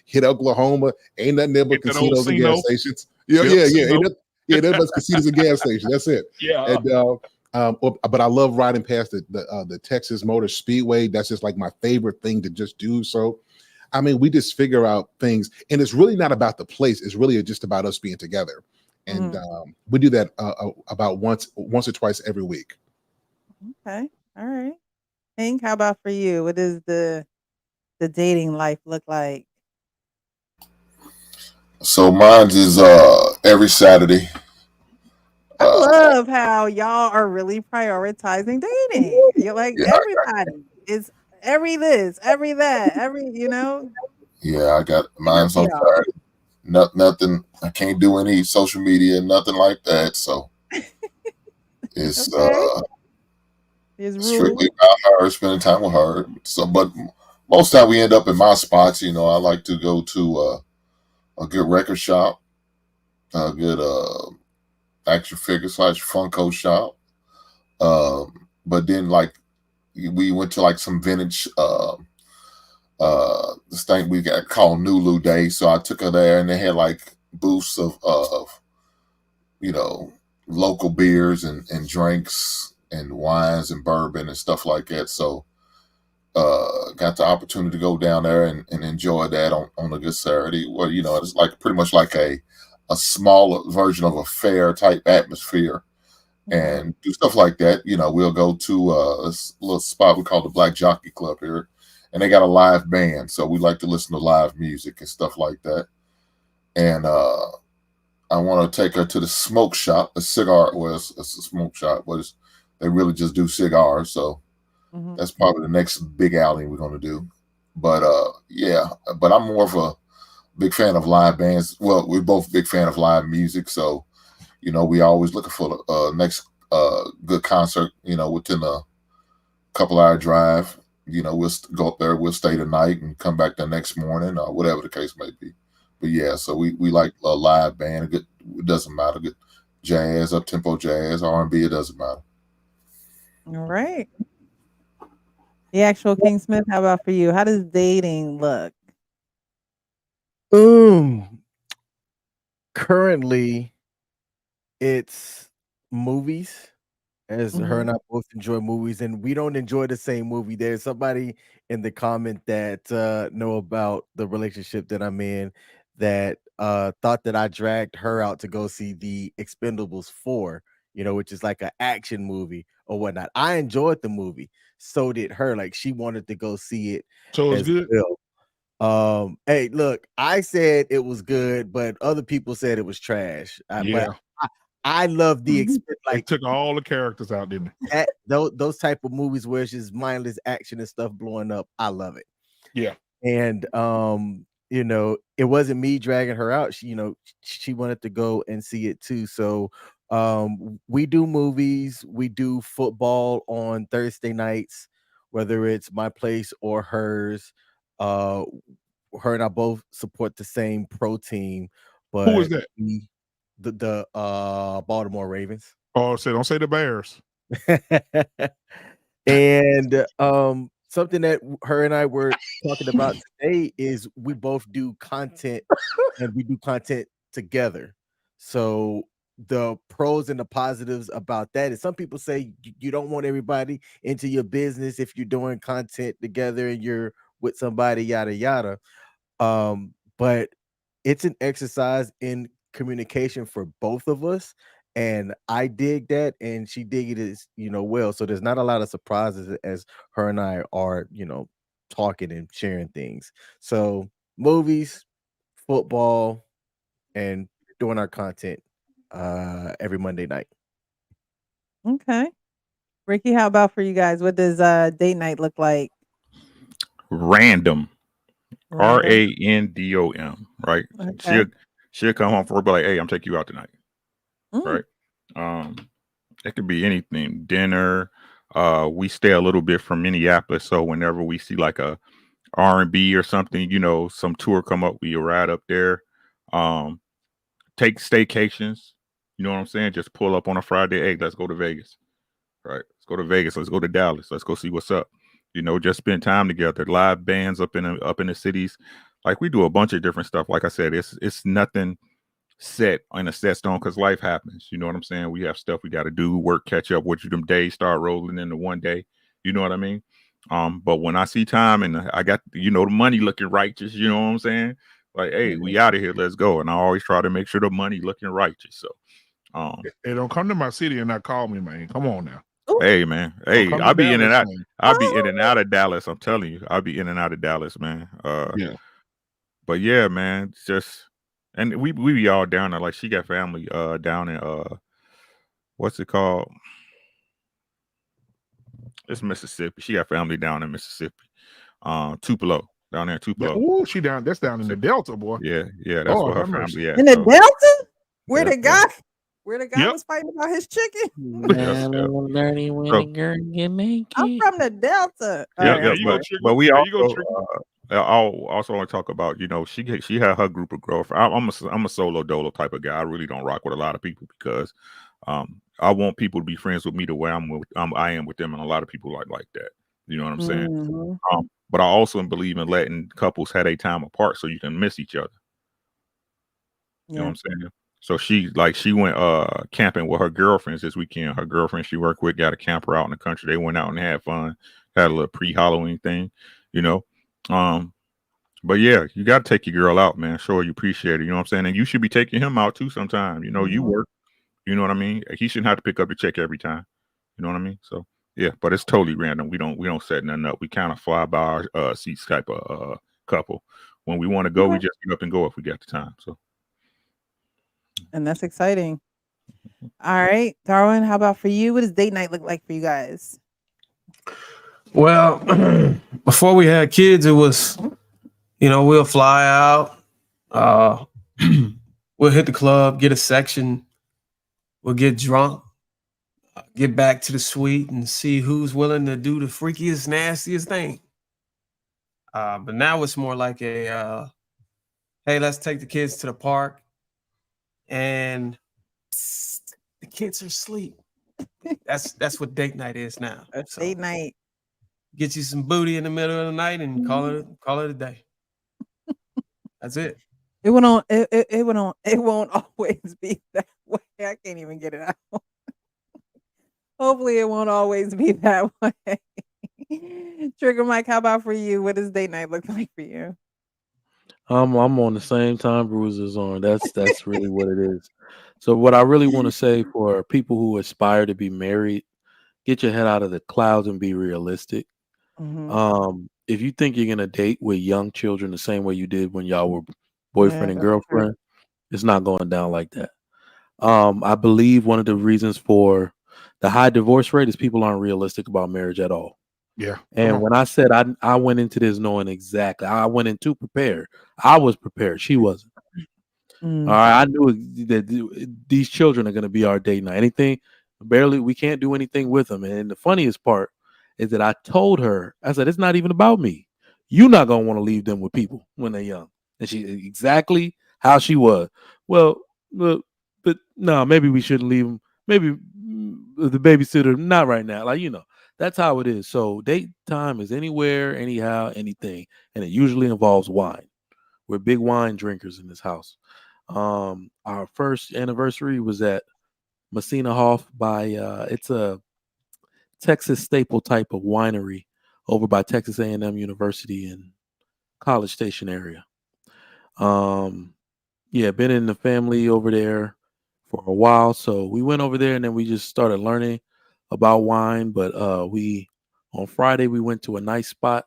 Speaker 5: hit Oklahoma. Ain't nothing there but
Speaker 10: Get that old
Speaker 5: casinos and gas
Speaker 10: Cino.
Speaker 5: stations. Yeah,
Speaker 10: Yep,
Speaker 5: yeah, yeah.
Speaker 10: Cino.
Speaker 5: Ain't nothing but casinos and gas stations. That's it.
Speaker 10: Yeah.
Speaker 5: And but I love riding past the Texas Motor Speedway. That's just like my favorite thing to just do. So, I mean, we just figure out things, and it's really not about the place. It's really just about us being together, and we do that about once or twice every week.
Speaker 1: Okay. All right. Hank, how about for you? What does the dating life look like?
Speaker 3: So mine is every Saturday.
Speaker 1: I love how y'all are really prioritizing dating. You're like
Speaker 3: Yeah,
Speaker 1: everybody is every this, every that,
Speaker 3: yeah, I got mine's
Speaker 1: for
Speaker 3: on
Speaker 1: y'all.
Speaker 3: Saturday. Nothing. I can't do any social media, nothing like that. So it's
Speaker 1: Okay. There's
Speaker 3: strictly
Speaker 1: rules.
Speaker 3: about her, spending time with her. So, but most time we end up in my spots. I like to go to a good record shop, a good action figure / Funko shop. But then like we went to like some vintage this thing we got called Nulu Day. So I took her there and they had like booths of local beers and drinks and wines and bourbon and stuff like that. So got the opportunity to go down there and enjoy that on a good Saturday. Well, it's like pretty much like a smaller version of a fair type atmosphere and do stuff like that. We'll go to this little spot we call the Black Jockey Club here, and they got a live band. So we like to listen to live music and stuff like that. And I want to take her to the smoke shop, a cigar. Well, it's a smoke shop, but they really just do cigars. So that's probably the next big outing we're going to do. But yeah, but I'm more of a big fan of live bands. Well, we're both big fan of live music. So, we always looking for the next good concert, within a couple hour drive. We'll go up there, we'll stay the night and come back the next morning or whatever the case may be. But yeah, so we like a live band. It doesn't matter. Good jazz, up tempo jazz, R&B. It doesn't matter.
Speaker 1: All right. The actual King Smith, how about for you? How does dating look?
Speaker 2: Currently, it's movies. As her and I both enjoy movies, and we don't enjoy the same movie. There's somebody in the comment that know about the relationship that I'm in that thought that I dragged her out to go see the Expendables 4, which is like an action movie or whatnot. I enjoyed the movie, so did her. Like she wanted to go see it
Speaker 10: So it's
Speaker 2: as
Speaker 10: good.
Speaker 2: Hey, look, I said it was good, but other people said it was trash.
Speaker 10: Yeah,
Speaker 2: But I love the
Speaker 10: they
Speaker 2: like
Speaker 10: took all the characters out, didn't they?
Speaker 2: that those type of movies where it's just mindless action and stuff blowing up. I love it.
Speaker 10: Yeah.
Speaker 2: And you know, it wasn't me dragging her out. She, you know, she wanted to go and see it too. So we do movies, we do football on Thursday nights, whether it's my place or hers. Her and I both support the same pro team, but
Speaker 10: Who is that?
Speaker 2: the Baltimore Ravens.
Speaker 10: Oh, don't say the Bears.
Speaker 2: And something that her and I were talking about today is we both do content and we do content together. So the pros and the positives about that is some people say you don't want everybody into your business if you're doing content together and you're with somebody, yada yada. But it's an exercise in communication for both of us, and I dig that, and she dig it as well. So there's not a lot of surprises as her and I are talking and sharing things. So movies, football, and doing our content every Monday night.
Speaker 1: Okay. Ricky, how about for you guys? What does date night look like?
Speaker 6: Random.
Speaker 1: Random?
Speaker 6: RANDOM, right?
Speaker 1: Okay.
Speaker 6: She'll come home for her, be like, hey, I'm taking you out tonight.
Speaker 1: Mm.
Speaker 6: Right. It could be anything, dinner. We stay a little bit from Minneapolis, so whenever we see like a R&B or something, some tour come up, we ride up there. Take staycations, you know what I'm saying? Just pull up on a Friday, hey, let's go to Vegas. Right. Let's go to Vegas, let's go to Dallas, let's go see what's up. Just spend time together. Live bands up in the cities. Like we do a bunch of different stuff. Like I said, it's nothing set in a set stone because life happens. You know what I'm saying? We have stuff we got to do, work, catch up with you. Them days start rolling into one day. You know what I mean? But when I see time and I got the money looking righteous, you know what I'm saying? Like, hey, we out of here, let's go. And I always try to make sure the money looking righteous. So
Speaker 10: Hey, don't come to my city and not call me, man. Come on now.
Speaker 6: hey, man. Hey,
Speaker 10: come to
Speaker 6: I'll be in and
Speaker 10: Dallas,
Speaker 6: out.
Speaker 10: man.
Speaker 6: I'll be in and out of Dallas. I'm telling you, I'll be in and out of Dallas, man.
Speaker 10: Yeah.
Speaker 6: But yeah, man, it's just, and we be all down there. Like she got family down in what's it called? It's Mississippi. She got family down in Mississippi. Tupelo, down there in Tupelo.
Speaker 10: Oh, that's down in the Delta, boy.
Speaker 6: Yeah, that's
Speaker 10: Oh,
Speaker 6: where her
Speaker 10: have mercy.
Speaker 6: family at.
Speaker 1: In the
Speaker 6: so,
Speaker 1: Delta? Where
Speaker 6: yeah,
Speaker 1: the guy
Speaker 10: Yep.
Speaker 1: was fighting about his chicken?
Speaker 6: Yes, yeah.
Speaker 1: I'm from the Delta. All
Speaker 6: Yeah,
Speaker 1: right,
Speaker 10: There
Speaker 1: I'm
Speaker 10: you go,
Speaker 1: sorry.
Speaker 10: Chicken.
Speaker 6: but we
Speaker 10: There you go,
Speaker 6: also
Speaker 10: Chicken.
Speaker 6: I'll also want to talk about she had her group of girlfriends. I'm a solo dolo type of guy. I really don't rock with a lot of people because I want people to be friends with me the way I am with them, and a lot of people like that. You know what I'm saying?
Speaker 1: Mhm.
Speaker 6: But I also believe in letting couples have a time apart so you can miss each other. You know what I'm saying? So she went camping with her girlfriends this weekend. Her girlfriend she worked with got a camper out in the country. They went out and had fun, had a little pre-Halloween thing, But yeah, you got to take your girl out, man. Show her you appreciate her. You know what I'm saying? And you should be taking him out too sometime. You work. You know what I mean? He shouldn't have to pick up the check every time. You know what I mean? So yeah, but it's totally random. We don't set nothing up. We kind of fly by our seats type of couple. When we want to go, we just get up and go if we got the time. So.
Speaker 1: And that's exciting. All right, Darwin, how about for you? What does date night look like for you guys?
Speaker 7: Well, before we had kids, it was, we'll fly out. We'll hit the club, get a section. We'll get drunk, get back to the suite and see who's willing to do the freakiest, nastiest thing. But now it's more like a, hey, let's take the kids to the park. And the kids are asleep. That's what date night is now.
Speaker 1: So, date night.
Speaker 7: Get you some booty in the middle of the night and call it a day. That's it.
Speaker 1: It won't always be that way. I can't even get it out. Hopefully it won't always be that way. Trigger Mike, how about for you? What does date night look like for you?
Speaker 8: I'm on the same time Bruiser's on. That's really what it is. So what I really want to say for people who aspire to be married, get your head out of the clouds and be realistic. If you think you're gonna date with young children the same way you did when y'all were boyfriend and
Speaker 1: that's true.
Speaker 8: girlfriend, it's not going down like that. I believe one of the reasons for the high divorce rate is people aren't realistic about marriage at all.
Speaker 10: Yeah.
Speaker 8: And when I said I went into this knowing exactly, I went in too prepared. I was prepared. She wasn't. All right, I knew that these children are going to be our date night. Anything, barely, we can't do anything with them. And the funniest part is that I told her, I said, it's not even about me. You're not going to want to leave them with people when they're young. And she exactly how she was. Well, but no, maybe we shouldn't leave them. Maybe the babysitter, not right now. Like, that's how it is. So date time is anywhere, anyhow, anything. And it usually involves wine. We're big wine drinkers in this house. Our first anniversary was at Messina Hoff by it's a Texas staple type of winery over by Texas A&M University in College Station area. Been in the family over there for a while, so we went over there and then we just started learning about wine. But on Friday we went to a nice spot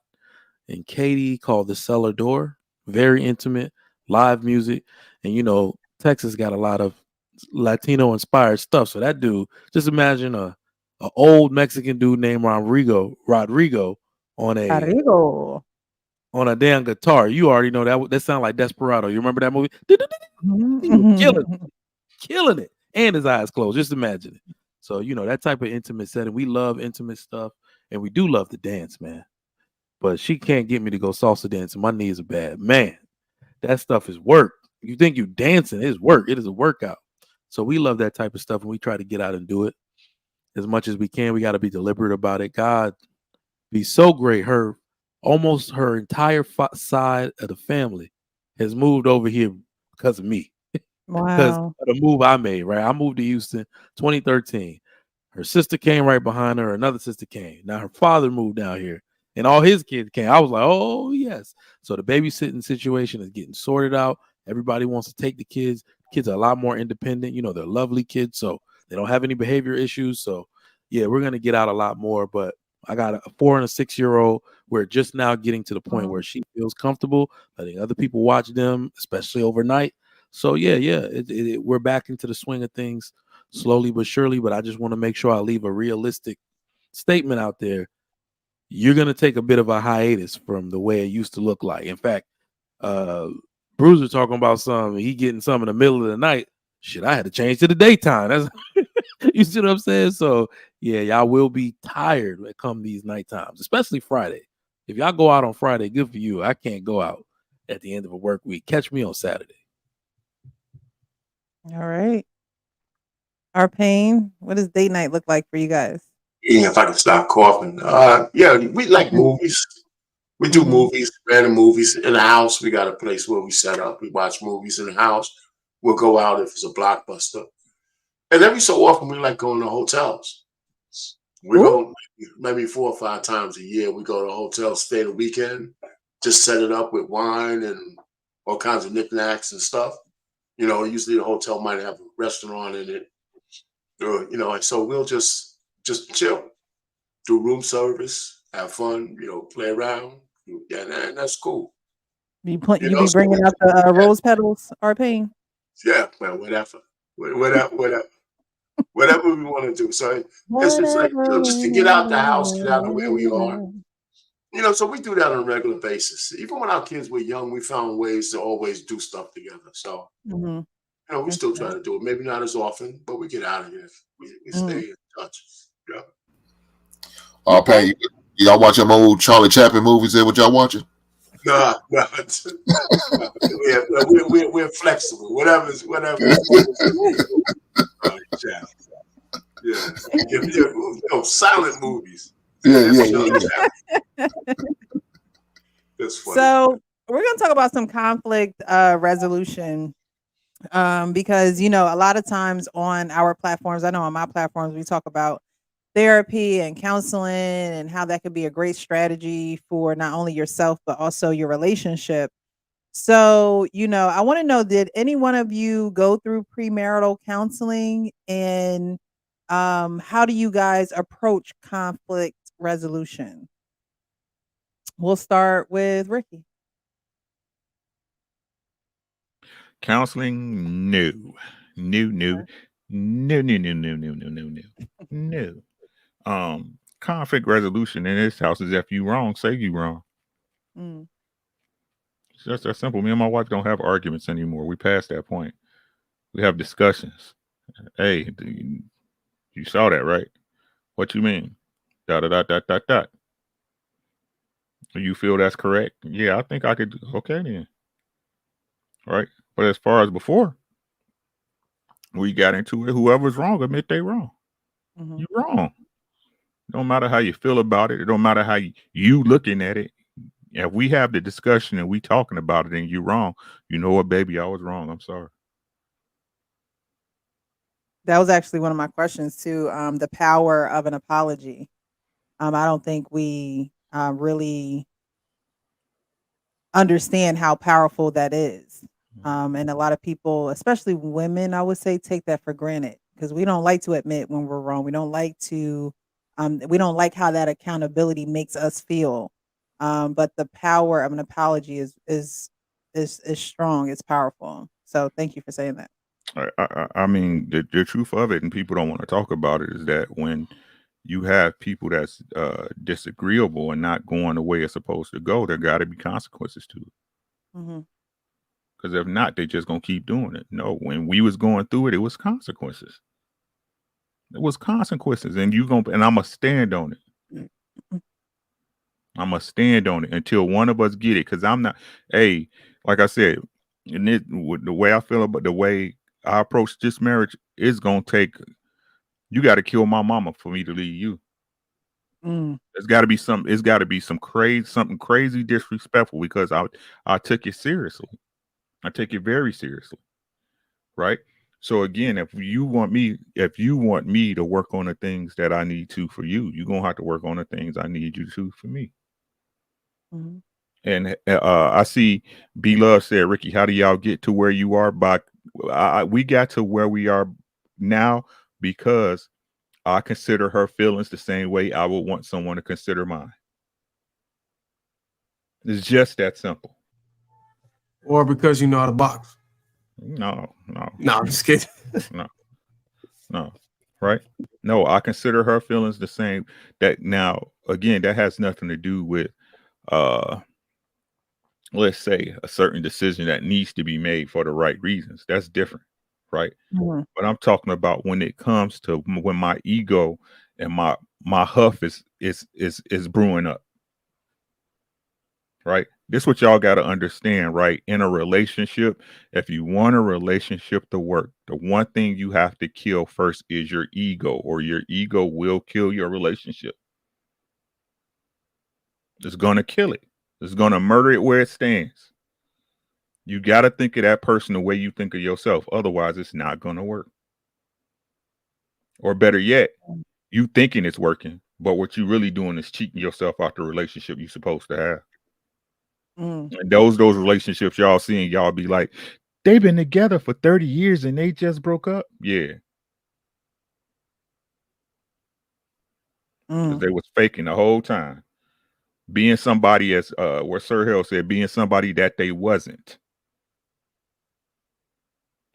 Speaker 8: in Katy called the Cellar Door. Very intimate, live music, and Texas got a lot of Latino inspired stuff. So that dude, just imagine a old Mexican dude named Rodrigo on
Speaker 1: Arrigo.
Speaker 8: on a damn guitar. You already know that sound like Desperado. You remember that movie? Killing it, and his eyes closed. Just imagine it. So that type of intimate setting. We love intimate stuff, and we do love to dance, man. But she can't get me to go salsa dancing. My knees are bad, man. That stuff is work. You think you dancing? It's work. It is a workout. So we love that type of stuff, and we try to get out and do it as much as we can. We got to be deliberate about it. God be so great. Almost her entire side of the family has moved over here because of me. Because
Speaker 1: Wow.
Speaker 8: of the move I made, right? I moved to Houston 2013. Her sister came right behind her. Another sister came. Now her father moved down here. And all his kids came. I was like, oh, yes. So the babysitting situation is getting sorted out. Everybody wants to take the kids. Kids are a lot more independent. They're lovely kids, so they don't have any behavior issues. So, yeah, we're going to get out a lot more. But I got a 4 and a 6-year-old. We're just now getting to the point where she feels comfortable letting other people watch them, especially overnight. So, yeah, we're back into the swing of things slowly but surely. But I just want to make sure I leave a realistic statement out there. You're going to take a bit of a hiatus from the way it used to look like. In fact, Bruiser talking about he getting some in the middle of the night. Shit, I had to change to the daytime. That's you see what I'm saying? So, yeah, y'all will be tired when it come these night times, especially Friday. If y'all go out on Friday, good for you. I can't go out at the end of a work week. Catch me on Saturday.
Speaker 1: All right. Our pain. What does date night look like for you guys?
Speaker 9: Yeah, if I can stop coughing. Yeah, we like movies. We do movies, random movies in the house. We got a place where we set up. We watch movies in the house. We'll go out if it's a blockbuster. And every so often, we like going to hotels. We go maybe 4 or 5 times a year. We go to a hotel, stay the weekend, just set it up with wine and all kinds of knickknacks and stuff. Usually the hotel might have a restaurant in it. And so we'll just chill, do room service, have fun, play around. Yeah, and that's cool.
Speaker 1: You be bringing out the rose petals, our pain.
Speaker 9: Yeah, well, whatever we want to do. So it's just like just to get out the house, get out of where we are. So we do that on a regular basis. Even when our kids were young, we found ways to always do stuff together. So we still try to do it. Maybe not as often, but we get out of here. We stay in touch. Yeah.
Speaker 3: Pat, y'all watch them old Charlie Chaplin movies there? What y'all watching?
Speaker 9: No. We're flexible. Whatever. Yeah. Silent movies.
Speaker 3: Yeah.
Speaker 9: That's funny.
Speaker 1: So we're gonna talk about some conflict resolution. Because a lot of times on our platforms, I know on my platforms, we talk about therapy and counseling and how that could be a great strategy for not only yourself but also your relationship. So, I want to know, did any one of you go through premarital counseling, and how do you guys approach conflict resolution? We'll start with Ricky.
Speaker 6: Counseling, no. No, no.
Speaker 1: Okay.
Speaker 6: No, no, no, no, no, no, no, no. No. Conflict resolution in this house is if you wrong, say you wrong.
Speaker 1: Mm.
Speaker 6: It's just that simple. Me and my wife don't have arguments anymore. We passed that point. We have discussions. Hey, you saw that, right? What you mean? Dot, dot, dot, dot, dot. You feel that's correct? Yeah, I think I could. Okay, then. Right? But as far as before, we got into it. Whoever's wrong, admit they wrong.
Speaker 1: Mhm.
Speaker 6: You wrong. Don't matter how you feel about it. It don't matter how you looking at it. If we have the discussion and we talking about it and you wrong, you know what, baby, I was wrong. I'm sorry.
Speaker 1: That was actually one of my questions too. The power of an apology. I don't think we really understand how powerful that is. And a lot of people, especially women, I would say, take that for granted because we don't like to admit when we're wrong. We don't like to. We don't like how that accountability makes us feel. But the power of an apology is strong. It's powerful. So thank you for saying that.
Speaker 6: I mean, the truth of it, and people don't want to talk about it, is that when you have people that's disagreeable and not going the way it's supposed to go, there got to be consequences to it.
Speaker 1: Mm-hmm.
Speaker 6: Because if not, they just gonna keep doing it. No, when we was going through it, it was consequences. It was consequences, and I'm gonna stand on it. I'm gonna stand on it until one of us get it. Because I'm not. Hey, like I said, and the way I feel about the way I approach this marriage is gonna take. You got to kill my mama for me to leave you.
Speaker 1: Mm.
Speaker 6: It's got to be something crazy disrespectful because I took it seriously. I take it very seriously, right? So again, if you want me to work on the things that I need to for you, you're gonna have to work on the things I need you to for me.
Speaker 1: Mm-hmm.
Speaker 6: And I see B Love said, Ricky, how do y'all get to where you are? We got to where we are now because I consider her feelings the same way I would want someone to consider mine. It's just that simple.
Speaker 7: Or because you know how to box.
Speaker 6: No,
Speaker 7: I'm just kidding.
Speaker 6: no, right? No, I consider her feelings the same. That now, again, that has nothing to do with, let's say, a certain decision that needs to be made for the right reasons. That's different, right?
Speaker 1: Mm-hmm.
Speaker 6: But I'm talking about when it comes to when my ego and my huff is brewing up. Right? This is what y'all got to understand, right? In a relationship, if you want a relationship to work, the one thing you have to kill first is your ego, or your ego will kill your relationship. It's going to kill it. It's going to murder it where it stands. You got to think of that person the way you think of yourself. Otherwise, it's not going to work. Or better yet, you thinking it's working, but what you really doing is cheating yourself out the relationship you're supposed to have.
Speaker 1: Mm.
Speaker 6: And those relationships y'all seeing, y'all be like, they've been together for 30 years and they just broke up. Yeah. Because they was faking the whole time. Being somebody, as where Sir Hill said, being somebody that they wasn't.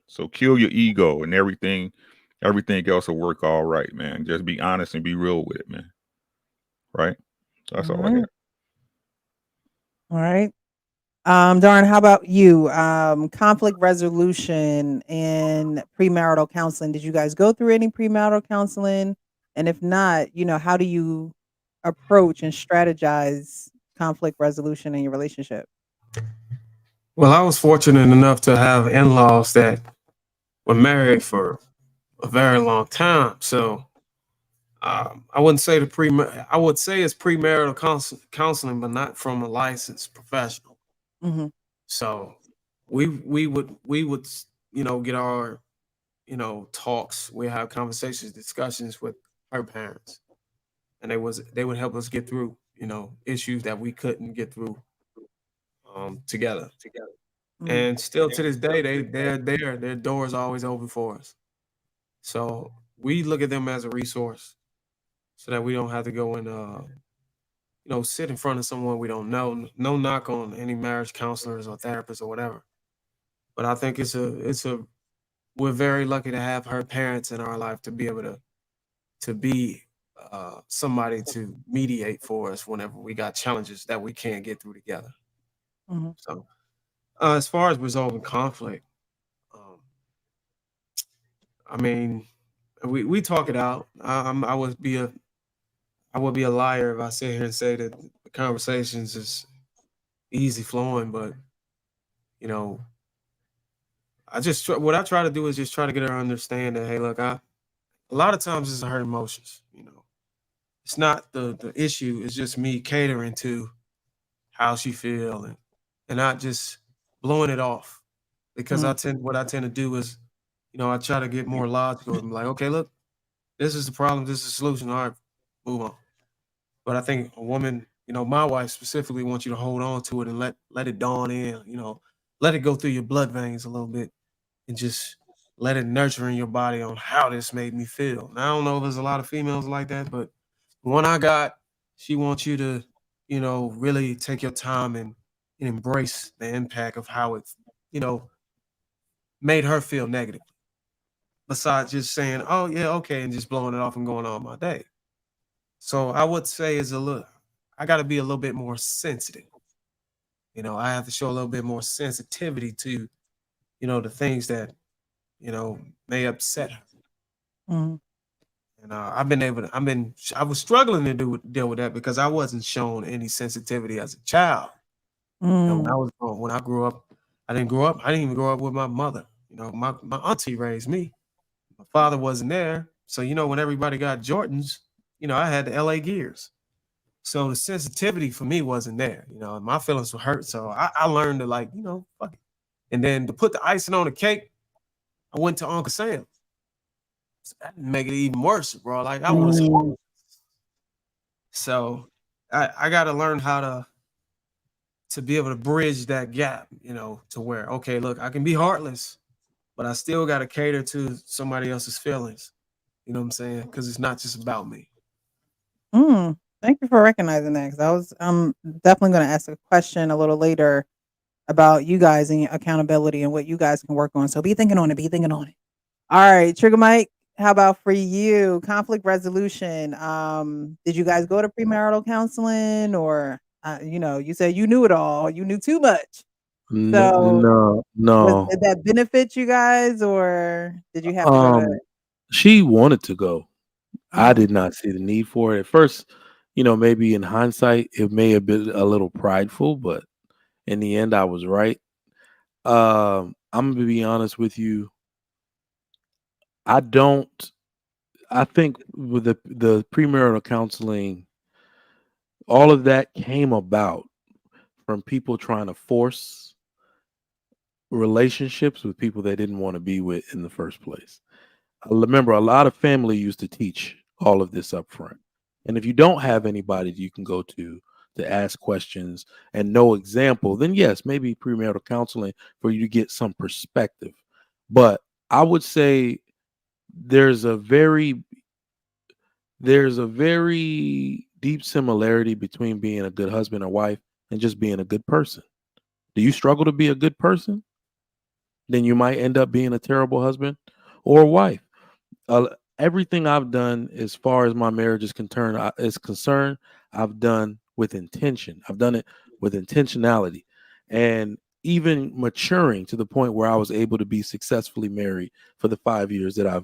Speaker 6: So kill your ego and everything else will work all right, man. Just be honest and be real with it, man. Right? That's all I got.
Speaker 1: All right. Darn, how about you? Conflict resolution and premarital counseling. Did you guys go through any premarital counseling? And if not, how do you approach and strategize conflict resolution in your relationship?
Speaker 7: Well, I was fortunate enough to have in-laws that were married for a very long time. So I wouldn't say I would say it's premarital counseling, but not from a licensed professional.
Speaker 1: Mm-hmm.
Speaker 7: So we would get our talks. We have conversations, discussions with her parents, and they would help us get through issues that we couldn't get through together.
Speaker 1: Mm-hmm.
Speaker 7: And still to this day, they're there. Their doors are always open for us. So we look at them as a resource, so that we don't have to go and sit in front of someone we don't know. No knock on any marriage counselors or therapists or whatever. But I think we're very lucky to have her parents in our life to be able to be somebody to mediate for us whenever we got challenges that we can't get through together.
Speaker 1: Mhm.
Speaker 7: So, as far as resolving conflict, I mean, we talk it out. I would be a liar if I sit here and say that the conversations is easy flowing, but you know, what I try to do is just try to get her to understand that, hey, look, a lot of times it's her emotions. It's not the issue. It's just me catering to how she feel and not just blowing it off. Because what I tend to do is, I try to get more logical and be like, okay, look, this is the problem, this is the solution. All right, move on. But I think a woman, my wife specifically wants you to hold on to it and let it dawn in, let it go through your blood veins a little bit and just let it nurture in your body on how this made me feel. Now, I don't know if there's a lot of females like that, but the one I got, she wants you to, really take your time and embrace the impact of how it's, made her feel negative. Besides just saying, oh yeah, okay, and just blowing it off and going on my day. So I would say I got to be a little bit more sensitive. I have to show a little bit more sensitivity to, the things that, may upset her.
Speaker 1: Mhm.
Speaker 7: And I was struggling to deal with that because I wasn't shown any sensitivity as a child.
Speaker 1: Mm.
Speaker 7: When I grew up, I didn't even grow up with my mother. My auntie raised me. My father wasn't there. So, when everybody got Jordans, I had the LA Gears. So the sensitivity for me wasn't there. My feelings were hurt. So I learned to fuck it. And then to put the icing on the cake, I went to Uncle Sam. So that make it even worse, bro. Like I was
Speaker 1: Mm.
Speaker 7: so I gotta learn how to be able to bridge that gap, to where, okay, look, I can be heartless, but I still gotta cater to somebody else's feelings. You know what I'm saying? Because it's not just about me.
Speaker 1: Thank you for recognizing that. Because I'm definitely going to ask a question a little later about you guys and your accountability and what you guys can work on. So be thinking on it. Be thinking on it. All right, Trigger Mike. How about for you? Conflict resolution. Did you guys go to premarital counseling, or you said you knew it all. You knew too much. So
Speaker 8: No.
Speaker 1: did that benefit you guys, or did you have to go to?
Speaker 8: She wanted to go. I
Speaker 1: Mhm.
Speaker 8: did not see the need for it at first. Maybe in hindsight, it may have been a little prideful, but in the end, I was right. I'm gonna be honest with you. I think with the premarital counseling, all of that came about from people trying to force relationships with people they didn't want to be with in the first place. I remember a lot of family used to teach all of this up front. And if you don't have anybody you can go to ask questions and no example, then yes, maybe premarital counseling for you to get some perspective. But I would say there's a very deep similarity between being a good husband or wife and just being a good person. Do you struggle to be a good person? Then you might end up being a terrible husband or wife. Everything I've done as far as my marriage is concerned, I've done with intention. I've done it with intentionality, and even maturing to the point where I was able to be successfully married for the 5 years that I've,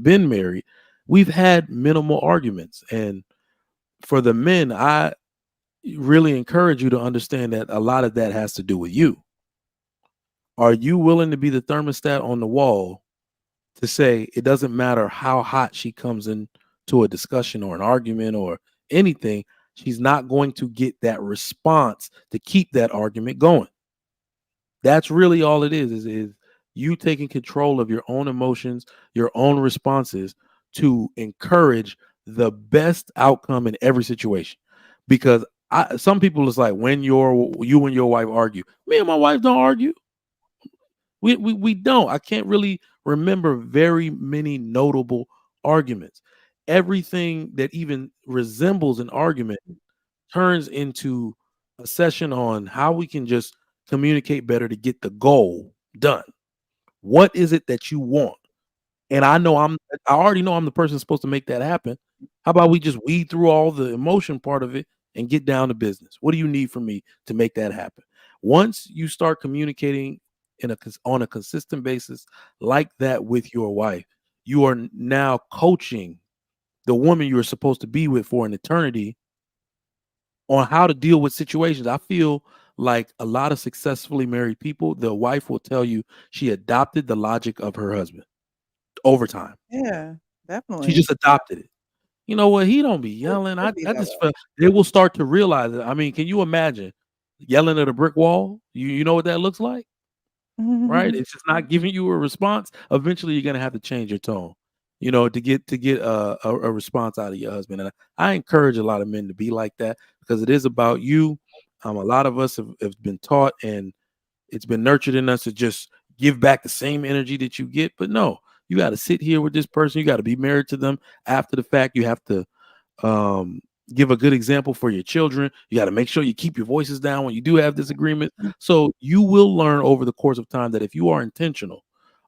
Speaker 8: been married. We've had minimal arguments, and for the men, I really encourage you to understand that a lot of that has to do with you. Are you willing to be the thermostat on the wall to say it doesn't matter how hot she comes into a discussion or an argument or anything, she's not going to get that response to keep that argument going? That's really all it is you taking control of your own emotions, your own responses to encourage the best outcome in every situation. Because some people is like, when you and your wife argue, me and my wife don't argue. We don't. I can't really remember very many notable arguments. Everything that even resembles an argument turns into a session on how we can just communicate better to get the goal done. What is it that you want? And I already know I'm the person supposed to make that happen. How about we just weed through all the emotion part of it and get down to business? What do you need from me to make that happen? Once you start communicating on a consistent basis like that with your wife, you are now coaching the woman you are supposed to be with for an eternity on how to deal with situations. I feel like a lot of successfully married people, the wife will tell you she adopted the logic of her husband over time.
Speaker 1: Yeah,
Speaker 8: She
Speaker 1: definitely.
Speaker 8: just adopted it. You know what? He don't be yelling. I
Speaker 1: should be that
Speaker 8: just
Speaker 1: way.
Speaker 8: feel they will start to realize it. I mean, can you imagine yelling at a brick wall? You know what that looks like, right? It's just not giving you a response. Eventually, you're gonna have to change your tone, to get a response out of your husband. And I encourage a lot of men to be like that because it is about you. A lot of us have been taught and it's been nurtured in us to just give back the same energy that you get. But no, you got to sit here with this person. You got to be married to them after the fact. You have to give a good example for your children. You got to make sure you keep your voices down when you do have disagreements. So you will learn over the course of time that if you are intentional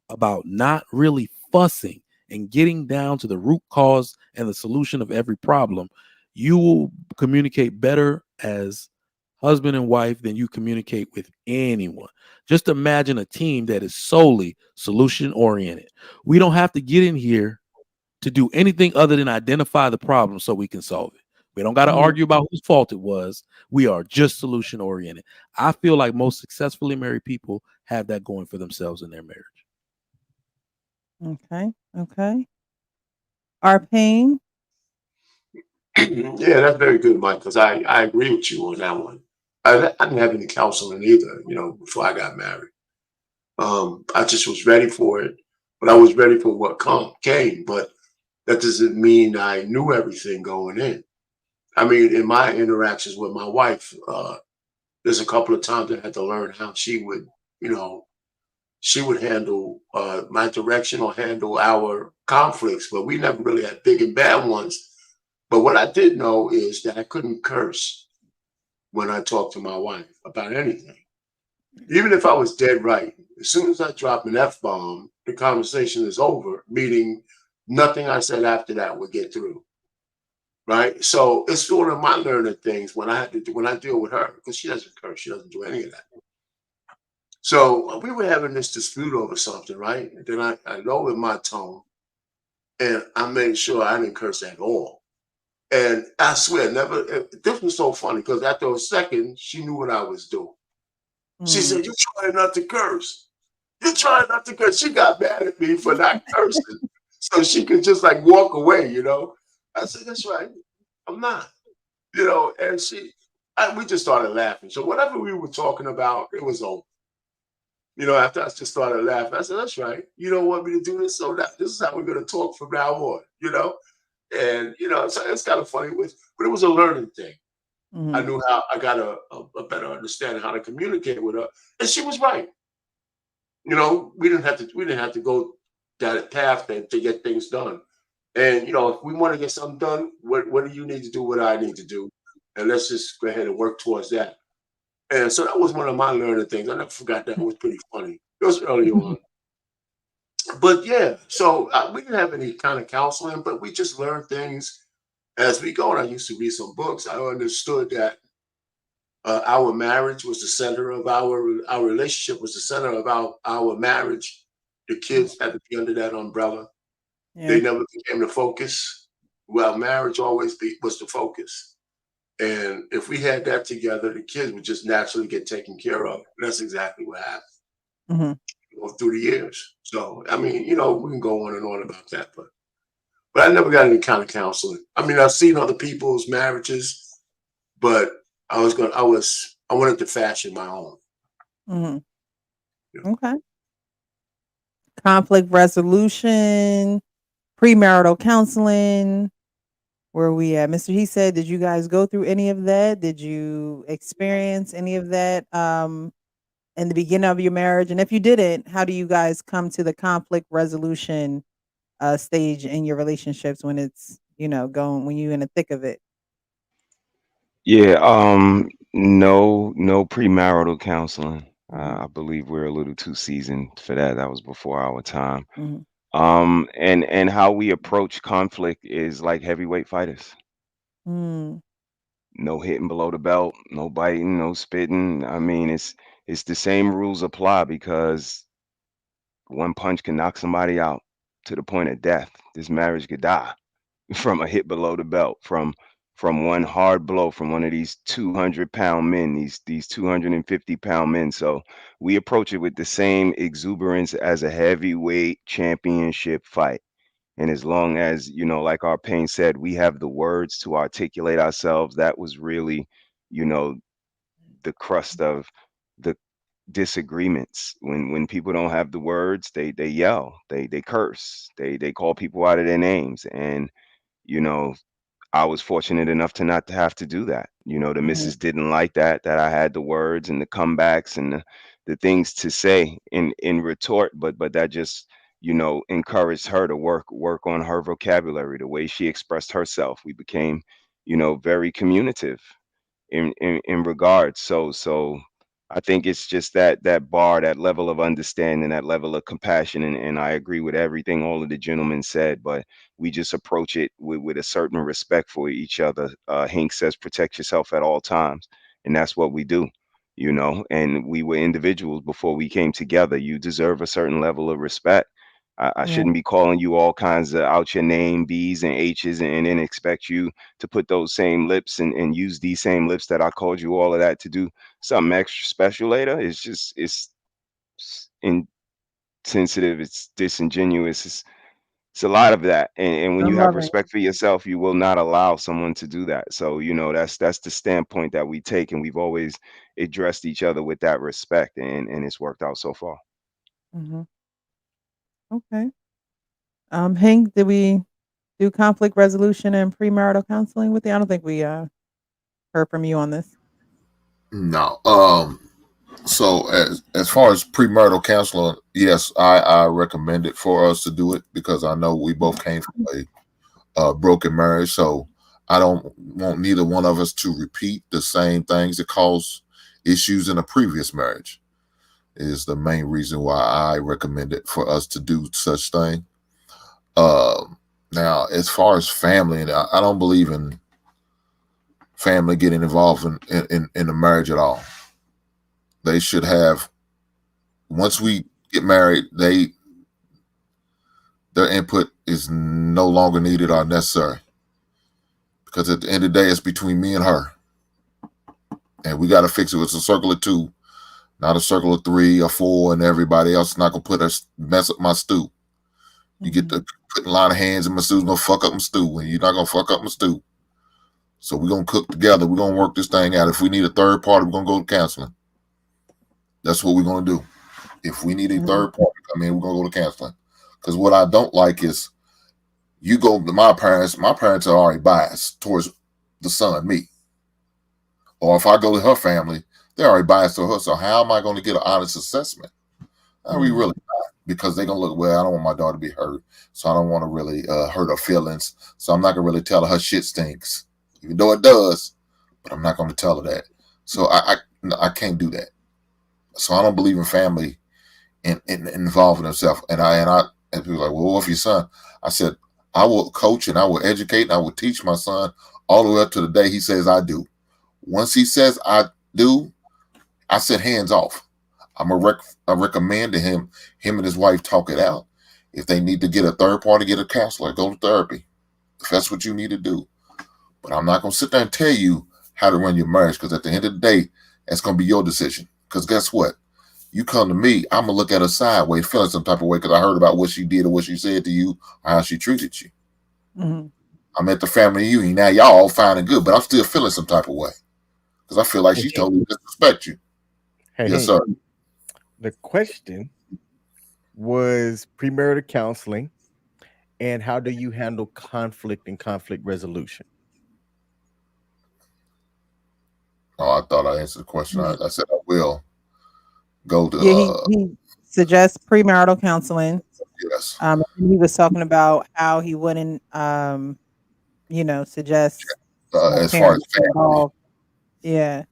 Speaker 8: about not really fussing and getting down to the root cause and the solution of every problem, you will communicate better as husband and wife than you communicate with anyone. Just imagine a team that is solely solution oriented. We don't have to get in here to do anything other than identify the problem so we can solve it. We don't got to argue about whose fault it was. We are just solution oriented. I feel like most successfully married people have that going for themselves in their marriage.
Speaker 1: Okay. Our pain.
Speaker 9: Yeah, that's very good, Mike, because I agree with you on that one. I didn't have any counseling either, before I got married. I just was ready for it, but I was ready for what came. But that doesn't mean I knew everything going in. I mean, in my interactions with my wife, there's a couple of times I had to learn how she would handle my direction or handle our conflicts, but we never really had big and bad ones. But what I did know is that I couldn't curse when I talked to my wife about anything. Even if I was dead right, as soon as I drop an F-bomb, the conversation is over, meaning nothing I said after that would get through. Right. So it's one of my learning things when I deal with her, because she doesn't curse, she doesn't do any of that. So we were having this dispute over something, right? And then I lowered my tone and I made sure I didn't curse at all. And I swear, this was so funny because after a second, she knew what I was doing. She said, "You're trying not to curse. You're trying not to curse." She got mad at me for not cursing. So she could just like walk away, I said, "That's right. I'm not." And we just started laughing. So whatever we were talking about, it was over. After I just started laughing, I said, "That's right. You don't want me to do this, so this is how we're going to talk from now on." And so it's kind of funny, but it was a learning thing. I knew how I got a better understanding how to communicate with her, and she was right. We didn't have to go that path to get things done. And if we want to get something done, what do you need to do? What I need to do, and let's just go ahead and work towards that. And so that was one of my learning things. I never forgot that. It was pretty funny. It was early on. But yeah, so we didn't have any kind of counseling, but we just learned things as we go. And I used to read some books. I understood that our marriage was the center of our relationship was the center of our marriage. The kids had to be under that umbrella. They never became the focus. Well, marriage always was the focus. And if we had that together, the kids would just naturally get taken care of. That's exactly what happened through the years. So, I mean, we can go on and on about that, but I never got any kind of counseling. I mean, I've seen other people's marriages, but I wanted to fashion my own.
Speaker 1: Okay. Conflict resolution, premarital counseling. Where we at? Mr. He said, did you guys go through any of that? Did you experience any of that in the beginning of your marriage? And if you didn't, how do you guys come to the conflict resolution stage in your relationships when it's, when you're in the thick of it?
Speaker 4: Yeah, no premarital counseling. I believe we're a little too seasoned for that. That was before our time.
Speaker 1: Mhm.
Speaker 4: And how we approach conflict is like heavyweight fighters.
Speaker 1: Mm.
Speaker 4: No hitting below the belt, no biting, no spitting. I mean, it's the same rules apply because one punch can knock somebody out to the point of death. This marriage could die from a hit below the belt, from one hard blow from one of these 200-pound men, these 250-pound men. So we approach it with the same exuberance as a heavyweight championship fight. And as long as, like our Pain said, we have the words to articulate ourselves, that was really, you know, the crust of the disagreements. When people don't have the words, they yell, they curse, they call people out of their names. And, you know, I was fortunate enough to not to have to do that. The
Speaker 1: Mhm.
Speaker 4: missus didn't like that I had the words and the comebacks and the things to say in retort, but that just, encouraged her to work on her vocabulary, the way she expressed herself. We became, very communicative in regards. So I think it's just that bar, that level of understanding, that level of compassion, and I agree with everything all of the gentlemen said, but we just approach it with a certain respect for each other. Hank says protect yourself at all times, and that's what we do. And we were individuals before we came together. You deserve a certain level of respect. I
Speaker 1: Yeah.
Speaker 4: shouldn't be calling you all kinds of out your name B's and H's and then expect you to put those same lips and use these same lips that I called you all of that to do something extra special later. It's insensitive, it's disingenuous, it's a lot of that. And when
Speaker 1: I'm
Speaker 4: you have
Speaker 1: loving it.
Speaker 4: respect for yourself, you will not allow someone to do that. So, that's the standpoint that we take, and we've always addressed each other with that respect, and it's worked out so far.
Speaker 1: Mhm. Okay. Hank, did we do conflict resolution and premarital counseling with you? I don't think we heard from you on this.
Speaker 3: No. So as far as premarital counseling, yes, I recommend it for us to do it because I know we both came from a broken marriage, so I don't want neither one of us to repeat the same things that caused issues in a previous marriage. Is the main reason why I recommend it for us to do such thing. Now, as far as family, and I don't believe in family getting involved in a marriage at all. They should have, once we get married, their input is no longer needed or necessary. Because at the end of the day, it's between me and her. And we got to fix it. It's a circle of two, not a circle of 3 or 4, and everybody else is not going to mess up my stew. You get to putting a lot of hands in my stew, going to fuck up my stew, and you're not going to fuck up my stew. So we're going to cook together. We're going to work this thing out. If we need a third party, we're going to go to counseling. That's what we're going to do. If we need a third party to come in, we're going to go to counseling. Because what I don't like is you go to my parents are already biased towards the son, me. Or if I go to her family, they're already biased to her. So how am I going to get an honest assessment? Are we really not? Because they're going to look, well, I don't want my daughter to be hurt. So I don't want to really hurt her feelings. So I'm not going to really tell her shit stinks. Even though it does, but I'm not going to tell her that. So I can't do that. So I don't believe in family in involving themselves. And people are like, well, what for your son? I said, I will coach and I will educate and I will teach my son all the way up to the day he says I do. Once he says I do, I said hands off. I recommend to him and his wife talk it out. If they need to get a third party, get a counselor, go to therapy. If that's what you need to do. But I'm not going to sit there and tell you how to run your marriage because at the end of the day, that's going to be your decision. Because guess what? You come to me, I'm going to look at her sideways, feeling some type of way because I heard about what she did or what she said to you or how she treated you.
Speaker 1: Mhm.
Speaker 3: I'm at the family reunion. Now y'all all fine and good, but I'm still feeling some type of way because I feel like she totally disrespect you.
Speaker 2: Hey,
Speaker 3: Yes, sir.
Speaker 2: The question was premarital counseling and how do you handle conflict and conflict resolution?
Speaker 3: Oh, I thought I answered the question. I said I will go to.
Speaker 1: Yeah, he suggests premarital counseling.
Speaker 3: Yes.
Speaker 1: He was talking about how he wouldn't, suggest
Speaker 3: As far as family.
Speaker 1: Yeah.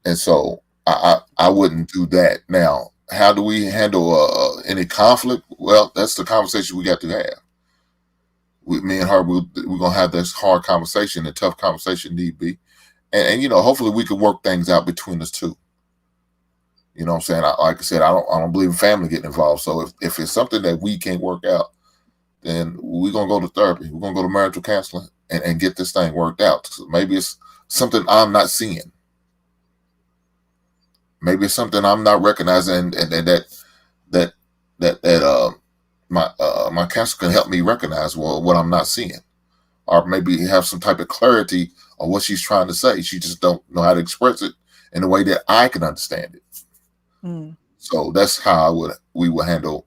Speaker 3: And so I wouldn't do that. Now, how do we handle any conflict? Well, that's the conversation we got to have. Me and her, we're gonna have this hard conversation, a tough conversation, need be, and hopefully we can work things out between us two. You know what I'm saying? Like I said, I don't believe in family getting involved. So if it's something that we can't work out, then we're gonna go to therapy. We're gonna go to marital counseling and get this thing worked out. So maybe it's something I'm not seeing. Maybe it's something I'm not recognizing, and that my counselor can help me recognize what I'm not seeing, or maybe have some type of clarity on what she's trying to say. She just don't know how to express it in a way that I can understand it.
Speaker 1: Mm.
Speaker 3: So that's how we would handle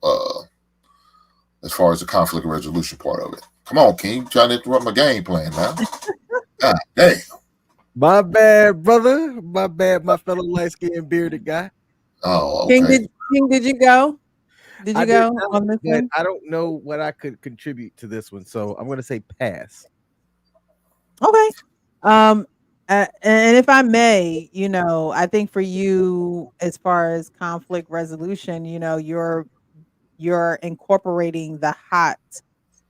Speaker 3: as far as the conflict resolution part of it. Come on, King, you trying to interrupt my game plan now. God damn.
Speaker 2: My bad, brother. My bad, my fellow light-skinned bearded guy.
Speaker 3: Oh,
Speaker 1: King,
Speaker 3: okay.
Speaker 1: did you go? Did you
Speaker 2: I
Speaker 1: go
Speaker 2: did not,
Speaker 1: on this
Speaker 2: but
Speaker 1: one?
Speaker 2: I don't know what I could contribute to this one, so I'm going to say pass.
Speaker 1: Okay. And if I may, I think for you, as far as conflict resolution, you're incorporating the hot,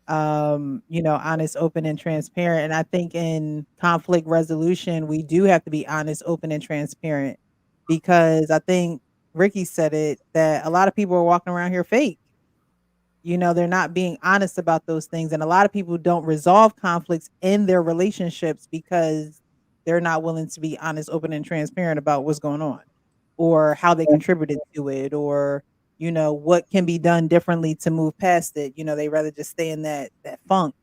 Speaker 1: honest, open, and transparent. And I think in conflict resolution, we do have to be honest, open, and transparent, because I think Ricky said it, that a lot of people are walking around here fake. They're not being honest about those things. And a lot of people don't resolve conflicts in their relationships because they're not willing to be honest, open, and transparent about what's going on, or how they contributed to it, or what can be done differently to move past it. They rather just stay in that funk,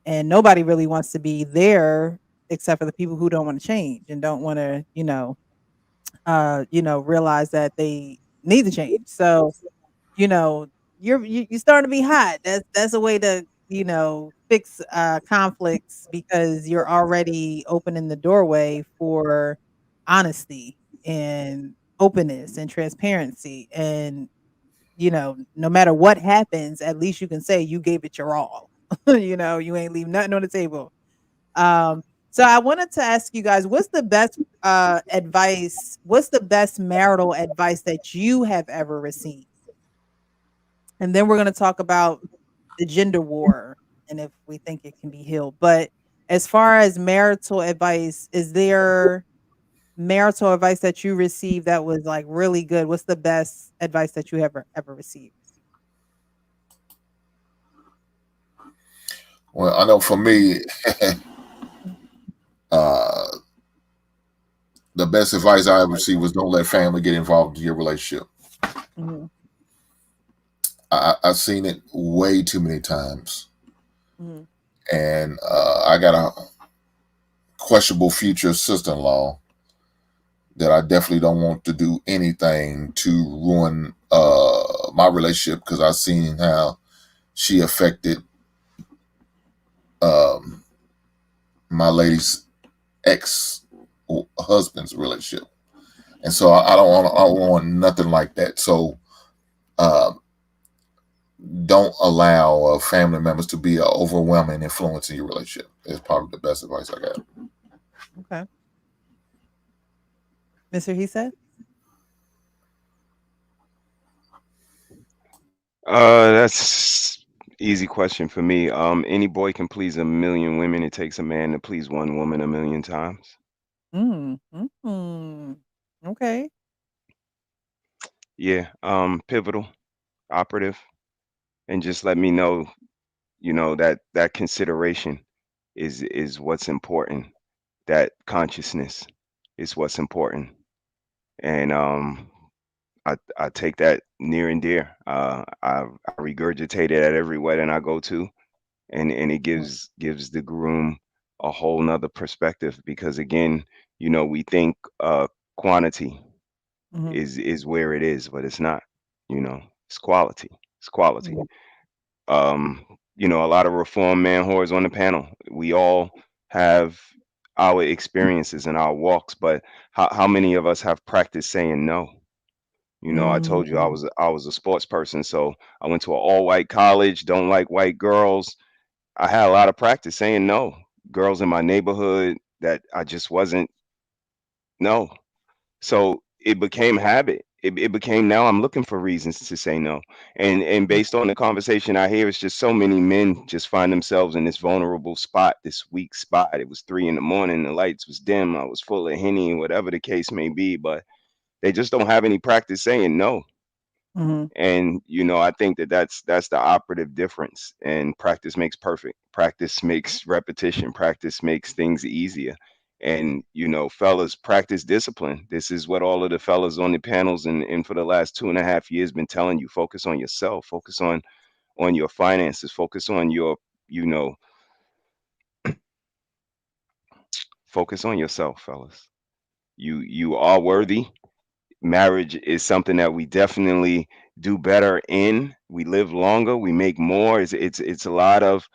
Speaker 1: and nobody really wants to be there except for the people who don't want to change and don't want to realize that they need to change. So you know, you're starting to be hot. That's a way to, fix conflicts, because you're already opening the doorway for honesty and openness and transparency. And, no matter what happens, at least you can say you gave it your all. You ain't leave nothing on the table. Um, so I wanted to ask you guys, what's the best advice? What's the best marital advice that you have ever received? And then we're going to talk about the gender war and if we think it can be healed. But as far as marital advice, is there marital advice that you received that was like really good? What's the best advice that you ever received?
Speaker 3: Well, I know for me, the best advice I ever received was don't let family get involved in your relationship.
Speaker 1: Mm-hmm.
Speaker 3: I've seen it way too many times.
Speaker 1: Mm-hmm.
Speaker 3: And I got a questionable future sister-in-law that I definitely don't want to do anything to ruin my relationship, because I've seen how she affected my lady's ex-husband's relationship. And so I don't want nothing like that. So don't allow family members to be an overwhelming influence in your relationship. It's probably the best advice I got.
Speaker 1: Okay. Mr. He said?
Speaker 4: That's easy question for me. Any boy can please a million women. It takes a man to please one woman a million times.
Speaker 1: Okay.
Speaker 4: Yeah. Pivotal, operative, and just let me know, that consideration is what's important. That consciousness is what's important. And I take that near and dear. I regurgitate it at every wedding I go to, and it gives the groom a whole nother perspective, because again, we think quantity
Speaker 1: Mhm.
Speaker 4: is where it is, but it's not. It's quality. It's quality. A lot of reform man whores on the panel. We all have our experiences and our walks, but how many of us have practiced saying no? I told you I was a sports person, so I went to an all white college. Don't like white girls. I had a lot of practice saying no. Girls in my neighborhood that I just wasn't No. So it became habit. It became now I'm looking for reasons to say no. And based on the conversation I hear, it's just so many men just find themselves in this vulnerable spot, this weak spot. It was 3 in the morning, the lights was dim, I was full of Henny, whatever the case may be, but they just don't have any practice saying no.
Speaker 1: Mhm.
Speaker 4: And I think that that's the operative difference. And practice makes perfect. Practice makes repetition. Practice makes things easier. And fellas, practice discipline. This is what all of the fellas on the panels and for the last 2.5 years been telling you. Focus on yourself. Focus on your finances. Focus on your you know focus on yourself, fellas. You are worthy. Marriage is something that we definitely do better in. We live longer, we make more. It's a lot of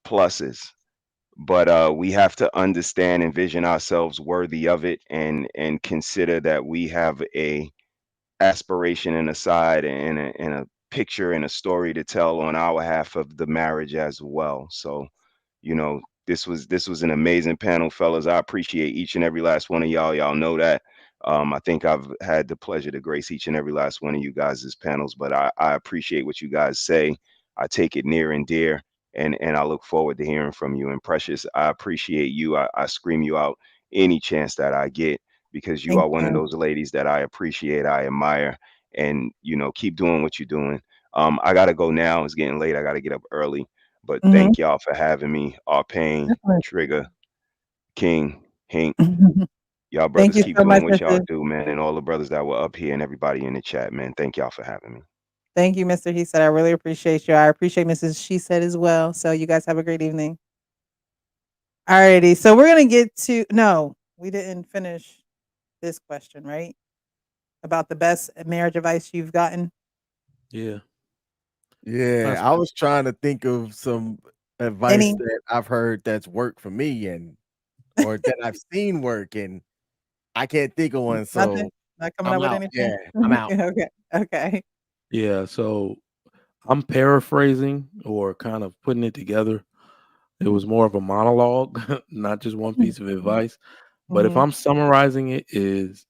Speaker 4: pluses, but we have to understand and vision ourselves worthy of it, and consider that we have a aspiration and a side and a picture and a story to tell on our half of the marriage as well. So this was an amazing panel, fellas. I appreciate each and every last one of y'all. Y'all know that. I think I've had the pleasure to grace each and every last one of you guys' panels, but I appreciate what you guys say. I take it near and dear, and I look forward to hearing from you. And Precious, I appreciate you. I scream you out any chance that I get, because you
Speaker 1: Thank
Speaker 4: are one of
Speaker 1: you.
Speaker 4: those ladies that I appreciate, I admire, and keep doing what you're doing. I gotta go now. It's getting late. I gotta get up early. But
Speaker 1: Mhm.
Speaker 4: thank y'all for having me. Arpain,
Speaker 1: Definitely.
Speaker 4: Trigger, King, Hink. Y'all
Speaker 1: Thank
Speaker 4: brothers
Speaker 1: you
Speaker 4: keep
Speaker 1: so much,
Speaker 4: doing what y'all
Speaker 1: Mr.
Speaker 4: do, man. And all the brothers that were up here and everybody in the chat, man. Thank y'all for having me.
Speaker 1: Thank you, Mr. He said. I really appreciate you. I appreciate Mrs. She said as well. So you guys have a great evening. Alrighty. So we're gonna get to no, we didn't finish this question, right? About the best marriage advice you've gotten.
Speaker 8: Yeah.
Speaker 2: Yeah, I was trying to think of some advice
Speaker 1: Any
Speaker 2: that I've heard that's worked for me or that I've seen work, and I can't think of one,
Speaker 1: nothing?
Speaker 2: so
Speaker 1: Not coming
Speaker 2: I'm
Speaker 1: up with
Speaker 2: out.
Speaker 1: anything?
Speaker 2: Yeah, I'm out.
Speaker 1: Okay. Okay.
Speaker 8: Yeah. So I'm paraphrasing or kind of putting it together. It was more of a monologue, not just one piece of advice. But if
Speaker 1: Mhm.
Speaker 8: I'm summarizing it, is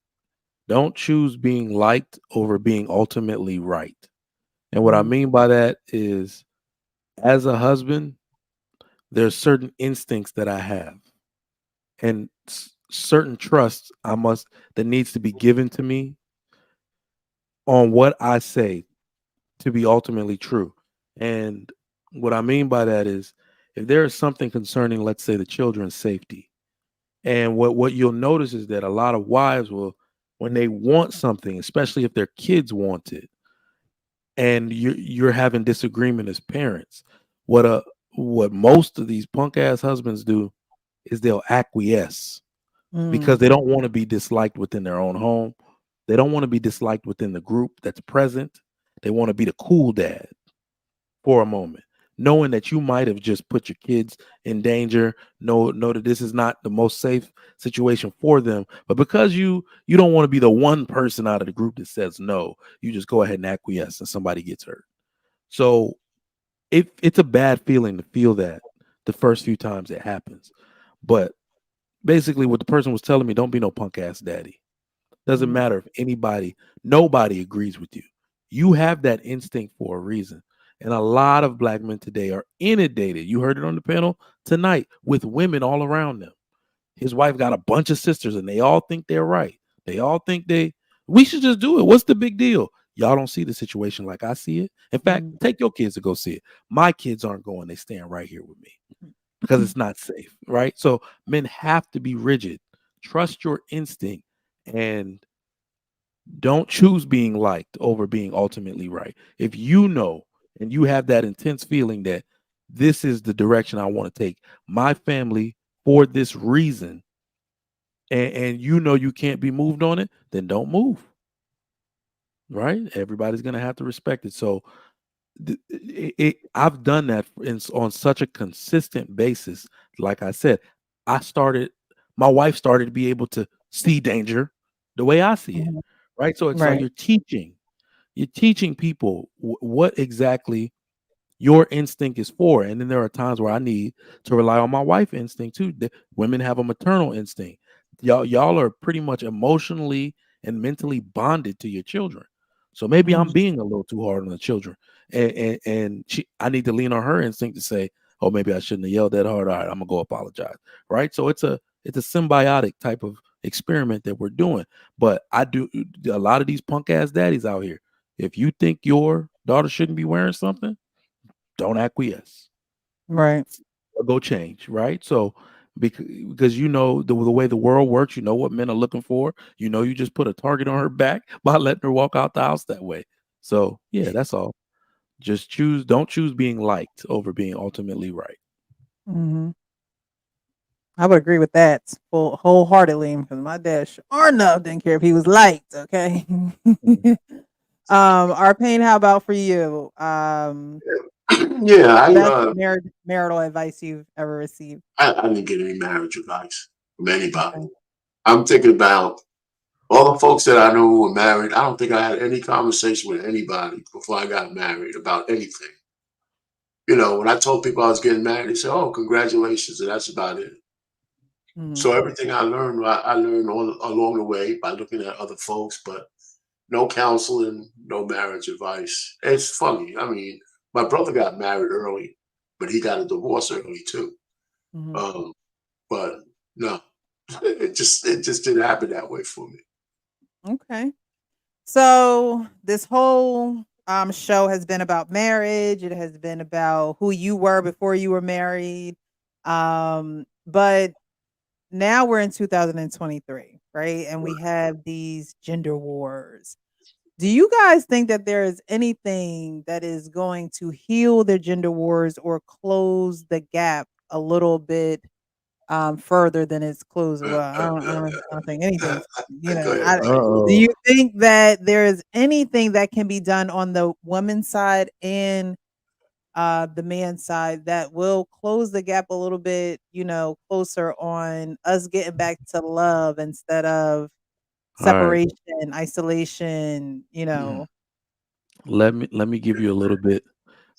Speaker 8: don't choose being liked over being ultimately right. And what I
Speaker 1: Mhm.
Speaker 8: mean by that is, as a husband, there's certain instincts that I have, and certain trust that needs to be given to me on what I say to be ultimately true. And what I mean by that is, if there is something concerning, let's say, the children's safety, and what you'll notice is that a lot of wives will, when they want something, especially if their kids want it, and you're having disagreement as parents, what most of these punk ass husbands do is they'll acquiesce because
Speaker 1: Mm.
Speaker 8: they don't want to be disliked within their own home. They don't want to be disliked within the group that's present. They want to be the cool dad for a moment, knowing that you might have just put your kids in danger. Know that this is not the most safe situation for them, but because you don't want to be the one person out of the group that says no, you just go ahead and acquiesce and somebody gets hurt. So it's a bad feeling to feel that the first few times it happens. But basically what the person was telling me, don't be no punk ass daddy. Doesn't
Speaker 1: Mhm.
Speaker 8: matter if nobody agrees with you. You have that instinct for a reason. And a lot of black men today are inundated. You heard it on the panel tonight with women all around them. His wife got a bunch of sisters and they all think they're right. They all think we should just do it. What's the big deal? Y'all don't see the situation like I see it. In fact,
Speaker 1: Mhm.
Speaker 8: take your kids to go see it. My kids aren't going. They stand right here with me because it's not safe, right? So men have to be rigid. Trust your instinct and don't choose being liked over being ultimately right. If you know and you have that intense feeling that this is the direction I want to take my family for this reason, and you know you can't be moved on it, then don't move. Right? Everybody's gonna have to respect it. So I've done that on such a consistent basis. Like I said, my wife started to be able to see danger the way I see it.
Speaker 1: Mhm.
Speaker 8: Right. So it's like
Speaker 1: Right.
Speaker 8: you're teaching people what exactly your instinct is for. And then there are times where I need to rely on my wife instinct too. Women have a maternal instinct. y'all are pretty much emotionally and mentally bonded to your children. So maybe I'm
Speaker 1: Mhm.
Speaker 8: being a little too hard on the children, and I need to lean on her instinct to say, oh, maybe I shouldn't have yelled that hard. All right, I'm gonna go apologize. Right. So it's a symbiotic type of experiment that we're doing. But I do a lot of these punk ass daddies out here. If you think your daughter shouldn't be wearing something, don't acquiesce.
Speaker 1: Right.
Speaker 8: Or go change, right? So because you know the way the world works, you know what men are looking for. You know, you just put a target on her back by letting her walk out the house that way. So yeah, that's all. Just don't choose being liked over being ultimately right.
Speaker 1: Mhm. I would agree with that wholeheartedly because my dad sure enough didn't care if he was liked. Okay. Arpane, how about for you?
Speaker 9: Yeah,
Speaker 1: Best marital advice you've ever received.
Speaker 9: I didn't get any marriage advice from anybody.
Speaker 1: Okay.
Speaker 9: I'm thinking about all the folks that I know who were married. I don't think I had any conversation with anybody before I got married about anything. You know, when I told people I was getting married, they said, "Oh, congratulations," and that's about it.
Speaker 1: Mhm.
Speaker 9: So everything I learned, I learned all along the way by looking at other folks, but no counseling, no marriage advice. It's funny. I mean, my brother got married early, but he got a divorce early too.
Speaker 1: Mhm.
Speaker 9: Um, but no, it just didn't happen that way for me.
Speaker 1: Okay. So this whole show has been about marriage. It has been about who you were before you were married. But now we're in 2023, right? And we have these gender wars. Do you guys think that there is anything that is going to heal the gender wars or close the gap a little bit further than it's closed? Well, I don't think anything's,
Speaker 9: Go ahead,
Speaker 1: I
Speaker 9: Mike.
Speaker 1: do
Speaker 8: Uh-oh.
Speaker 1: you think that there is anything that can be done on the woman's side and the man's side that will close the gap a little bit, closer on us getting back to love instead of
Speaker 8: All right.
Speaker 1: separation, isolation,
Speaker 8: Let me give you a little bit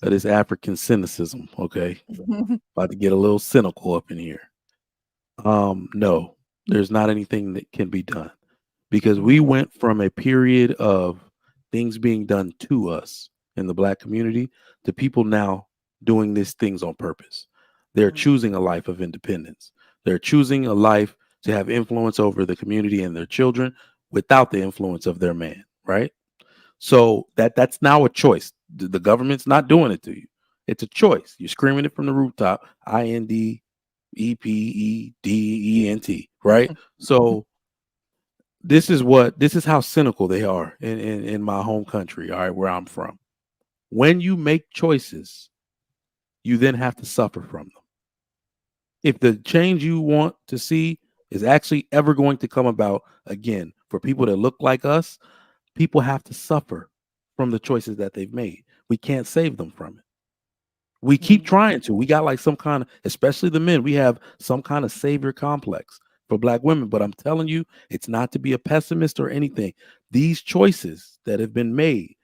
Speaker 8: of this African cynicism, okay? About to get a little cynical up in here. No, there's not anything that can be done because we
Speaker 1: Mhm.
Speaker 8: went from a period of things being done to us in the black community to people now doing these things on purpose. They're
Speaker 1: Mhm.
Speaker 8: choosing a life of independence. They're choosing a life to have influence over the community and their children without the influence of their man, right? So that's now a choice. The government's not doing it to you. It's a choice. You're screaming it from the rooftop. INDEPEDENT, right? So this is how cynical they are in my home country, all right, where I'm from. When you make choices, you then have to suffer from them. If the change you want to see is actually ever going to come about again for people that look like us, people have to suffer from the choices that they've made. We can't save them from it. We keep
Speaker 1: Mhm.
Speaker 8: trying to. We got like some kind of, especially the men, we have some kind of savior complex for black women. But I'm telling you, it's not to be a pessimist or anything. These choices that have been made,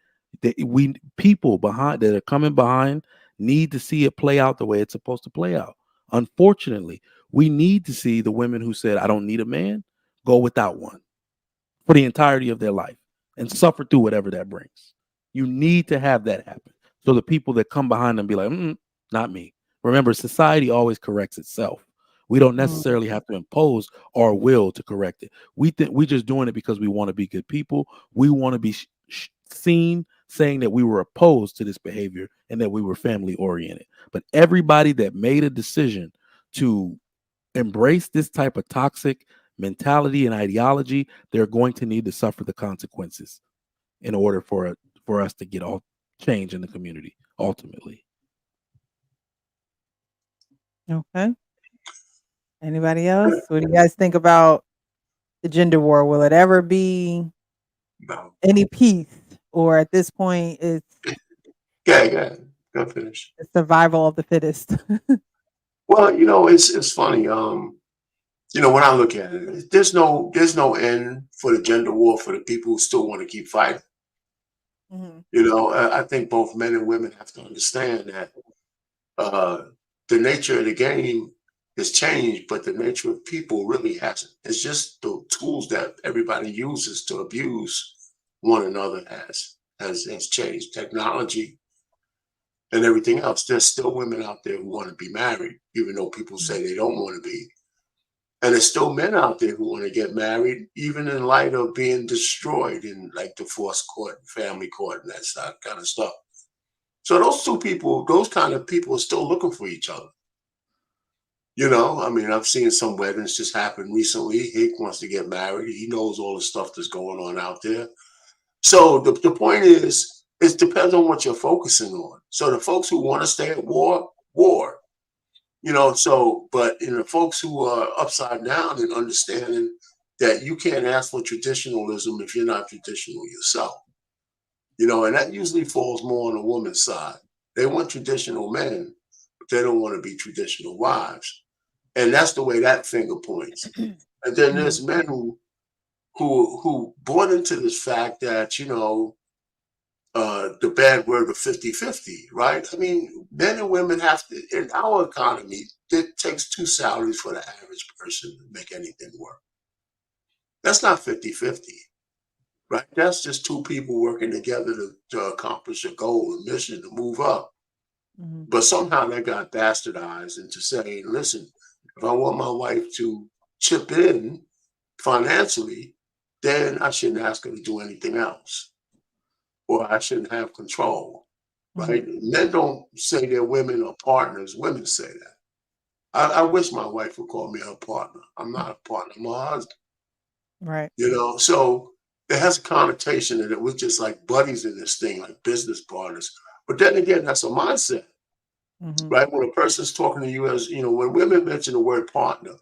Speaker 8: that we people behind that are coming behind need to see it play out the way it's supposed to play out. Unfortunately, we need to see the women who said, I don't need a man, go without one for the entirety of their life and suffer through whatever that brings. You need to have that happen. So the people that come behind them be like, not me. Remember, society always corrects itself. We don't
Speaker 1: Mhm.
Speaker 8: necessarily have to impose our will to correct it. We think we're just doing it because we want to be good people. We want to be seen saying that we were opposed to this behavior and that we were family oriented. But everybody that made a decision to embrace this type of toxic mentality and ideology, they're going to need to suffer the consequences in order for us to get all change in the community ultimately.
Speaker 1: Okay. Anybody else? What do you guys think about the gender war? Will it ever be
Speaker 9: No.
Speaker 1: any peace? Or at this point, it's
Speaker 9: Go finish.
Speaker 1: the survival of the fittest?
Speaker 9: Well, it's funny. When I look at it, there's no end for the gender war for the people who still want to keep fighting.
Speaker 1: Mhm.
Speaker 9: I think both men and women have to understand that uh, the nature of the game has changed, but the nature of people really hasn't. It's just the tools that everybody uses to abuse one another has changed. Technology and everything else. There's still women out there who want to be married, even though people say they don't want to be. And there's still men out there who want to get married, even in light of being destroyed in like divorce court, family court, and that kind of stuff. So those two people, those kind of people are still looking for each other. You know, I mean, I've seen some weddings just happen recently. Hick wants to get married. He knows all the stuff that's going on out there. So the point is, it depends on what you're focusing on. So the folks who want to stay at war, war. You know, so, but in the folks who are upside down and understanding that you can't ask for traditionalism if you're not traditional yourself. You know, and that usually falls more on the woman's side. They want traditional men, but they don't want to be traditional wives. And that's the way that finger points. And then there's men who bought into this fact that, you know, the bad word of 50-50, right? I mean, men and women have to, in our economy, it takes 2 salaries for the average person to make anything work. That's not 50-50, right? That's just 2 people working together to accomplish a goal, a mission, to move up. But somehow that got bastardized into saying, listen, if I want my wife to chip in financially, then I shouldn't ask her to do anything else. Or I shouldn't have control, right? Men don't say their women are partners. Women say that. I wish my wife would call me her partner. I'm not a partner. I'm her husband.
Speaker 1: Right.
Speaker 9: You know, so it has a connotation that it was just like buddies in this thing, like business partners. But then again, that's a mindset, right? When a person's talking to you as, you know, when women mention the word partner,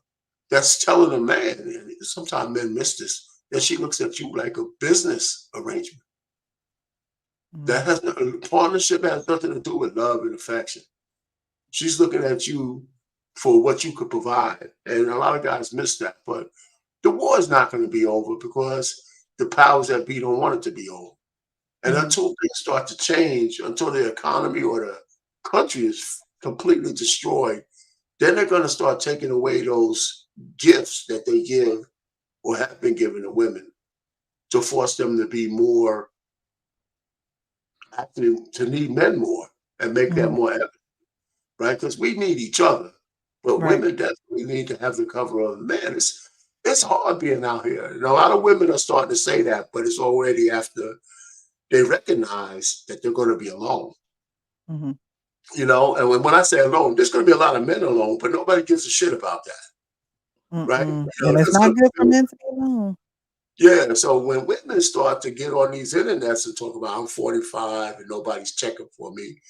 Speaker 9: that's telling a man, and sometimes men miss this, that she looks at you like a business arrangement. That has partnership has nothing to do with love and affection. She's looking at you for what you could provide. And a lot of guys miss that. But the war is not going to be over because the powers that be don't want it to be over. And until things start to change, until the economy or the country is completely destroyed, then they're going to start taking away those gifts that they give or have been given to women to force them to be more active, to need men more and make that more evident, right? Because we need each other, but women definitely need to have the cover of the man. It's hard being out here. And a lot of women are starting to say that, but it's already after they recognize that they're going to be alone. You know, and when I say alone, there's going to be a lot of men alone, but nobody gives a shit about that, right? You know,
Speaker 1: And it's not good for men to be alone.
Speaker 9: Yeah, so when women start to get on these internets and talk about I'm 45 and nobody's checking for me,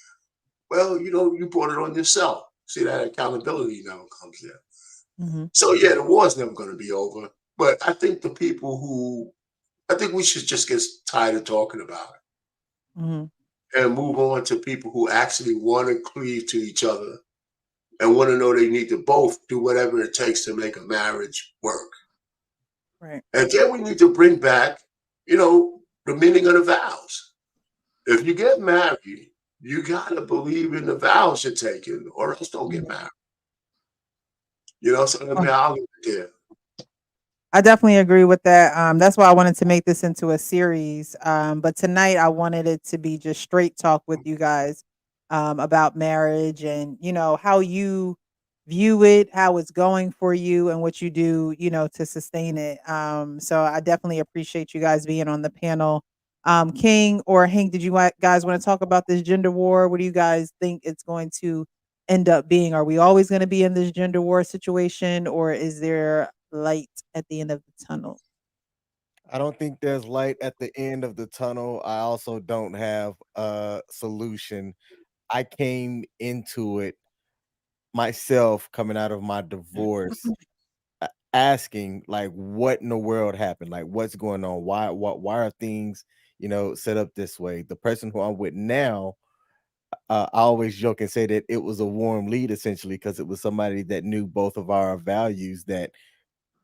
Speaker 9: well, you know, you brought it on yourself. See, that accountability now comes there. So yeah, the war's never going to be over. But I think I think we should just get tired of talking about it and move on to people who actually want to cleave to each other and want to know they need to both do whatever it takes to make a marriage work.
Speaker 1: Right.
Speaker 9: And then we need to bring back, you know, the meaning of the vows. If you get married, you got to believe in the vows you're taking or else don't get married. You know, so I'll leave it there.
Speaker 1: I definitely agree with that. That's why I wanted to make this into a series. But tonight I wanted it to be just straight talk with you guys about marriage and, you know, how you view it, how it's going for you and what you do, you know, to sustain it. So I definitely appreciate you guys being on the panel. King or Hank, did you guys want to talk about this gender war? What do you guys think it's going to end up being? Are we always going to be in this gender war situation, or is there light at the end of the tunnel?
Speaker 2: I don't think there's light at the end of the tunnel. I also don't have a solution. I came into it myself coming out of my divorce asking like what in the world happened, like what's going on, why are things, you know, set up this way. The person who I'm with now, I always joke and say that it was a warm lead essentially because it was somebody that knew both of our values that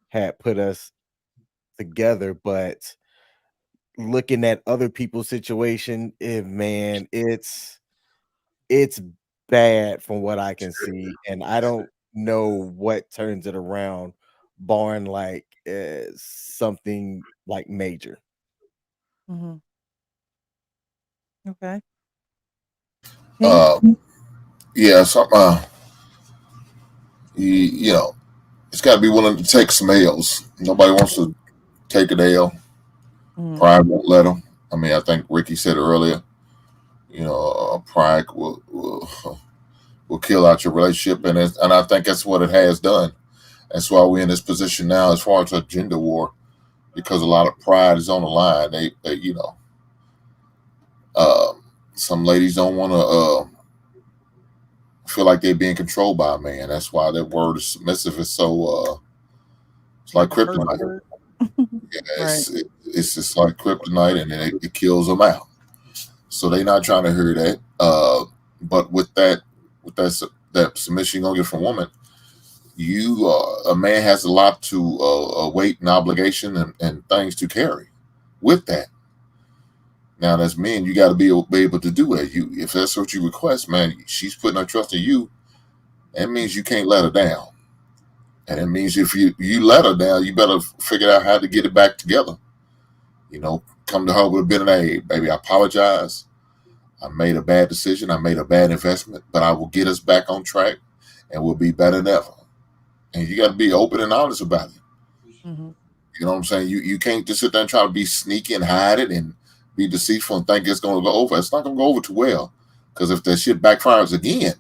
Speaker 2: had put us together. But looking at other people's situation, man, it's bad from what I can see. And I don't know what turns it around, barring like something like major.
Speaker 1: Hmm. Okay.
Speaker 3: Uh, yeah, some you know, it's got to be willing to take some L's. Nobody wants to take an L.
Speaker 1: Mhm.
Speaker 3: Pride won't let them. I mean, I think Ricky said earlier, you know, pride will kill out your relationship, and I think that's what it has done. That's why we're in this position now, as far as a gender war, because a lot of pride is on the line. They you know, some ladies don't want to feel like they're being controlled by a man. That's why that word is submissive is so it's like kryptonite. Yeah,
Speaker 1: Right.
Speaker 3: it's just like kryptonite, and it kills them out. So they're not trying to hear that. But with that submission you're gonna get from a woman, you a man has a lot to weight and obligation and things to carry with that. Now, as men, you got to be able to do it. You, if that's what you request, man, she's putting her trust in you. That means you can't let her down, and it means if you let her down, you better figure out how to get it back together. You know, come to her with a bit of, hey, baby, I apologize. I made a bad decision. I made a bad investment, but I will get us back on track, and we'll be better than ever. And you got to be open and honest about it.
Speaker 1: Hmm.
Speaker 3: You know what I'm saying? You can't just sit there and try to be sneaky and hide it and be deceitful and think it's going to go over. It's not going to go over too well, because if that shit backfires again,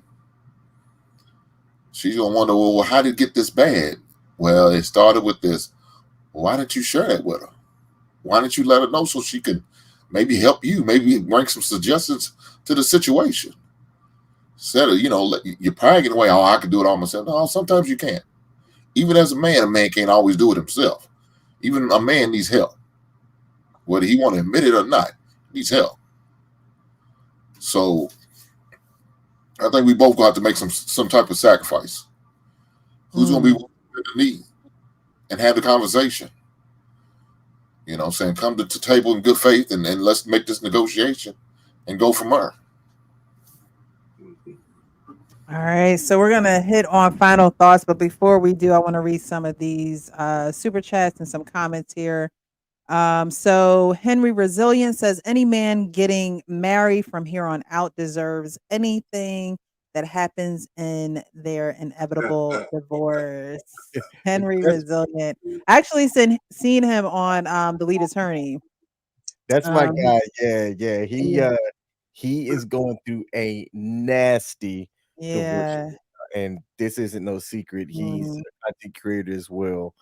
Speaker 3: she's going to wonder, well, how did it get this bad? Well, it started with this. Why didn't you share that with her? Why didn't you let her know so she could maybe help you, maybe bring some suggestions to the situation? Instead of, you're bragging away, oh, I can do it all myself. No, sometimes you can't. Even as a man can't always do it himself. Even a man needs help. Whether he want to admit it or not, he needs help. So I think we both got to make some type of sacrifice. Who's going to be willing to the knee and have the conversation? You know what I'm saying? Come to the table in good faith and let's make this negotiation and go from there.
Speaker 1: All right, so we're gonna hit on final thoughts, but before we do, I want to read some of these super chats and some comments here. So Henry Resilient says any man getting married from here on out deserves anything that happens in their inevitable divorce. Henry Resilient. I actually seen him on The Lead Attorney.
Speaker 2: That's my
Speaker 1: Um,
Speaker 2: guy. Yeah.
Speaker 1: yeah,
Speaker 2: He is going through a nasty divorce,
Speaker 1: yeah.
Speaker 2: and this isn't no secret. He's
Speaker 1: Mhm.
Speaker 2: a content creator as well,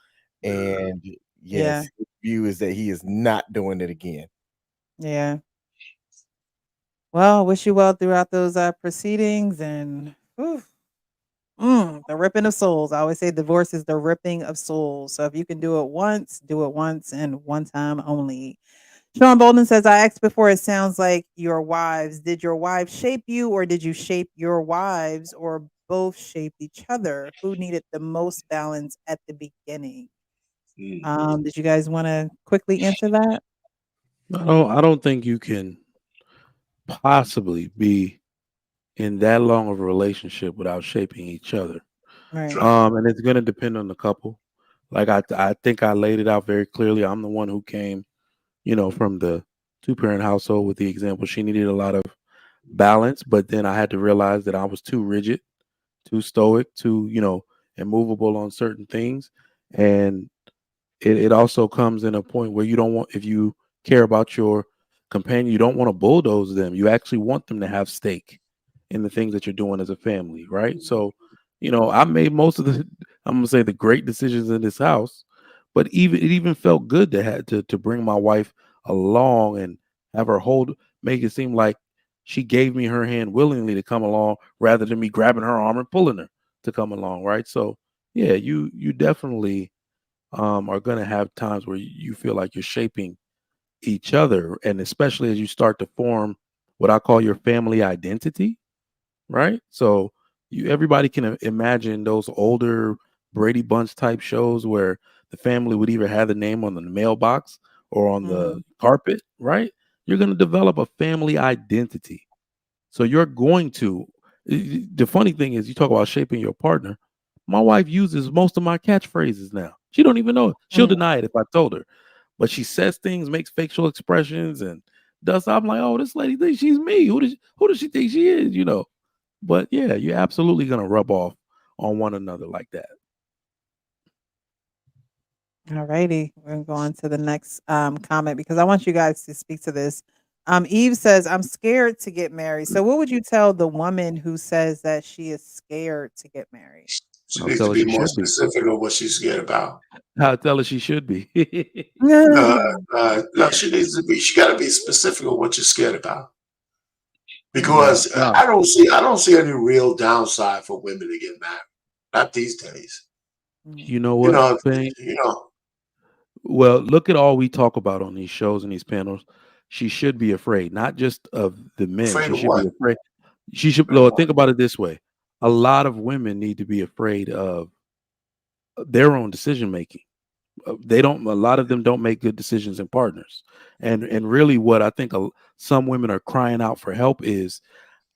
Speaker 2: and
Speaker 1: Yeah,
Speaker 2: yes, his view is that he is not doing it again.
Speaker 1: yeah. Well, wish you well throughout those proceedings and whew, the ripping of souls. I always say divorce is the ripping of souls. So if you can do it once and one time only. Sean Bolden says, I asked before, it sounds like your wives. Did your wives shape you, or did you shape your wives, or both shaped each other? Who needed the most balance at the beginning? Did you guys want to quickly answer that?
Speaker 8: I don't think you can possibly be in that long of a relationship without shaping each other.
Speaker 1: Right.
Speaker 8: And it's going to depend on the couple. Like I think I laid it out very clearly. I'm the one who came, from the two-parent household with the example. She needed a lot of balance, but then I had to realize that I was too rigid, too stoic, too, immovable on certain things. And it also comes in a point where you don't want, if you care about your companion, you don't want to bulldoze them. You actually want them to have stake in the things that you're doing as a family, right? So, I made most of the, I'm gonna say, the great decisions in this house, but it even felt good to have to bring my wife along and have her make it seem like she gave me her hand willingly to come along rather than me grabbing her arm and pulling her to come along, right? So yeah, you definitely are going to have times where you feel like you're shaping each other, and especially as you start to form what I call your family identity, right? So everybody can imagine those older Brady Bunch type shows where the family would either have the name on the mailbox or on the carpet, right? You're going to develop a family identity. So you're going to, the funny thing is, you talk about shaping your partner. My wife uses most of my catchphrases now. She don't even know it. She'll
Speaker 1: Mhm.
Speaker 8: deny it if I told her, but she says things, makes facial expressions, and does. I'm like, oh, this lady thinks she's me. Who does she think she is? You know. But yeah, you're absolutely gonna rub off on one another like that.
Speaker 1: All righty. We're going to go on to the next comment because I want you guys to speak to this. Eve says, I'm scared to get married. So, what would you tell the woman who says that she is scared to get married?
Speaker 9: She
Speaker 8: I'll
Speaker 9: needs
Speaker 8: tell
Speaker 9: to
Speaker 8: her
Speaker 9: be
Speaker 8: she
Speaker 9: more
Speaker 8: should be.
Speaker 9: specific on what she's scared about.
Speaker 8: I'll tell her she should be.
Speaker 9: No, she needs to be. She got to be specific on what you're scared about. Because
Speaker 8: No.
Speaker 9: I don't see any real downside for women to get married. Not these days.
Speaker 8: You know
Speaker 9: You
Speaker 8: what,
Speaker 9: know,
Speaker 8: Payne?
Speaker 9: you know.
Speaker 8: Well, look at all we talk about on these shows and these panels. She should be afraid, not just of the men.
Speaker 9: Afraid
Speaker 8: She
Speaker 9: of
Speaker 8: should
Speaker 9: what?
Speaker 8: be afraid. She should, Lord, think about it this way. A lot of women need to be afraid of their own decision making. A lot of them don't make good decisions in partners. And really what I think some women are crying out for help is,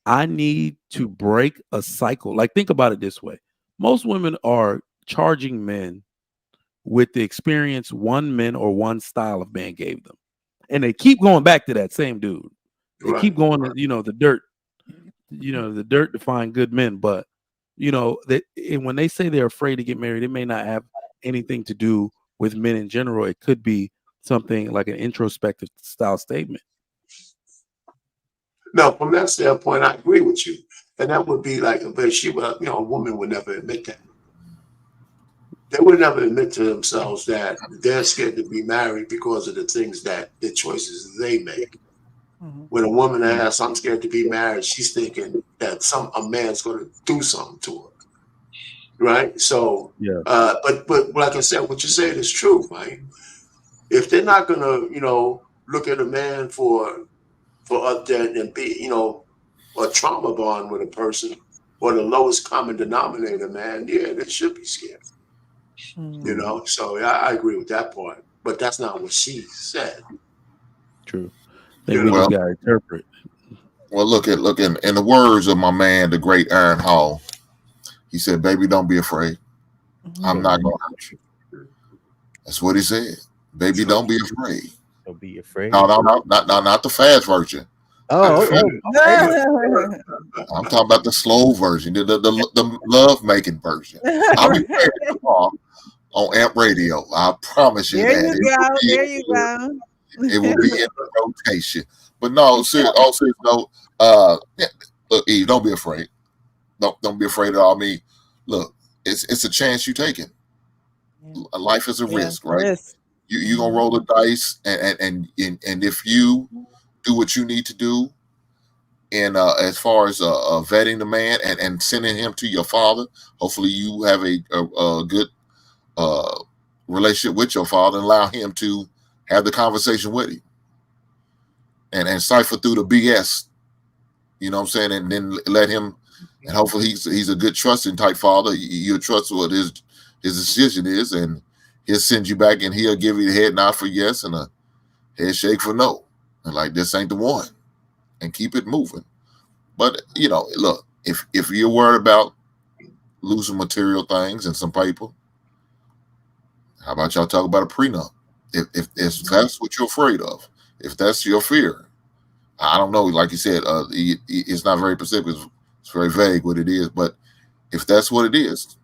Speaker 8: I need to break a cycle. Like, think about it this way. Most women are charging men with the experience one man or one style of man gave them. And they keep going back to that same dude. They keep going to, the dirt, the dirt to find good men. But, and when they say they're afraid to get married, it may not have anything to do with men in general. It could be something like an introspective style statement.
Speaker 9: No, from that standpoint, I agree with you. And that would be like, but a woman would never admit that. They would never admit to themselves that they're scared to be married because of the choices they make. When a woman asks, I'm scared to be married, she's thinking that a man's going to do something to her. Right? So,
Speaker 8: yeah.
Speaker 9: But like I said, what you said is true, right? If they're not going to, look at a man for that and be, a trauma bond with a person or the lowest common denominator, man, yeah, they should be scared. So I agree with that part, but that's not what she said.
Speaker 8: True. I think we just gotta interpret.
Speaker 3: Well, look in the words of my man, the great Aaron Hall. He said, "Baby, don't be afraid. I'm not gonna hurt you." That's what he said. Baby, don't be afraid.
Speaker 2: Don't be afraid.
Speaker 3: No, not the fast version.
Speaker 2: Oh,
Speaker 3: I'm talking about the slow version, the love making version. I'll be playing it tomorrow on AMP Radio. I promise you
Speaker 1: There
Speaker 3: that.
Speaker 1: There you go.
Speaker 3: It will be in the rotation. But no, all serious note. Look, Eve, don't be afraid. Don't be afraid at all. Look, it's a chance you taking. Life is a risk, right? You gonna roll the dice, and if you do what you need to do, and as far as vetting the man and sending him to your father, hopefully you have a good relationship with your father and allow him to have the conversation with him and cipher through the BS. You know what I'm saying? And then let him, and hopefully he's a good trusting type father. You'll trust what his decision is, and he'll send you back and he'll give you the head nod for yes and a head shake for no. And like, this ain't the one, and keep it moving. But look, if you're worried about losing material things and some people, how about y'all talk about a prenup? If that's what you're afraid of, if that's your fear, I don't know. Like you said, it's not very specific. It's very vague what it is. But if that's what it is,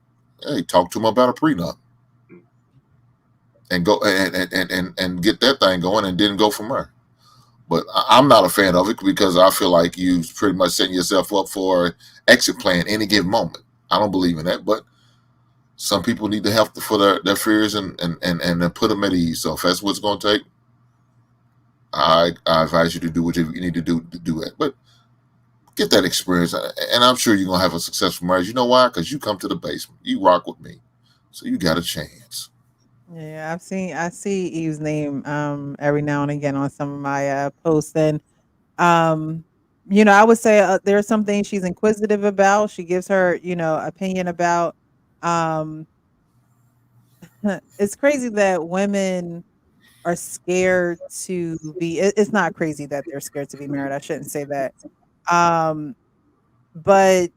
Speaker 3: hey, talk to him about a prenup and go and get that thing going, and then go from there. But I'm not a fan of it because I feel like you pretty much setting yourself up for an exit plan any given moment. I don't believe in that, but some people need the help for their fears and put them at ease. So if that's what it's going to take, I advise you to do what you need to do it. But get that experience, and I'm sure you're going to have a successful marriage. You know why? Because you come to the basement. You rock with me. So you got a chance.
Speaker 1: Yeah, I see Eve's name every now and again on some of my posts, and I would say there are some things she's inquisitive about. She gives her opinion about. It's crazy that women are scared to be. It's not crazy that they're scared to be married. I shouldn't say that. But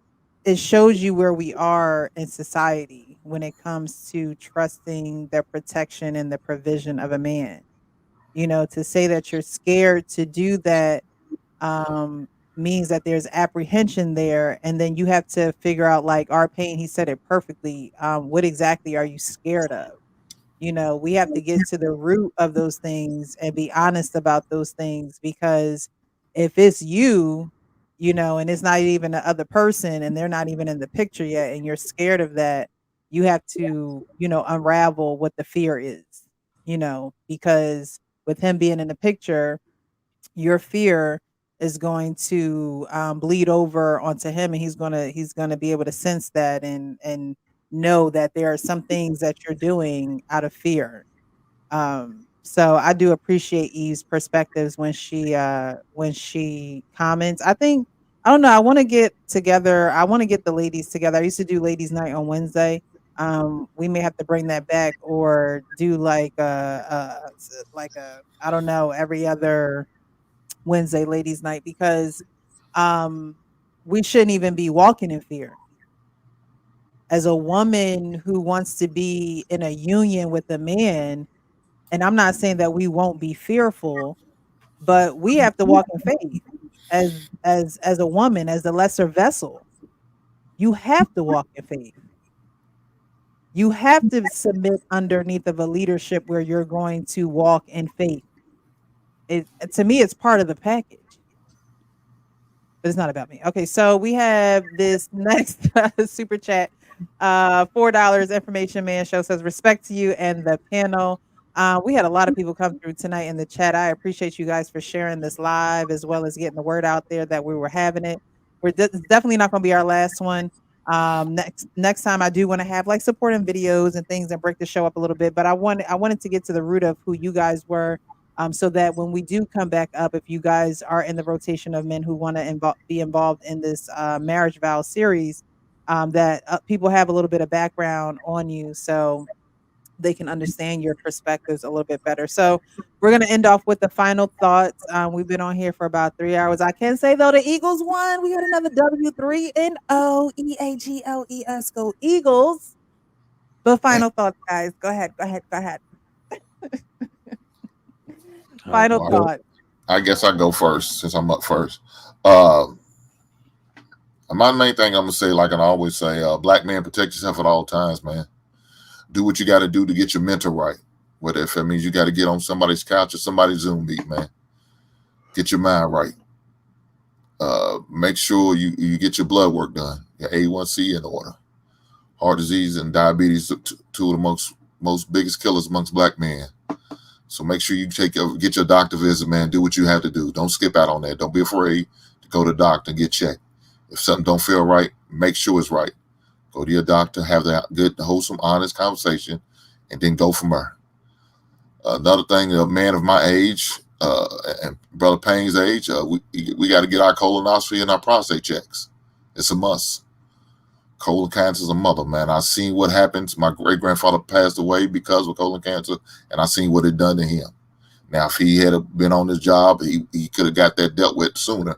Speaker 1: it shows you where we are in society when it comes to trusting the protection and the provision of a man. You know, to say that you're scared to do that um, means that there's apprehension there, and then you have to figure out, like our pain. He said it perfectly. What exactly are you scared of? You know, we have to get to the root of those things and be honest about those things, because if it's you, you know, and it's not even the other person and they're not even in the picture yet and you're scared of that, you have to, you know, unravel what the fear is, you know, because with him being in the picture, your fear is going to bleed over onto him, and he's gonna be able to sense that and know that there are some things that you're doing out of fear. So I do appreciate Eve's perspectives when she comments. I don't know, I want to get together. I want to get the ladies together. I used to do ladies night on Wednesday. We may have to bring that back or do like a I don't know, every other Wednesday ladies night, because um we shouldn't even be walking in fear. As a woman who wants to be in a union with a man, and I'm not saying that we won't be fearful, but we have to walk in faith as a woman, as the lesser vessel. You have to walk in faith. You have to submit underneath of a leadership where you're going to walk in faith. It to me, it's part of the package. But it's not about me. Okay, so we have this next super chat. $4 information man show says respect to you and the panel. We had a lot of people come through tonight in the chat. I appreciate you guys for sharing this live as well as getting the word out there that we were having it. It's definitely not going to be our last one. Next time I do want to have like supporting videos and things and break the show up a little bit. But I wanted to get to the root of who you guys were. So that when we do come back up, if you guys are in the rotation of men who want to be involved in this marriage vow series, that people have a little bit of background on you, so they can understand your perspectives a little bit better. So we're going to end off with the final thoughts. We've been on here for about 3 hours. I can say, though, the Eagles won. We got another W3 and Eagles, go Eagles. But final thoughts, guys. Go ahead. Final
Speaker 3: Well,
Speaker 1: thought.
Speaker 3: I guess I go first since I'm up first. My main thing I'm gonna say, like I always say, black man, protect yourself at all times, man. Do what you got to do to get your mental right. Whether if it means you got to get on somebody's couch or somebody's Zoom meet, man. Get your mind right. Make sure you get your blood work done. Your A1C in order. Heart disease and diabetes, two of the most biggest killers amongst black men. So make sure you get your doctor visit, man. Do what you have to do. Don't skip out on that. Don't be afraid to go to the doctor and get checked. If something don't feel right, make sure it's right. Go to your doctor, have that good, wholesome, honest conversation, and then go from there. Another thing, a man of my age and Brother Payne's age, we got to get our colonoscopy and our prostate checks. It's a must. Colon cancer is a mother, man. I seen what happens. My great-grandfather passed away because of colon cancer, and I seen what it done to him. Now, if he had been on his job, he could have got that dealt with sooner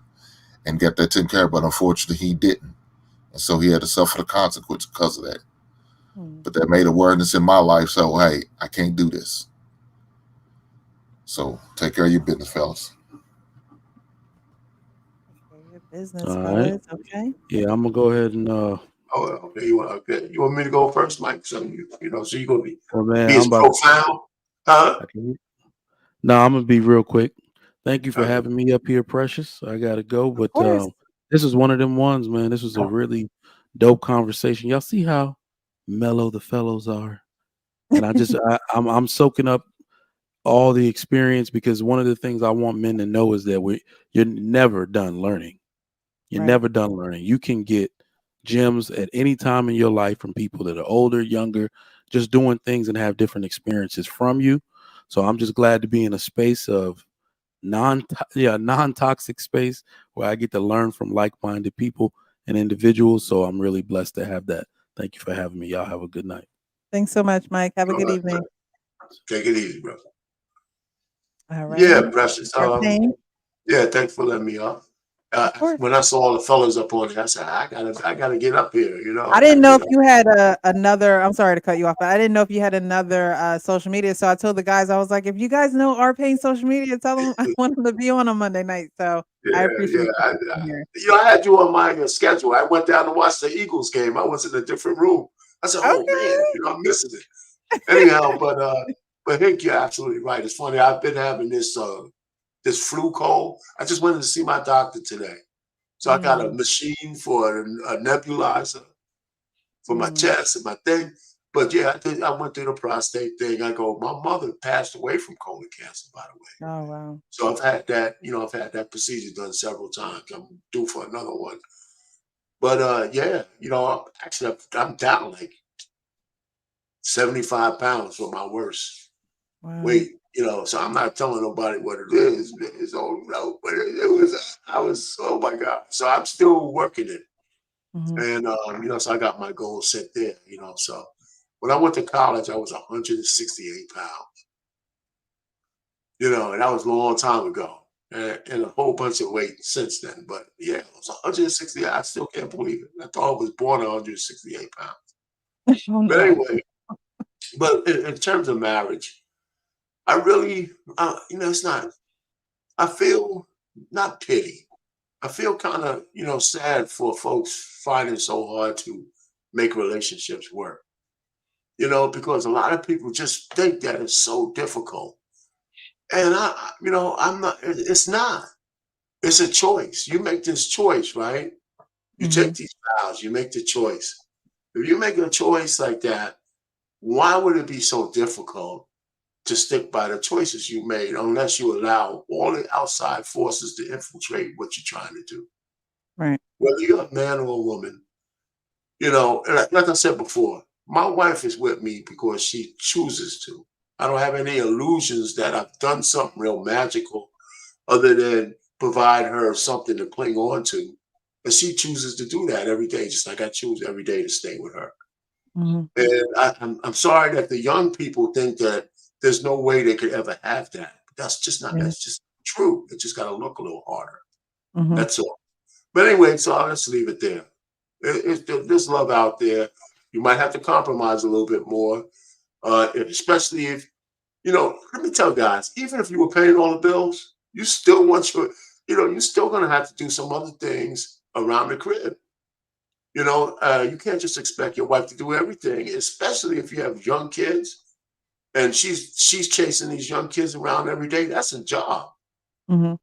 Speaker 3: and got that taken care of, but unfortunately, he didn't. And so he had to suffer the consequence because of that. But that made awareness in my life, so, hey, I can't do this. So take care of your business, fellas.
Speaker 1: Your business,
Speaker 8: All
Speaker 1: fellas.
Speaker 8: right.
Speaker 1: Okay.
Speaker 8: Yeah, I'm gonna go ahead and
Speaker 9: Oh, okay. You want me to go first, Mike? So you know, so you're gonna be
Speaker 8: well, man,
Speaker 9: as profound, huh?
Speaker 8: No, I'm gonna be real quick. Thank you for having me up here, Precious. I gotta go, but this is one of them ones, man. This was a really dope conversation. Y'all see how mellow the fellows are, and I'm soaking up all the experience, because one of the things I want men to know is that you're never done learning. You're never done learning. You can get gems at any time in your life from people that are older, younger, just doing things and have different experiences from you. So I'm just glad to be in a space of non-toxic space where I get to learn from like-minded people and individuals. So I'm really blessed to have that. Thank you for having me. Y'all have a good night.
Speaker 1: Thanks so much, Mike. Have a good evening.
Speaker 9: Take it easy, bro.
Speaker 1: All right.
Speaker 9: Yeah, Precious.
Speaker 1: Payne?
Speaker 9: Yeah, thanks for letting me off.
Speaker 1: Of course.
Speaker 9: When I saw all the fellas up on there, I said, I gotta get up here. You know,
Speaker 1: I
Speaker 9: I
Speaker 1: didn't
Speaker 9: gotta
Speaker 1: know
Speaker 9: get
Speaker 1: if
Speaker 9: up.
Speaker 1: you had another. I'm sorry to cut you off, but I didn't know if you had another social media. So I told the guys, I was like, if you guys know R-Pain social media, tell them I want them to be on Monday night. So I
Speaker 9: Yeah,
Speaker 1: appreciate
Speaker 9: yeah.
Speaker 1: you being here.
Speaker 9: You know, I had you on my schedule. I went down to watch the Eagles game. I was in a different room. I said, "Oh man,
Speaker 1: Okay.
Speaker 9: you know, I'm missing it." Anyhow, but Hank, you're absolutely right. It's funny. I've been having this flu cold. I just went to see my doctor today, so I got a
Speaker 1: Mm,
Speaker 9: machine for a nebulizer for my
Speaker 1: mm.
Speaker 9: chest and my thing. But yeah, I went through the prostate thing. I go, my mother passed away from colon cancer, by the way.
Speaker 1: Oh wow.
Speaker 9: So I've had that, I've had that procedure done several times. I'm due for another one. But yeah, actually I'm down like 75 pounds from my worst
Speaker 1: Wow.
Speaker 9: weight, so I'm not telling nobody what it is. It's all but it was I was, oh my God. So I'm still working it.
Speaker 1: Hmm.
Speaker 9: And so I got my goal set there, So when I went to college, I was 168 pounds, and that was a long time ago. And a whole bunch of weight since then. But yeah, it was 168. I still can't believe it. I thought I was born at 168 pounds.
Speaker 1: Oh
Speaker 9: But
Speaker 1: no.
Speaker 9: anyway, but in terms of marriage, I really, it's not, I feel not pity. I feel kind of, sad for folks finding so hard to make relationships work, because a lot of people just think that it's so difficult. And I'm not, it's not. It's a choice. You make this choice, right? You
Speaker 1: Hmm.
Speaker 9: take these vows, you make the choice. If you make a choice like that, why would it be so difficult to stick by the choices you made unless you allow all the outside forces to infiltrate what you're trying to do?
Speaker 1: Right.
Speaker 9: Whether you're a man or a woman, and like I said before, my wife is with me because she chooses to. I don't have any illusions that I've done something real magical other than provide her something to cling on to. And she chooses to do that every day, just like I choose every day to stay with her.
Speaker 1: Hmm.
Speaker 9: And I'm sorry that the young people think that there's no way they could ever have that. That's just not,
Speaker 1: Yeah.
Speaker 9: that's just true. It just got to look a little harder.
Speaker 1: Hmm.
Speaker 9: That's all. But anyway, so I'll just leave it there. There's love out there. You might have to compromise a little bit more, especially if, let me tell guys, even if you were paying all the bills, you still want you're still going to have to do some other things around the crib. You can't just expect your wife to do everything, especially if you have young kids and she's chasing these young kids around every day. That's a job.
Speaker 1: Hmm.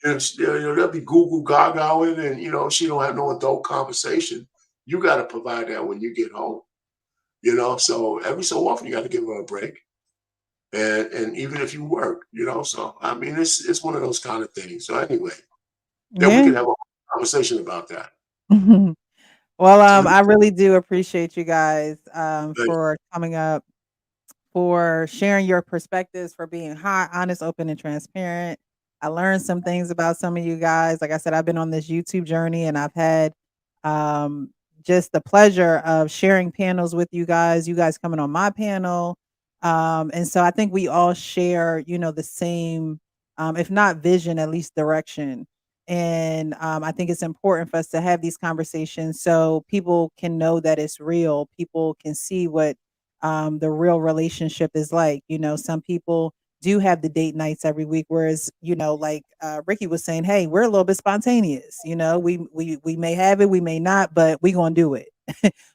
Speaker 9: They'll be Google Gagaing and she don't have no adult conversation. You got to provide that when you get home. So every so often you got to give her a break. And even if you work, so I mean it's one of those kind of things. So anyway, then we
Speaker 1: Yeah.
Speaker 9: can have a conversation about that.
Speaker 1: Well,
Speaker 9: So
Speaker 1: I really do appreciate you guys
Speaker 9: thank
Speaker 1: for coming up, for sharing your perspectives, for being hot, honest, open, and transparent. I learned some things about some of you guys. Like I said, I've been on this YouTube journey and I've had um, just the pleasure of sharing panels with you guys coming on my panel. And so I think we all share, the same, if not vision, at least direction. And I think it's important for us to have these conversations so people can know that it's real. People can see what the real relationship is like. Some people do have the date nights every week, whereas like Ricky was saying, hey, we're a little bit spontaneous. We may have it, we may not, but we gonna do it.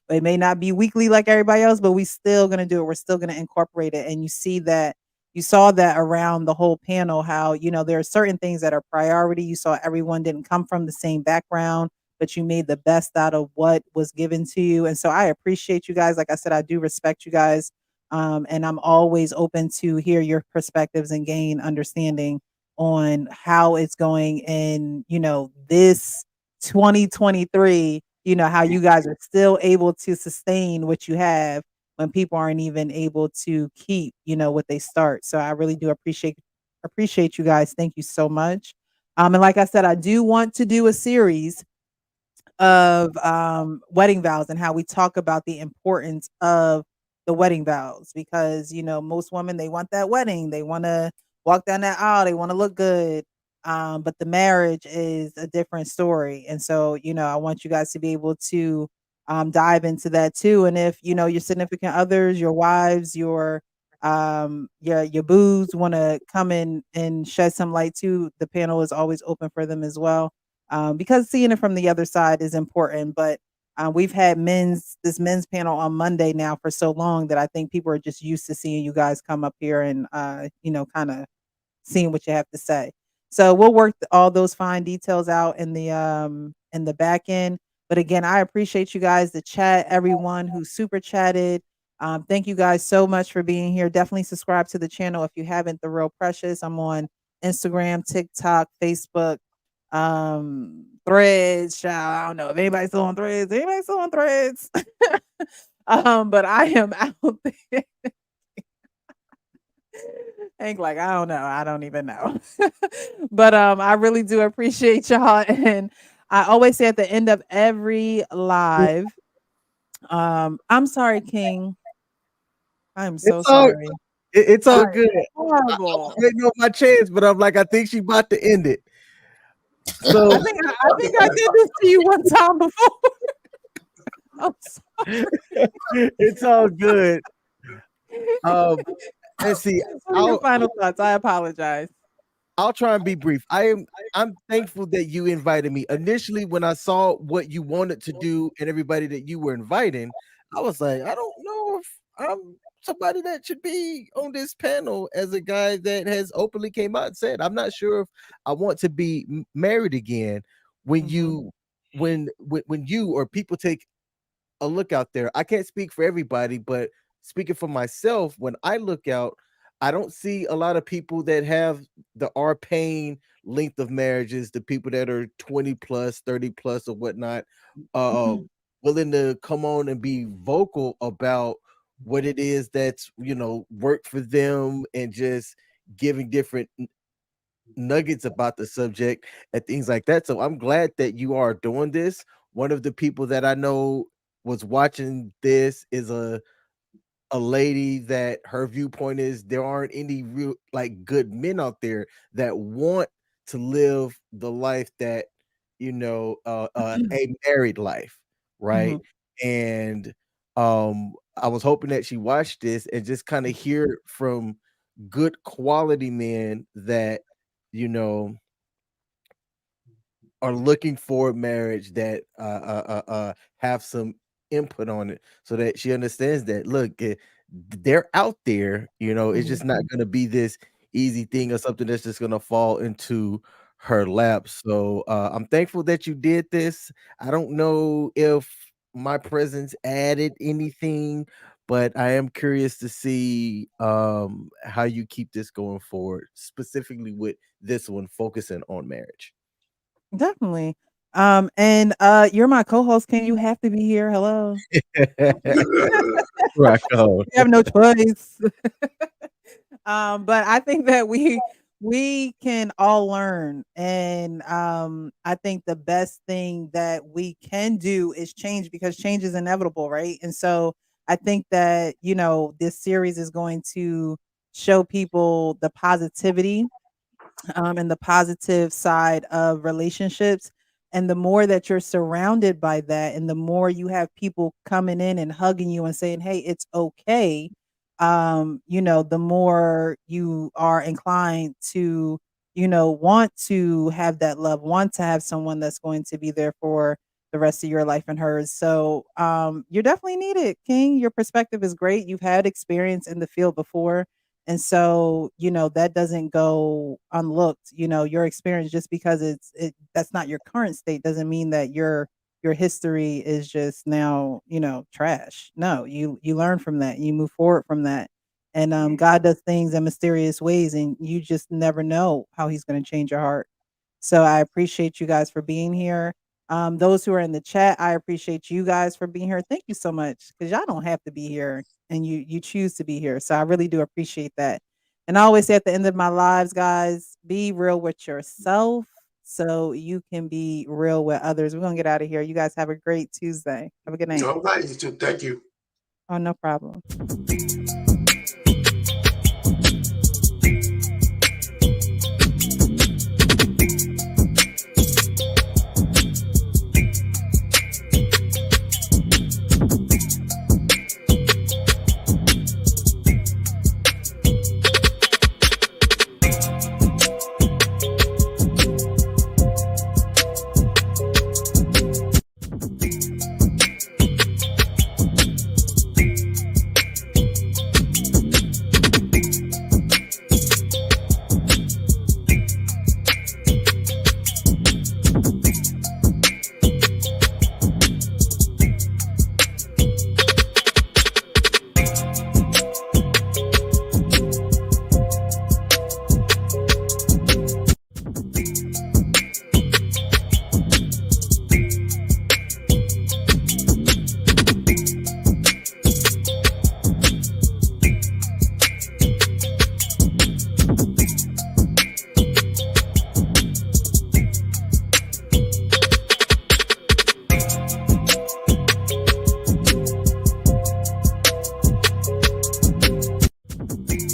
Speaker 1: It may not be weekly like everybody else, but we still gonna do it. We're still gonna incorporate it. And you saw that around the whole panel, how there are certain things that are priority. You saw everyone didn't come from the same background, but you made the best out of what was given to you. And so I appreciate you guys. Like I said, I do respect you guys. And I'm always open to hear your perspectives and gain understanding on how it's going in, this 2023, how you guys are still able to sustain what you have when people aren't even able to keep, what they start. So I really do appreciate you guys. Thank you so much. And like I said, I do want to do a series of wedding vows and how we talk about the importance of the wedding vows, because most women, they want that wedding, they want to walk down that aisle, they want to look good, but the marriage is a different story. And so, I want you guys to be able to dive into that too. And if your significant others, your wives, your boos want to come in and shed some light too, the panel is always open for them as well. Because seeing it from the other side is important. But we've had this men's panel on Monday now for so long that I think people are just used to seeing you guys come up here and kind of seeing what you have to say. So we'll work all those fine details out in the back end. But again, I appreciate you guys, the chat, everyone who super chatted. Thank you guys so much for being here. Definitely subscribe to the channel if you haven't. The Real Precious. I'm on Instagram, TikTok, Facebook, Threads. I don't know if anybody's still on Threads. Anybody still on Threads? But I am out there. Hank, like, I don't know. I don't even know. But I really do appreciate y'all. And I always say at the end of every live, I'm sorry, King. I'm so sorry.
Speaker 2: It's all good.
Speaker 1: Horrible.
Speaker 2: I waiting on my chance, but I'm like, I think she about to end it. So
Speaker 1: I think I did this to you one time before. I'm sorry.
Speaker 2: It's all good. Let's see.
Speaker 1: Your final thoughts. I apologize.
Speaker 2: I'll try and be brief. I'm thankful that you invited me. Initially, when I saw what you wanted to do and everybody that you were inviting, I was like, I don't know if I'm somebody that should be on this panel as a guy that has openly came out and said, I'm not sure if I want to be married again. When you or people take a look out there, I can't speak for everybody, but speaking for myself, when I look out, I don't see a lot of people that have the arcane length of marriages, the people that are 20 plus, 30 plus or whatnot, willing to come on and be vocal about what it is that's, worked for them and just giving different nuggets about the subject and things like that. So I'm glad that you are doing this. One of the people that I know was watching this is a lady that her viewpoint is there aren't any real good men out there that want to live the life that a married life, right? And I was hoping that she watched this and just kind of hear from good quality men that are looking for a marriage that have some input on it, so that she understands that look, they're out there, it's just not going to be this easy thing or something that's just going to fall into her lap. So I'm thankful that you did this. I don't know if my presence added anything, but I am curious to see how you keep this going forward, specifically with this one focusing on marriage.
Speaker 1: Definitely. And you're my co-host. Can you have to be here? Hello.
Speaker 2: Rock on.
Speaker 1: You have no choice. But I think that we can all learn, and I think the best thing that we can do is change, because change is inevitable, right? And so I think that this series is going to show people the positivity and the positive side of relationships. And the more that you're surrounded by that, and the more you have people coming in and hugging you and saying, hey, it's okay, the more you are inclined to, want to have that love, want to have someone that's going to be there for the rest of your life and hers. So you're definitely needed, King. Your perspective is great. You've had experience in the field before. And so, that doesn't go unlooked. Your experience, just because that's not your current state, doesn't mean that your history is just now, trash. No, you learn from that. You move forward from that. And God does things in mysterious ways, and you just never know how he's going to change your heart. So I appreciate you guys for being here. Those who are in the chat, I appreciate you guys for being here. Thank you so much, because y'all don't have to be here, and you choose to be here. So I really do appreciate that. And I always say at the end of my lives, guys, be real with yourself so you can be real with others. We're going to get out of here. You guys have a great Tuesday. Have a good night.
Speaker 9: All right, you too. Thank you.
Speaker 1: Oh, no problem.